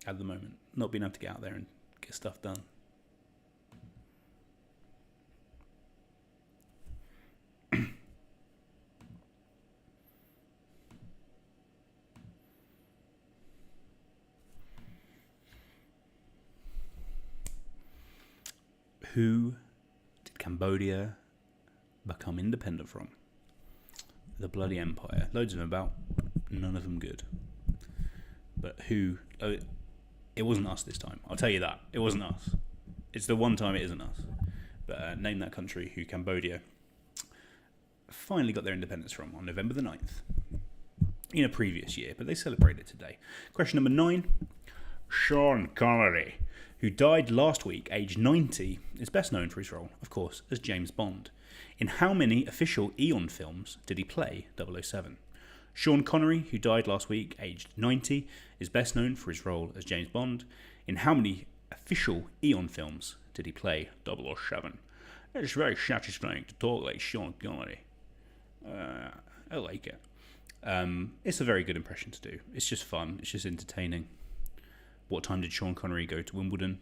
at the moment, not being able to get out there and get stuff done. Who did Cambodia become independent from? The bloody empire. Loads of them about. None of them good. But who? Oh, it wasn't us this time. I'll tell you that. It wasn't us. It's the one time it isn't us. But name that country who Cambodia finally got their independence from on November the 9th. In a previous year, but they celebrate it today. Question number 9. Sean Connery, who died last week, aged 90, is best known for his role, of course, as James Bond. In how many official Eon films did he play 007? Sean Connery, who died last week, aged 90, is best known for his role as James Bond. In how many official Eon films did he play 007? It's very satisfying to talk like Sean Connery. I like it. It's a very good impression to do. It's just fun. It's just entertaining. What time did Sean Connery go to Wimbledon?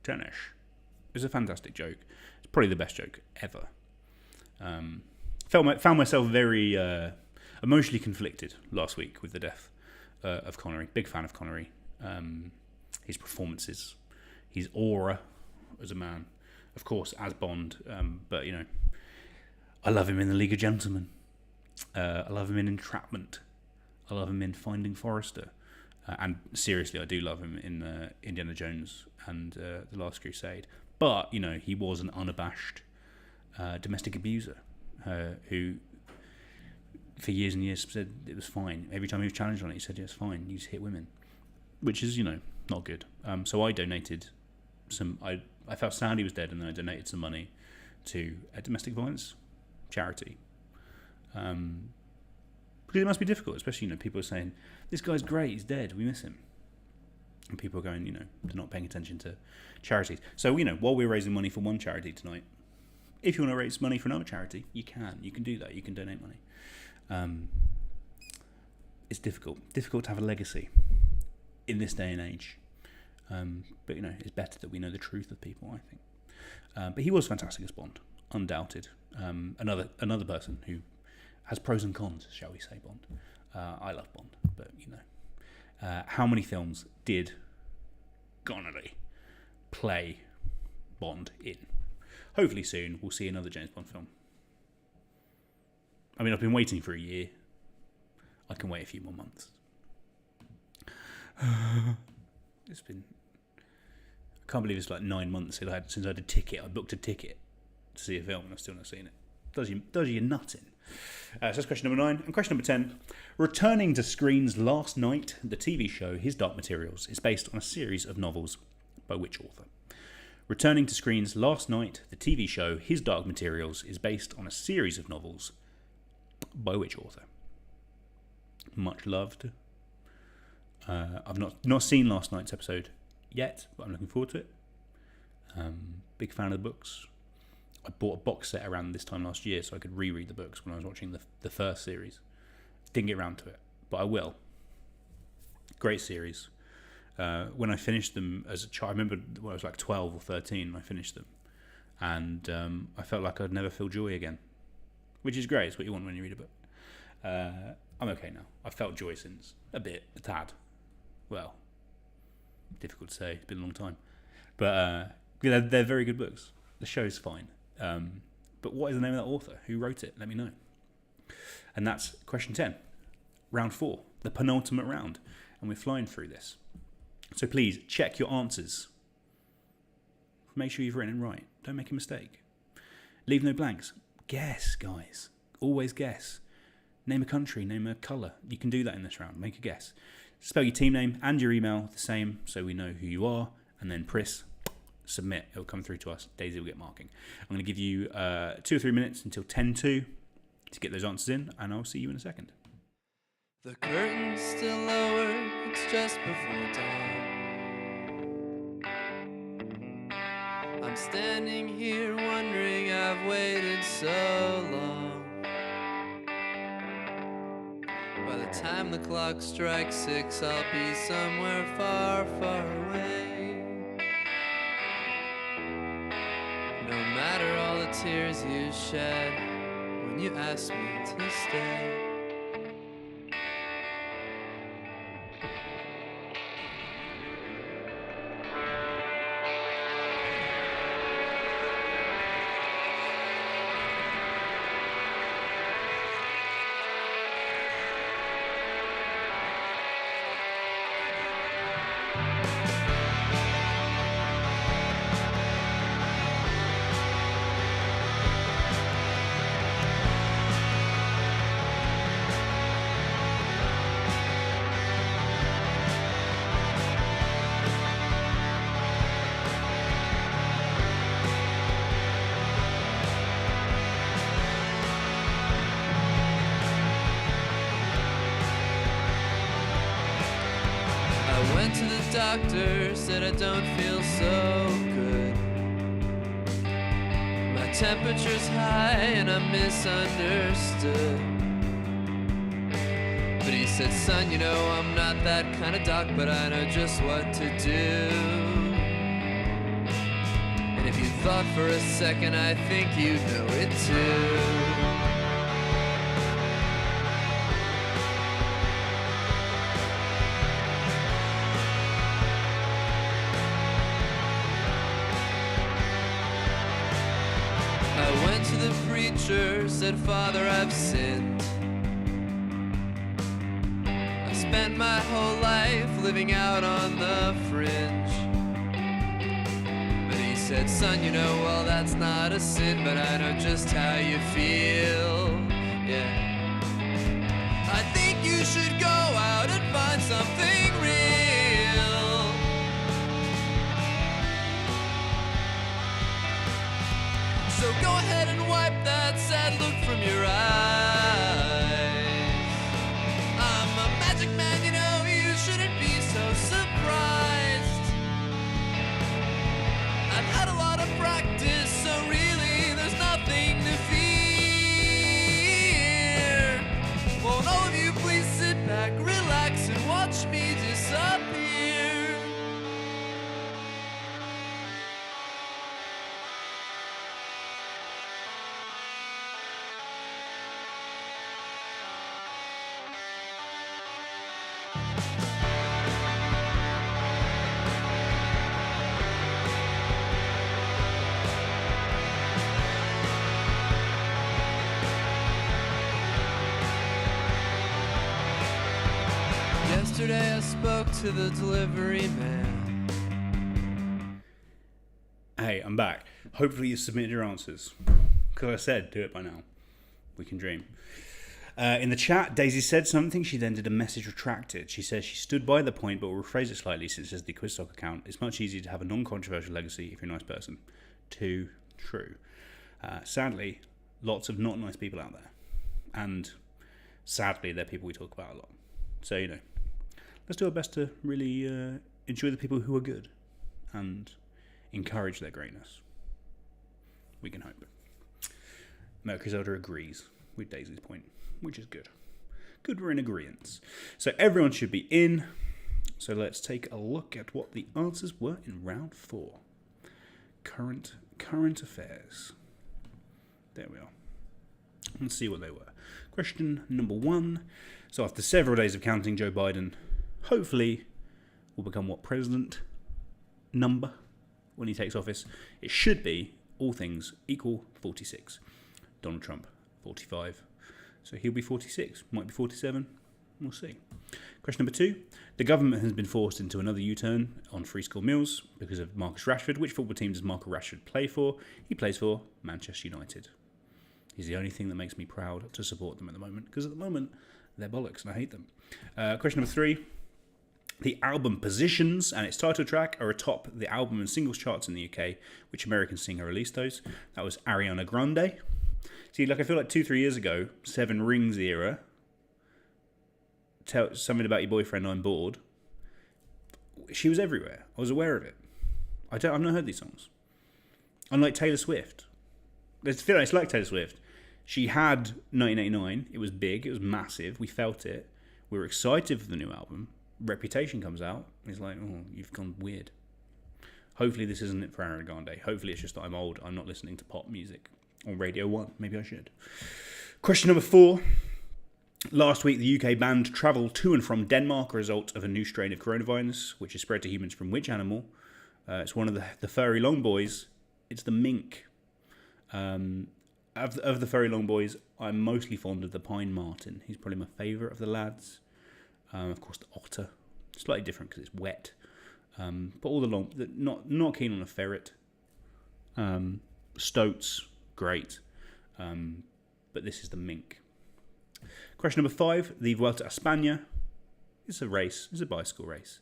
10ish. It was a fantastic joke. It's probably the best joke ever. Found myself very emotionally conflicted last week with the death of Connery. Big fan of Connery. His performances, his aura as a man, of course, as Bond. But, I love him in The League of Gentlemen. I love him in Entrapment. I love him in Finding Forrester. And seriously, I do love him in Indiana Jones and The Last Crusade. But, he was an unabashed domestic abuser who, for years and years, said it was fine. Every time he was challenged on it, he said, yeah, it's fine. You just hit women. Which is, not good. So I donated some... I felt sad he was dead, and then I donated some money to a domestic violence charity. Because it must be difficult, especially, people are saying, this guy's great, he's dead, we miss him. And people are going, they're not paying attention to charities. So, while we're raising money for one charity tonight, if you want to raise money for another charity, you can do that, you can donate money. it's difficult to have a legacy in this day and age. But it's better that we know the truth of people, I think. But he was fantastic as Bond, undoubted. Another person who has pros and cons, shall we say, Bond. I love Bond, but how many films did Connery play Bond in? Hopefully soon we'll see another James Bond film. I mean, I've been waiting for a year. I can wait a few more months. It's been... I can't believe it's like 9 months since I had a ticket. I booked a ticket to see a film and I've still not seen it. Does you nutting. So that's question number 9. And question number 10. Returning to screens last night, the TV show His Dark Materials is based on a series of novels by which author? Returning to screens last night, the TV show His Dark Materials is based on a series of novels by which author? Much loved. I've not seen last night's episode yet, but I'm looking forward to it. Big fan of the books. I bought a box set around this time last year so I could reread the books when I was watching the first series. Didn't get around to it, but I will. Great series. When I finished them as a child, I remember when I was like 12 or 13, I finished them. And I felt like I'd never feel joy again. Which is great, it's what you want when you read a book. I'm okay now. I've felt joy since. A tad. Well, difficult to say, it's been a long time. But they're very good books. The show's fine. But what is the name of that author? Who wrote it? Let me know. And that's question 10. Round 4. The penultimate round. And we're flying through this. So please, check your answers. Make sure you've written it right. Don't make a mistake. Leave no blanks. Guess, guys. Always guess. Name a country, name a colour. You can do that in this round. Make a guess. Spell your team name and your email the same so we know who you are. And then press submit. It'll come through to us. Daisy will get marking. I'm going to give you 2 or 3 minutes until 10:02 to get those answers in. And I'll see you in a second. The curtain's still lowered, it's just before dawn. I'm standing here wondering I've waited so long. By the time the clock strikes 6, I'll be somewhere far, far away. No matter all the tears you shed when you asked me to stay. Went to the doctor, said I don't feel so good. My temperature's high and I'm misunderstood. But he said, son, you know I'm not that kind of doc, but I know just what to do. And if you thought for a second, I think you know it too. Said, Father, I've sinned. I spent my whole life living out on the fringe. But he said, son, you know, well, that's not a sin, but I know just how you feel. Yeah. I think you should go out and find something real. So go ahead and wipe that sad look from your eyes. I'm a magic man, you know, you shouldn't be so surprised. I've had a lot of practice, so really there's nothing to fear. Won't all of you please sit back, Yesterday I spoke to the delivery man. Hey, I'm back. Hopefully you submitted your answers. Because I said, do it by now. We can dream. In the chat, Daisy said something. She then did a message retracted. She says she stood by the point, but will rephrase it slightly since it's the QuizSoc account. It's much easier to have a non-controversial legacy if you're a nice person. Too true. Sadly, lots of not nice people out there. And sadly, they're people we talk about a lot. So, let's do our best to really enjoy the people who are good and encourage their greatness. We can hope. Mercury's Elder agrees with Daisy's point, which is good. Good, we're in agreement. So everyone should be in. So let's take a look at what the answers were in round 4. Current affairs. There we are. Let's see what they were. Question number 1. So after several days of counting, Joe Biden hopefully will become what president number when he takes office. It should be, all things equal, 46. Donald Trump, 45. So he'll be 46, might be 47. We'll see. Question number 2. The government has been forced into another U-turn on free school meals because of Marcus Rashford. Which football team does Marcus Rashford play for? He plays for Manchester United. He's the only thing that makes me proud to support them at the moment, because at the moment, they're bollocks and I hate them. Question number 3. The album Positions and its title track are atop the album and singles charts in the UK. Which American singer released those? That was Ariana Grande. See, I feel like 2-3 years ago, 7 Rings era, tell something about your boyfriend, I'm bored. She was everywhere. I was aware of it. I've not heard these songs. Unlike Taylor Swift. It's like Taylor Swift. She had 1989. It was big. It was massive. We felt it. We were excited for the new album. Reputation comes out. It's like, oh, you've gone weird. Hopefully this isn't it for Ariana Grande. Hopefully it's just that I'm old. I'm not listening to pop music on Radio 1. Maybe I should. Question number 4. Last week, the UK banned travel to and from Denmark, a result of a new strain of coronavirus, which is spread to humans from which animal? It's one of the furry long boys. It's the mink. Of the furry long boys, I'm mostly fond of the pine marten. He's probably my favourite of the lads. Of course, the otter. Slightly different because it's wet. But all the not keen on a ferret. Stoats, great. But this is the mink. Question number 5. The Vuelta a España. It's a race. It's a bicycle race.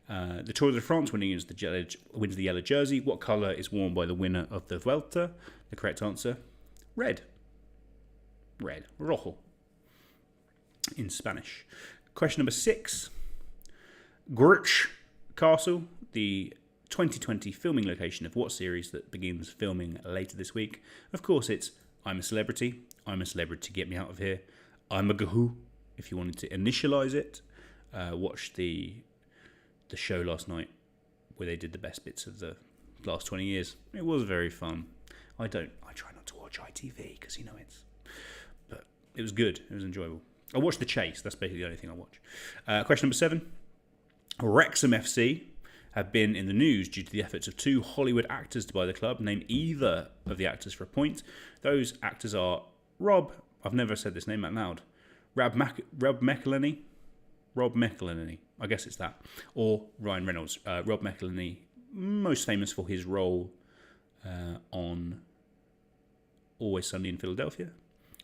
The Tour de France winning wins the yellow jersey. What colour is worn by the winner of the Vuelta? The correct answer, red. Red. Rojo. In Spanish. Question number 6. Grutsch Castle, the 2020 filming location of what series that begins filming later this week? Of course, it's I'm a Celebrity. I'm a Celebrity, get me out of here. I'm a Gahoo, if you wanted to initialise it. Watched the show last night where they did the best bits of the last 20 years. It was very fun. I try not to watch ITV because but it was good. It was enjoyable. I watched The Chase. That's basically the only thing I watch. Question number 7. Wrexham FC have been in the news due to the efforts of 2 Hollywood actors to buy the club. Name either of the actors for a point. Those actors are Rob, I've never said this name out loud, Rob McElhenney, I guess it's that, or Ryan Reynolds. Rob McElhenney, most famous for his role on Always Sunny in Philadelphia.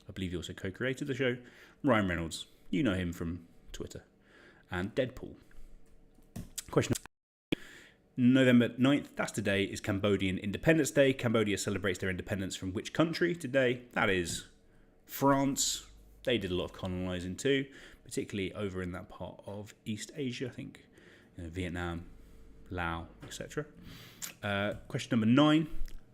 I believe he also co-created the show. Ryan Reynolds, you know him from Twitter. And Deadpool. Question November 9th, that's today, is Cambodian Independence Day. Cambodia celebrates their independence from which country today? That is France. They did a lot of colonising too, particularly over in that part of East Asia, I think. Vietnam, Laos, etc. Question number 9.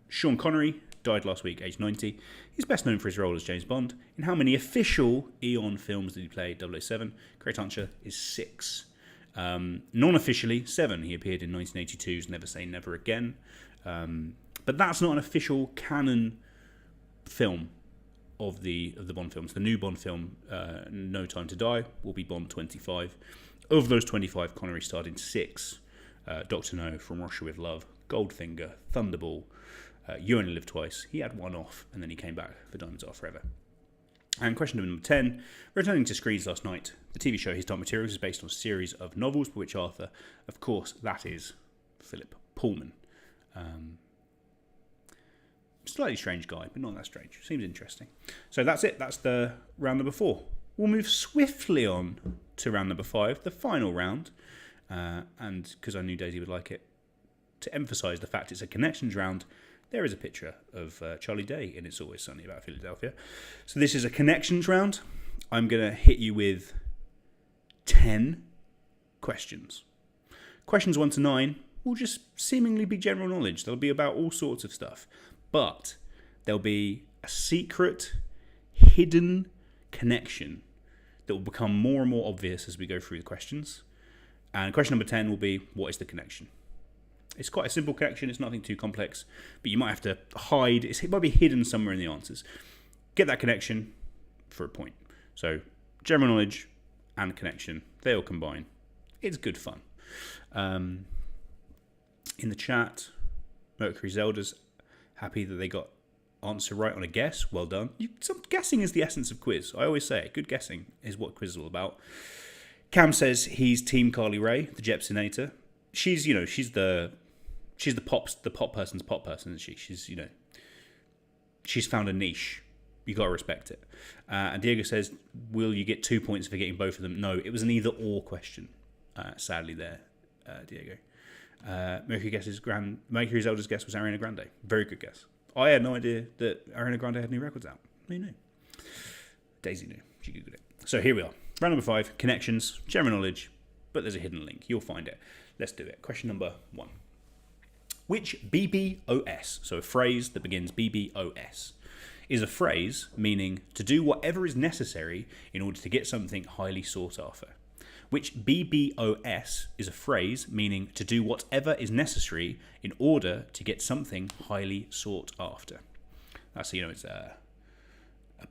Sean Connery died last week, aged 90. He's best known for his role as James Bond. In how many official Eon films did he play 007? Correct answer is 6. Non-officially, 7. He appeared in 1982's Never Say Never Again. But that's not an official canon film of the Bond films. The new Bond film, No Time to Die, will be Bond 25. Of those 25, Connery starred in 6. Dr. No, From Russia with Love, Goldfinger, Thunderball, You Only Live Twice. He had one off, and then he came back for Diamonds Are Forever. And question number 10, returning to screens last night, the TV show His Dark Materials is based on a series of novels by which author? Of course, that is Philip Pullman. Slightly strange guy, but not that strange. Seems interesting. So that's it. That's the round number 4. We'll move swiftly on to round number 5, the final round. And because I knew Daisy would like it, to emphasise the fact it's a connections round, there is a picture of Charlie Day in It's Always Sunny About Philadelphia. So this is a connections round. I'm going to hit you with 10 questions. Questions 1 to 9 will just seemingly be general knowledge. They'll be about all sorts of stuff. But there'll be a secret, hidden connection that will become more and more obvious as we go through the questions. And question number 10 will be, what is the connection? It's quite a simple connection. It's nothing too complex. But you might have to hide. It might be hidden somewhere in the answers. Get that connection for a point. So general knowledge and connection, they all combine. It's good fun. In the chat, Mercury Zelda's happy that they got answer right on a guess. Well done. Guessing is the essence of quiz. I always say it. Good guessing is what quiz is all about. Cam says he's Team Carly Rae, the Jepsonator. She's the pop person's pop person, isn't she? She's found a niche. You got to respect it. And Diego says, will you get 2 points for getting both of them? No, it was an either or question. Sadly there, Diego. Mercury's eldest guess was Ariana Grande. Very good guess. I had no idea that Ariana Grande had new records out. Who knew? Daisy knew. She googled it. So here we are. Round number 5, connections, general knowledge, but there's a hidden link. You'll find it. Let's do it. Question number 1. Which BBOS, so a phrase that begins BBOS, is a phrase meaning to do whatever is necessary in order to get something highly sought after? Which BBOS is a phrase meaning to do whatever is necessary in order to get something highly sought after? That's, it's a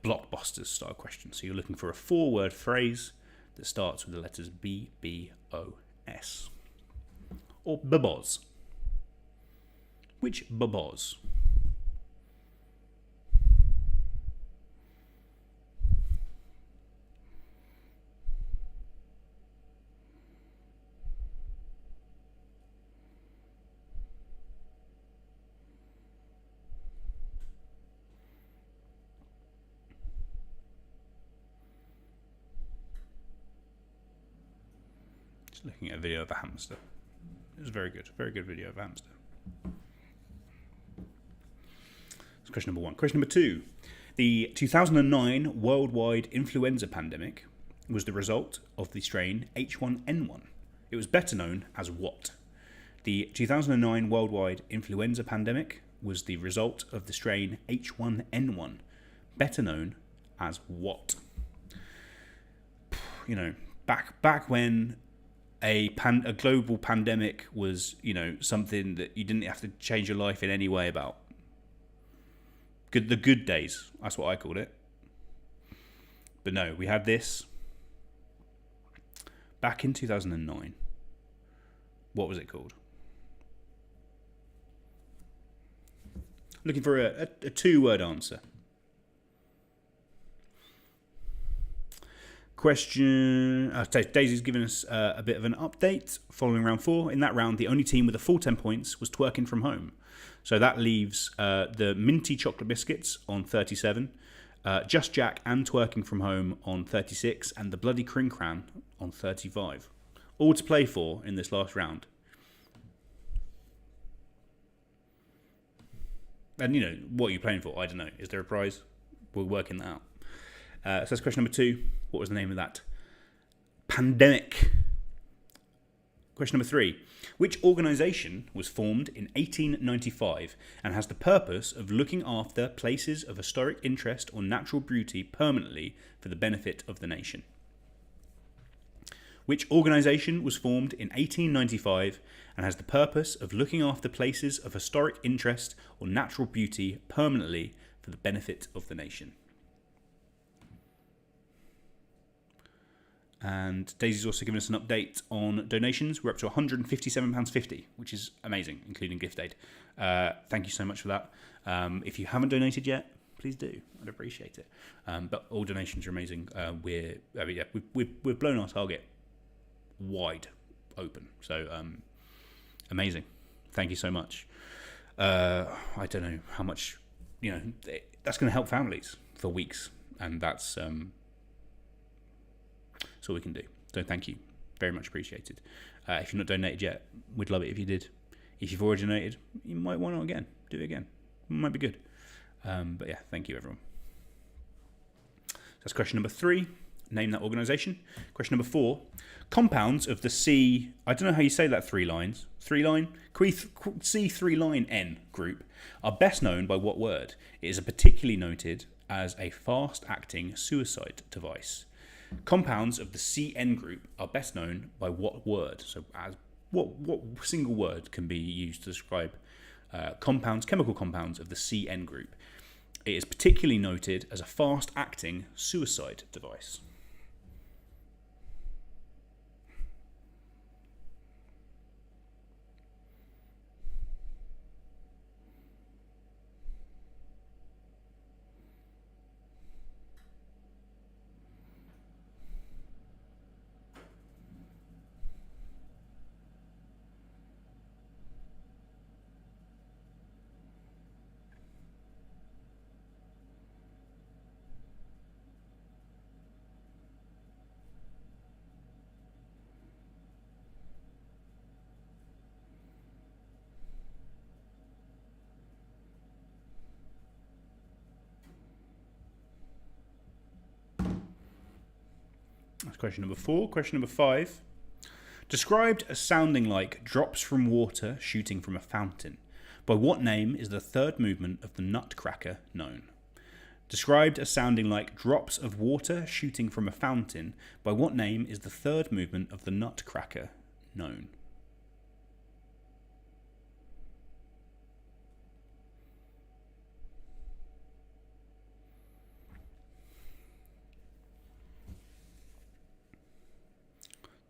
blockbusters style question. So you're looking for a 4-word phrase that starts with the letters BBOS. Or BBOS. Which BBOS? Looking at a video of a hamster. It was very good video of a hamster. That's question number 1. Question number 2. The 2009 worldwide influenza pandemic was the result of the strain H1N1. It was better known as what? The 2009 worldwide influenza pandemic was the result of the strain H1N1. Better known as what? Back when a global pandemic was, something that you didn't have to change your life in any way about. The good days, that's what I called it. But no, we had this back in 2009. What was it called? Looking for a 2-word answer. Question. Daisy's given us a bit of an update following round 4. In that round, the only team with a full 10 points was Twerking From Home. So that leaves the Minty Chocolate Biscuits on 37, Just Jack and Twerking From Home on 36, and the Bloody Crin Cran on 35. All to play for in this last round. And, what are you playing for? I don't know. Is there a prize? We're working that out. So that's question number 2. What was the name of that pandemic? Question number 3. Which organisation was formed in 1895 and has the purpose of looking after places of historic interest or natural beauty permanently for the benefit of the nation? Which organisation was formed in 1895 and has the purpose of looking after places of historic interest or natural beauty permanently for the benefit of the nation? And Daisy's also given us an update on donations. We're up to £157.50, which is amazing, including gift aid. Thank you so much for that. If you haven't donated yet, please do. I'd appreciate it. But all donations are amazing. We've blown our target wide open. So amazing. Thank you so much. I don't know how much, that's going to help families for weeks, and that's all we can do. So thank you. Very much appreciated. If you've not donated yet, we'd love it if you did. If you've already donated, you might want to again. Do it again. It might be good. But yeah, thank you, everyone. So that's question number 3. Name that organisation. Question number 4. Compounds of the C... I don't know how you say that 3 lines. 3-line? C3-line N group are best known by what word? It is particularly noted as a fast-acting suicide device. Compounds of the CN group are best known by what word? So as what single word can be used to describe chemical compounds of the CN group? It is particularly noted as a fast-acting suicide device. That's question number 4. Question number 5. Described as sounding like drops from water shooting from a fountain. By what name is the third movement of the Nutcracker known? Described as sounding like drops of water shooting from a fountain. By what name is the third movement of the Nutcracker known?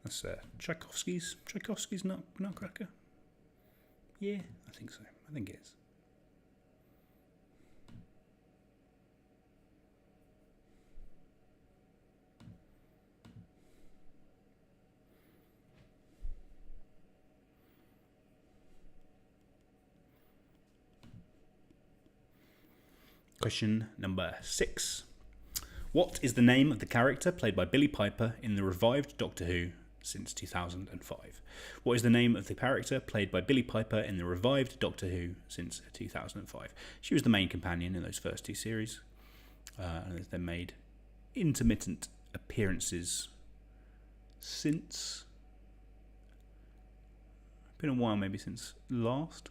That's Tchaikovsky's Nutcracker. Yeah, I think so. I think it is. Question number 6. What is the name of the character played by Billie Piper in the revived Doctor Who since 2005? What is the name of the character played by Billie Piper in the revived Doctor Who since 2005? She was the main companion in those first 2 series, and has then made intermittent appearances since... Been a while, maybe since last.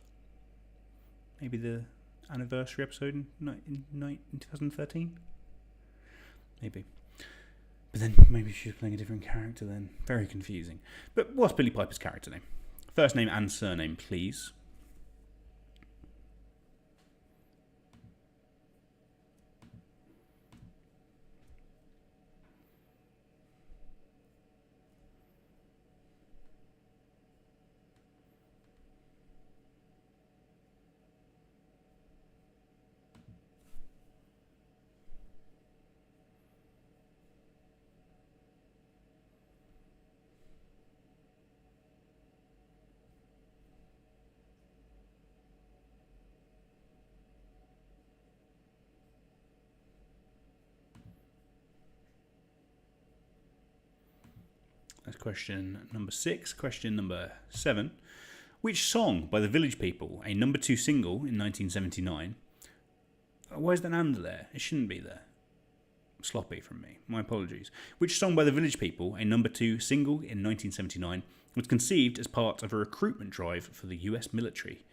Maybe the anniversary episode in 2013. Maybe. But then maybe she was playing a different character then. Very confusing. But what's Billie Piper's character name? First name and surname, please. That's question number 6. Question number 7. Which song by the Village People, a number 2 single in 1979... Why is that and there? It shouldn't be there. Sloppy from me. My apologies. Which song by the Village People, a number 2 single in 1979, was conceived as part of a recruitment drive for the US military?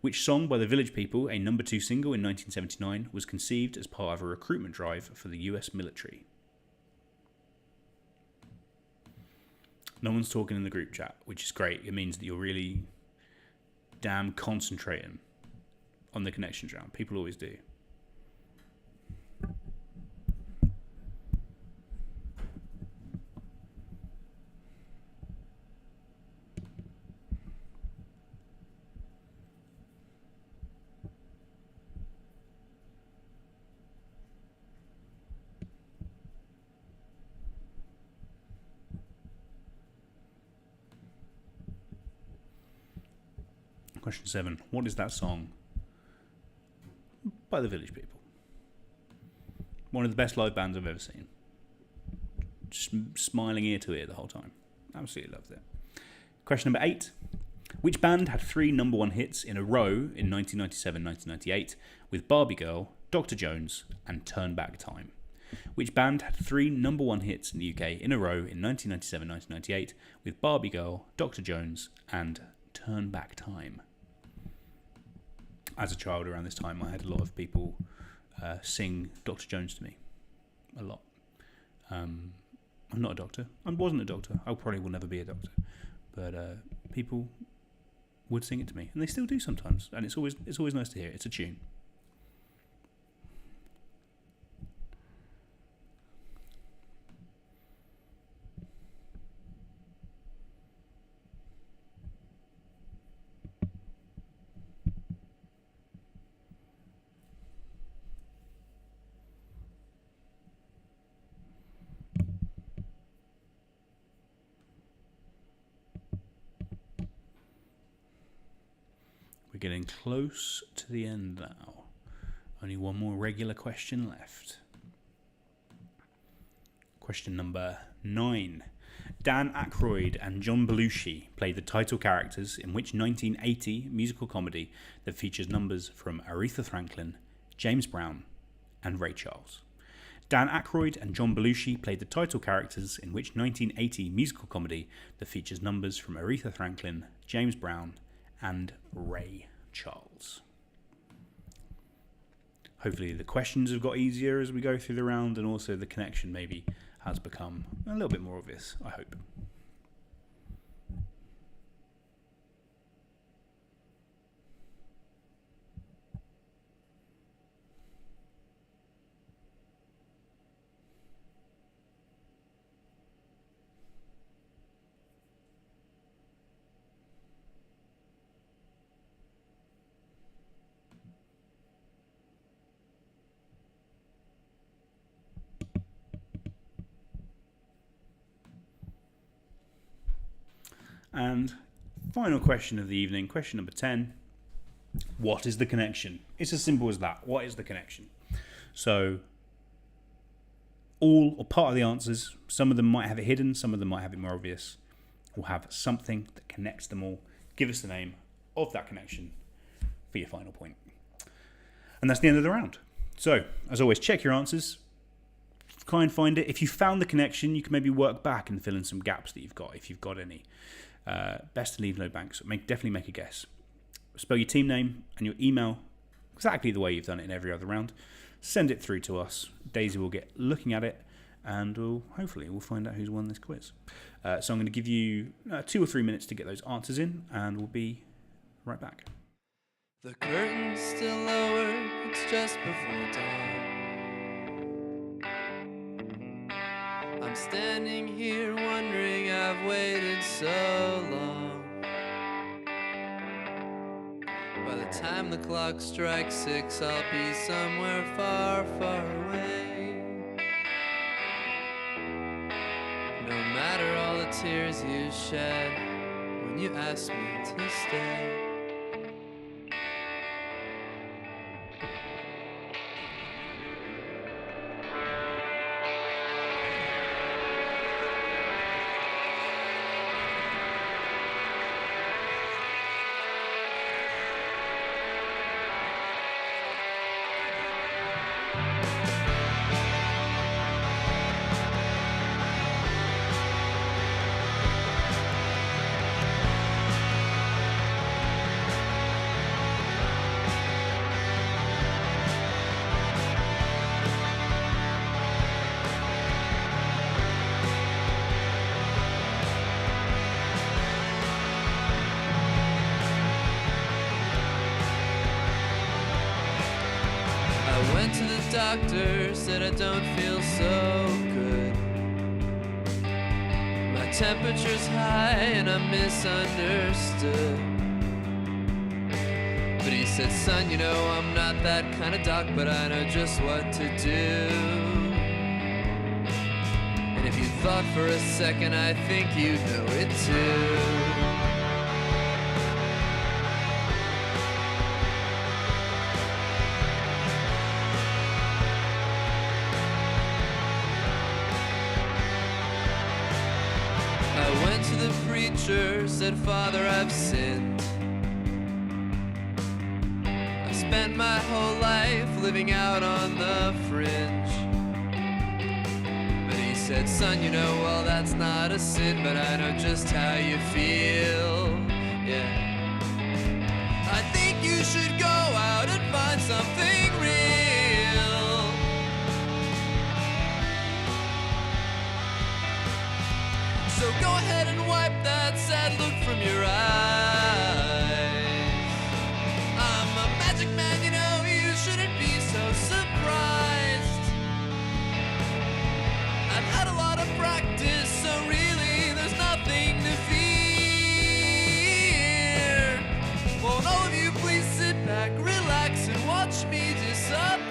Which song by the Village People, a number 2 single in 1979, was conceived as part of a recruitment drive for the US military? No one's talking in the group chat, which is great. It means that you're really damn concentrating on the connections round. People always do. Question 7. What is that song by the Village People? One of the best live bands I've ever seen. Just smiling ear to ear the whole time. Absolutely loved it. Question number 8. Which band had 3 number 1 hits in a row in 1997-1998 with Barbie Girl, Dr. Jones and Turn Back Time? Which band had 3 number 1 hits in the UK in a row in 1997-1998 with Barbie Girl, Dr. Jones and Turn Back Time? As a child around this time, I had a lot of people sing Dr. Jones to me. A lot. I'm not a doctor. I wasn't a doctor. I probably will never be a doctor. But people would sing it to me. And they still do sometimes. And it's always nice to hear. It's a tune. Getting close to the end now. Only one more regular question left. Question number 9. Dan Aykroyd and John Belushi played the title characters in which 1980 musical comedy that features numbers from Aretha Franklin, James Brown, and Ray Charles? Dan Aykroyd and John Belushi played the title characters in which 1980 musical comedy that features numbers from Aretha Franklin, James Brown, and Ray Charles. Hopefully the questions have got easier as we go through the round, and also the connection maybe has become a little bit more obvious, I hope. And final question of the evening, question number 10. What is the connection? It's as simple as that. What is the connection? So, all or part of the answers, some of them might have it hidden, some of them might have it more obvious, will have something that connects them all. Give us the name of that connection for your final point. And that's the end of the round. So, as always, check your answers. Try and find it. If you found the connection, you can maybe work back and fill in some gaps that you've got, if you've got any. Best to leave no blanks. So definitely make a guess. Spell your team name and your email exactly the way you've done it in every other round. Send it through to us. Daisy will get looking at it, and hopefully we'll find out who's won this quiz. So I'm going to give you 2 or 3 minutes to get those answers in, and we'll be right back. The curtain's still lowered, it's just before dawn. I'm standing here wondering I've waited so long. By the time the clock strikes 6, I'll be somewhere far, far away. No matter all the tears you shed when you asked me to stay. Went to the doctor, said I don't feel so good. My temperature's high and I'm misunderstood. But he said, son, you know I'm not that kind of doc, but I know just what to do. And if you thought for a second, I think you know it too. preacher said, Father, I've sinned. I spent my whole life living out on the fringe. But he said, son, you know, well, that's not a sin, but I know just how you feel. Yeah. I think you should go out and find something real. So go ahead and wipe that sad look from your eyes. I'm a magic man, you know, you shouldn't be so surprised. I've had a lot of practice, so really there's nothing to fear. Won't all of you please sit back, relax, and watch me disappear?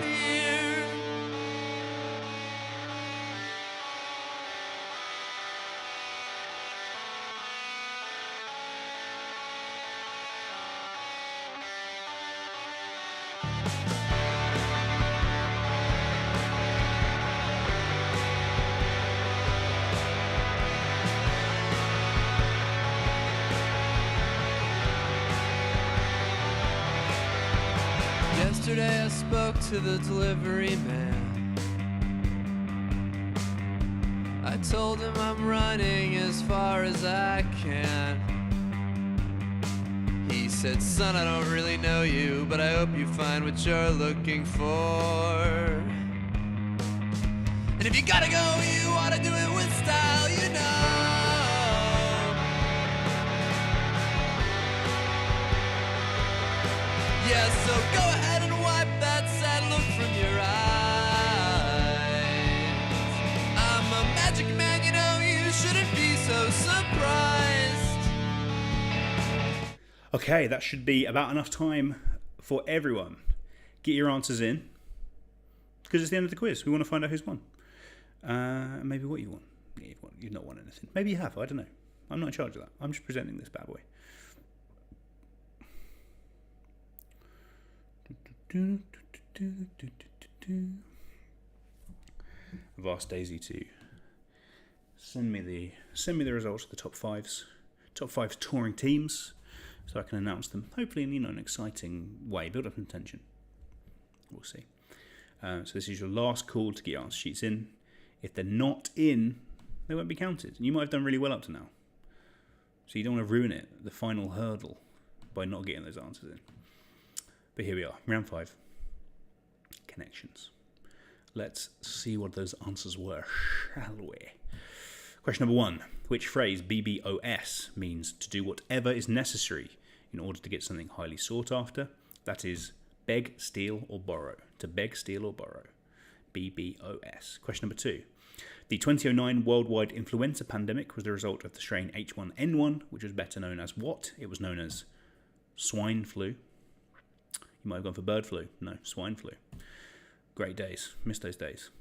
Yesterday I spoke to the delivery man. I told him I'm running as far as I can. He said, son, I don't really know you, but I hope you find what you're looking for. And if you gotta go, you ought to do it with style, you know. Yeah, so go ahead and wipe that sad look from your eyes. I'm a magic man, you know, you shouldn't be so surprised. Okay, that should be about enough time for everyone. Get your answers in, because it's the end of the quiz. We want to find out who's won. Maybe what you won. Yeah, you've not won anything. Maybe you have, I don't know. I'm not in charge of that. I'm just presenting this bad boy. I've asked Daisy to send me the results of the top five touring teams, so I can announce them. Hopefully, in an exciting way, build up some tension. We'll see. So this is your last call to get your answer sheets in. If they're not in, they won't be counted. And you might have done really well up to now, so you don't want to ruin it, the final hurdle, by not getting those answers in. But here we are, round 5. Connections. Let's see what those answers were, shall we? Question number 1. Which phrase, BBOS, means to do whatever is necessary in order to get something highly sought after? That is, beg, steal, or borrow. To beg, steal, or borrow. BBOS. Question number 2. The 2009 worldwide influenza pandemic was the result of the strain H1N1, which was better known as what? It was known as swine flu. You might have gone for bird flu. No, swine flu. Great days. Missed those days.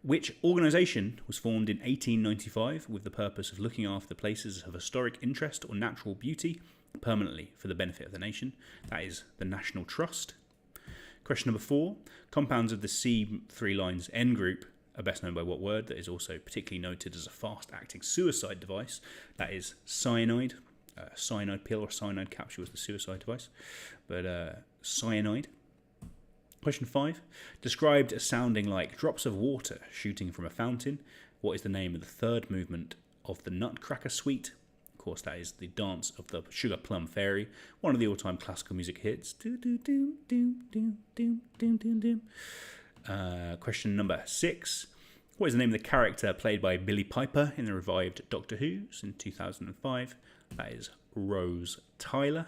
Which organisation was formed in 1895 with the purpose of looking after places of historic interest or natural beauty permanently for the benefit of the nation? That is the National Trust. Question number 4. Compounds of the C3 lines N group are best known by what word that is also particularly noted as a fast-acting suicide device? That is cyanide. Cyanide pill or cyanide capsule was the suicide device, but cyanide. Question 5. Described as sounding like drops of water shooting from a fountain. What is the name of the third movement of the Nutcracker Suite? Of course, that is the Dance of the Sugar Plum Fairy, one of the all-time classical music hits. Question number 6. What is the name of the character played by Billy Piper in the revived Doctor Who's in 2005? That is Rose Tyler.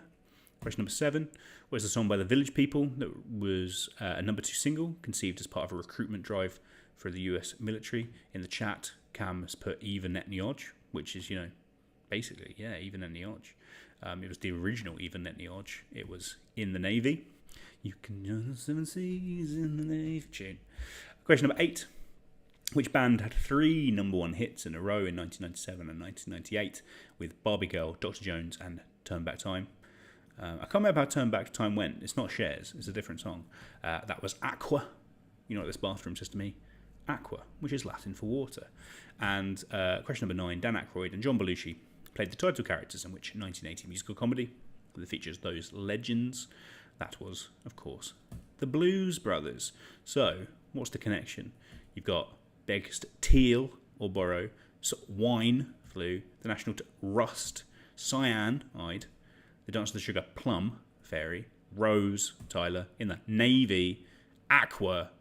Question number 7. What is the song by the Village People that was a number 2 single, conceived as part of a recruitment drive for the US military? In the chat, Cam has put Eva Netnioj, which is, basically, Eva Netnioj. It was the original Eva Netnioj. It was in the Navy. You can join the 7 seas in the Navy tune. Question number 8. Which band had 3 number 1 hits in a row in 1997 and 1998 with Barbie Girl, Dr. Jones and Turn Back Time? I can't remember how Turn Back Time went. It's not Shares. It's a different song. That was Aqua. You know what this bathroom says to me? Aqua, which is Latin for water. And question number 9. Dan Aykroyd and John Belushi played the title characters in which 1980 musical comedy that features those legends. That was, of course, the Blues Brothers. So, what's the connection? You've got begged teal or borrow, so wine flew, the national rust, cyan-eyed, the dance of the sugar plum fairy, rose Tyler in the navy, aqua.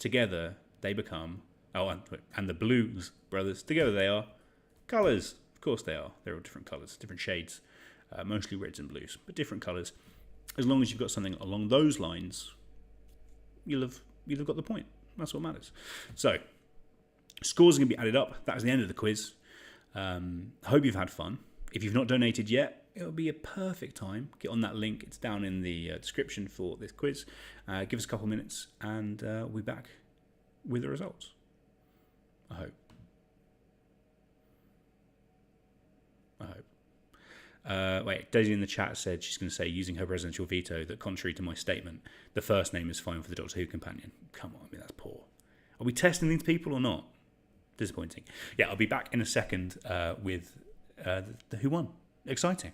Together they become and the Blues Brothers. Together they are colours. Of course they are. They're all different colours, different shades, mostly reds and blues, but different colours. As long as you've got something along those lines, you'll have got the point. That's what matters. So, scores are going to be added up. That is the end of the quiz. Hope you've had fun. If you've not donated yet, it'll be a perfect time. Get on that link. It's down in the description for this quiz. Give us a couple of minutes, and we'll be back with the results. I hope. Wait, Daisy in the chat said she's going to say, using her presidential veto, that contrary to my statement, the first name is fine for the Doctor Who companion. Come on, I mean, that's poor. Are we testing these people or not? Disappointing. Yeah, I'll be back in a second with the Who Won. Exciting.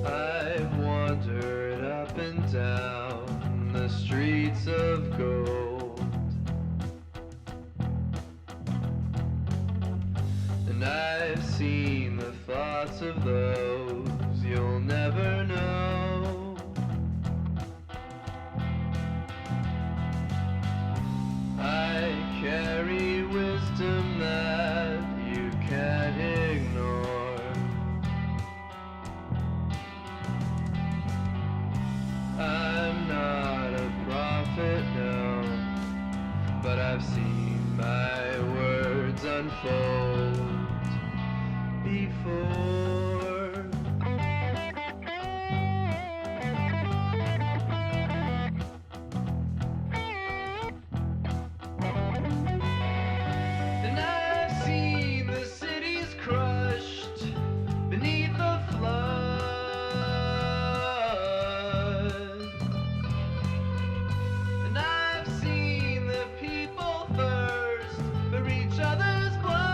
I've wandered up and down the streets of gold, and I've seen the thoughts of those you'll never know. I carry wisdom that you can't ignore. I'm not a prophet, no, but I've seen my words unfold before. And I've seen the cities crushed beneath the flood, and I've seen the people thirst for each other's blood.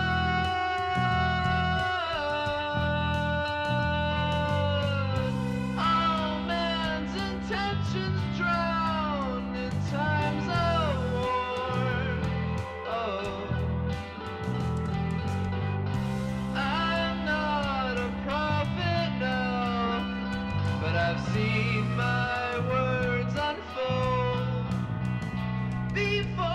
All man's intentions drown in times of war. Oh, I'm not a prophet, no, but I've seen my words unfold before.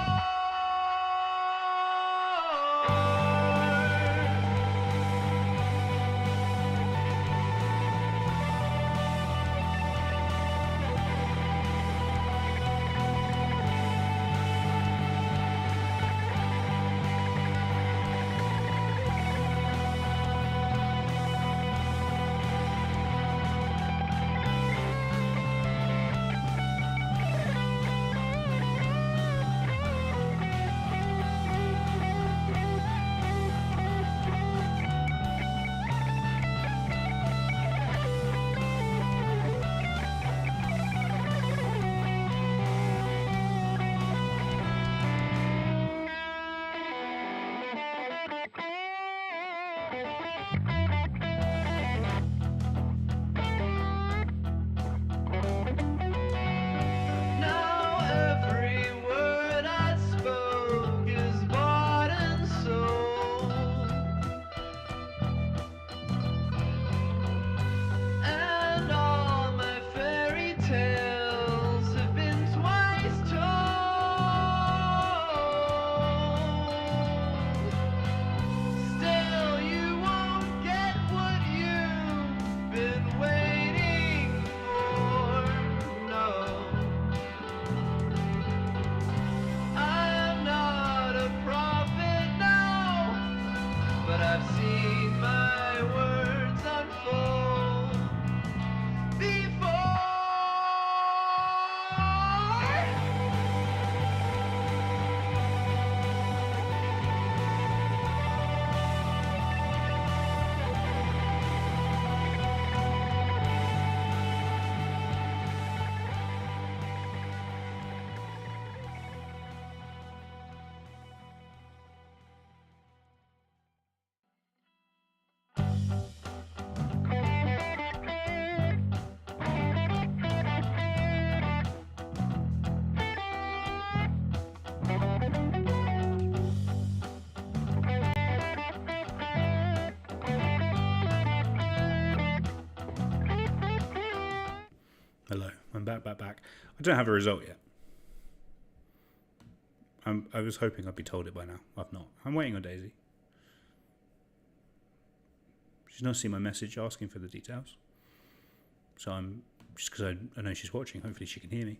Now every word I spoke is bought and sold, and all my fairy tales have been twice told. Still, you won't get what you've been waiting for. No, I'm not a prophet now, but I've seen my words unfold before. Hello, I'm back. I don't have a result yet. I was hoping I'd be told it by now. I've not. I'm waiting on Daisy. She's not seen my message asking for the details. So I'm, just because I know she's watching, hopefully she can hear me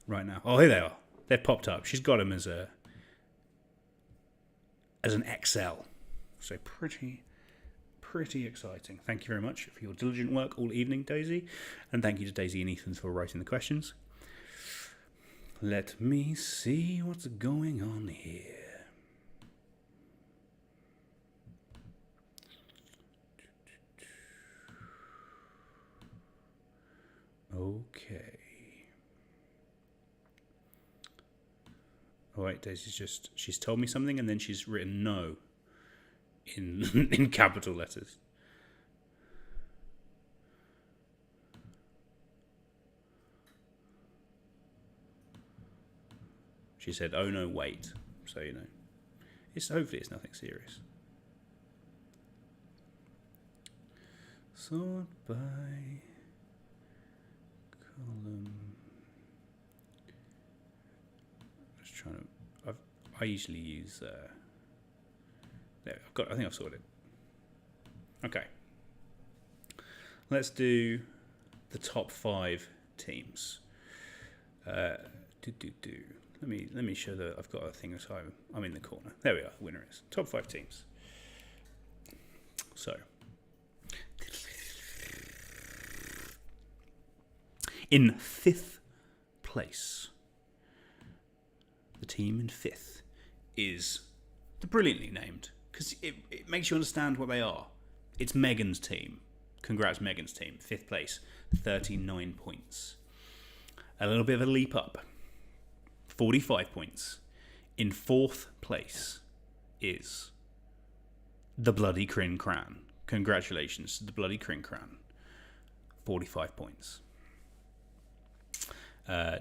right now. Oh, here they are. They've popped up. She's got them as an XL. So pretty exciting. Thank you very much for your diligent work all evening, Daisy. And thank you to Daisy and Ethan for writing the questions. Let me see what's going on here. Okay. All right, Daisy's she's told me something and then she's written no in capital letters. She said, "Oh no, wait." So hopefully it's nothing serious. Sort by column. Just trying to. I usually use. There, I think I've sorted it. Okay. Let's do the top 5 teams. Let me show that I've got a thing so I'm in the corner. There we are. The winner is top 5 teams. So in 5th place, the team in 5th is the brilliantly named, because it makes you understand what they are. It's Megan's team. Congrats, Megan's team. 5th place, 39 points. A little bit of a leap up. 45 points. In 4th place is the Bloody Crin Cran. Congratulations to the Bloody Crin Cran. 45 points.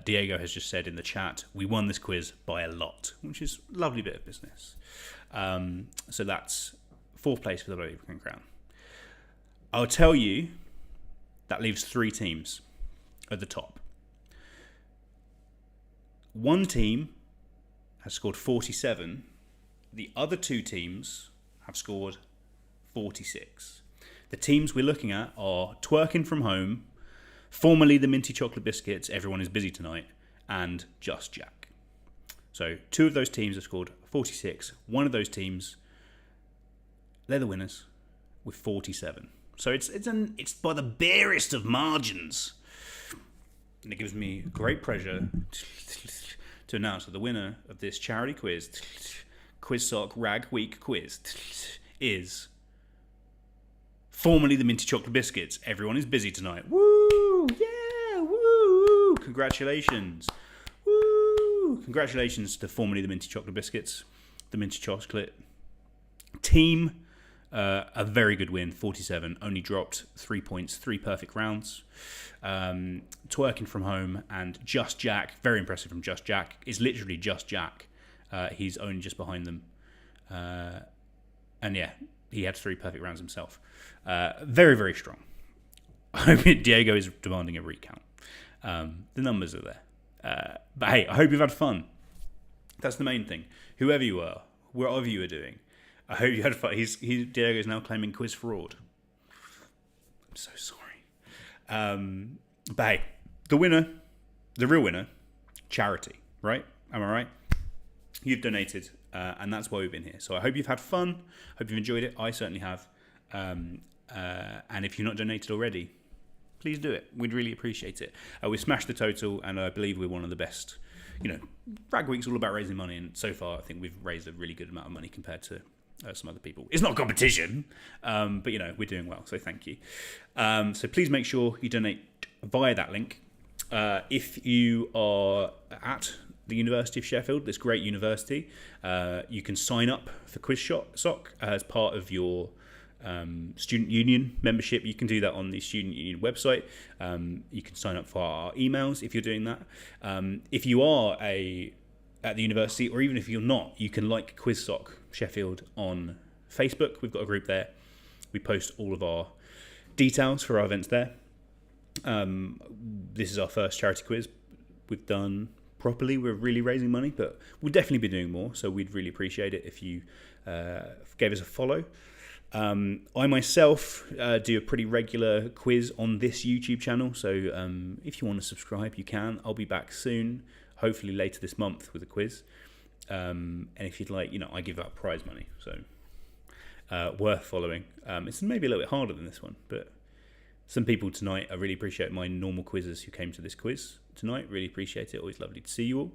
Diego has just said in the chat, we won this quiz by a lot, which is a lovely bit of business. So that's 4th place for the Bloody Crin Cran. I'll tell you, that leaves 3 teams at the top. One team has scored 47. The other 2 teams have scored 46. The teams we're looking at are Twerking From Home, formerly the Minty Chocolate Biscuits, Everyone Is Busy Tonight, and Just Jack. So 2 of those teams have scored 46. One of those teams, they're the winners with 47. So it's by the barest of margins. And it gives me great pleasure to announce that the winner of this charity quiz, QuizSoc Rag Week quiz, is formerly the Minty Chocolate Biscuits. Everyone Is Busy Tonight. Woo! Yeah! Woo! Congratulations. Woo! Congratulations to formerly the Minty Chocolate Biscuits, the Minty Chocolate team. A very good win, 47. Only dropped 3 points, 3 perfect rounds. Twerking From Home and Just Jack, very impressive from Just Jack, is literally Just Jack. He's only just behind them. And yeah, he had 3 perfect rounds himself. Very, very strong. I hope Diego is demanding a recount. The numbers are there. But hey, I hope you've had fun. That's the main thing. Whoever you are, wherever you are doing, I hope you had fun. Diego's now claiming quiz fraud. I'm so sorry. But hey, the winner, the real winner, charity, right? Am I right? You've donated, and that's why we've been here. So I hope you've had fun. Hope you've enjoyed it. I certainly have. And if you've not donated already, please do it. We'd really appreciate it. We smashed the total, and I believe we're one of the best. Rag Week's all about raising money, and so far I think we've raised a really good amount of money compared to some other people. It's not a competition, but we're doing well, so thank you. So please make sure you donate via that link. If you are at the University of Sheffield, this great university, you can sign up for QuizSoc as part of your student union membership. You can do that on the student union website. You can sign up for our emails if you're doing that. If you are at the university, or even if you're not, you can like QuizSoc Sheffield on Facebook. We've got a group there. We post all of our details for our events there. This is our first charity quiz we've done properly. We're really raising money, but we'll definitely be doing more, so we'd really appreciate it if you gave us a follow. I myself do a pretty regular quiz on this YouTube channel, so if you want to subscribe, you can. I'll be back soon, hopefully later this month, with a quiz. And if you'd like, I give out prize money, so worth following. It's maybe a little bit harder than this one, but some people tonight, I really appreciate my normal quizzers who came to this quiz tonight. Really appreciate it. Always lovely to see you all.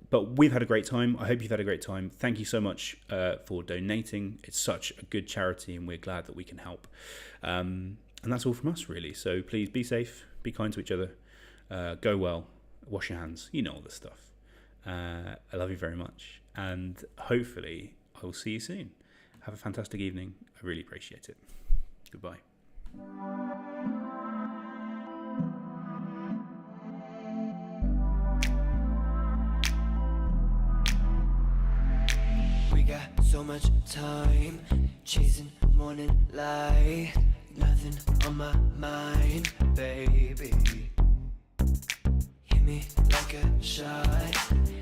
But we've had a great time. I hope you've had a great time. Thank you so much for donating. It's such a good charity, and we're glad that we can help. And that's all from us, really. So please be safe, be kind to each other, go well, wash your hands. You know all this stuff. I love you very much, and hopefully I will see you soon. Have a fantastic evening. I really appreciate it. Goodbye. We got so much time, chasing morning light. Nothing on my mind, baby. Hit me like a shot.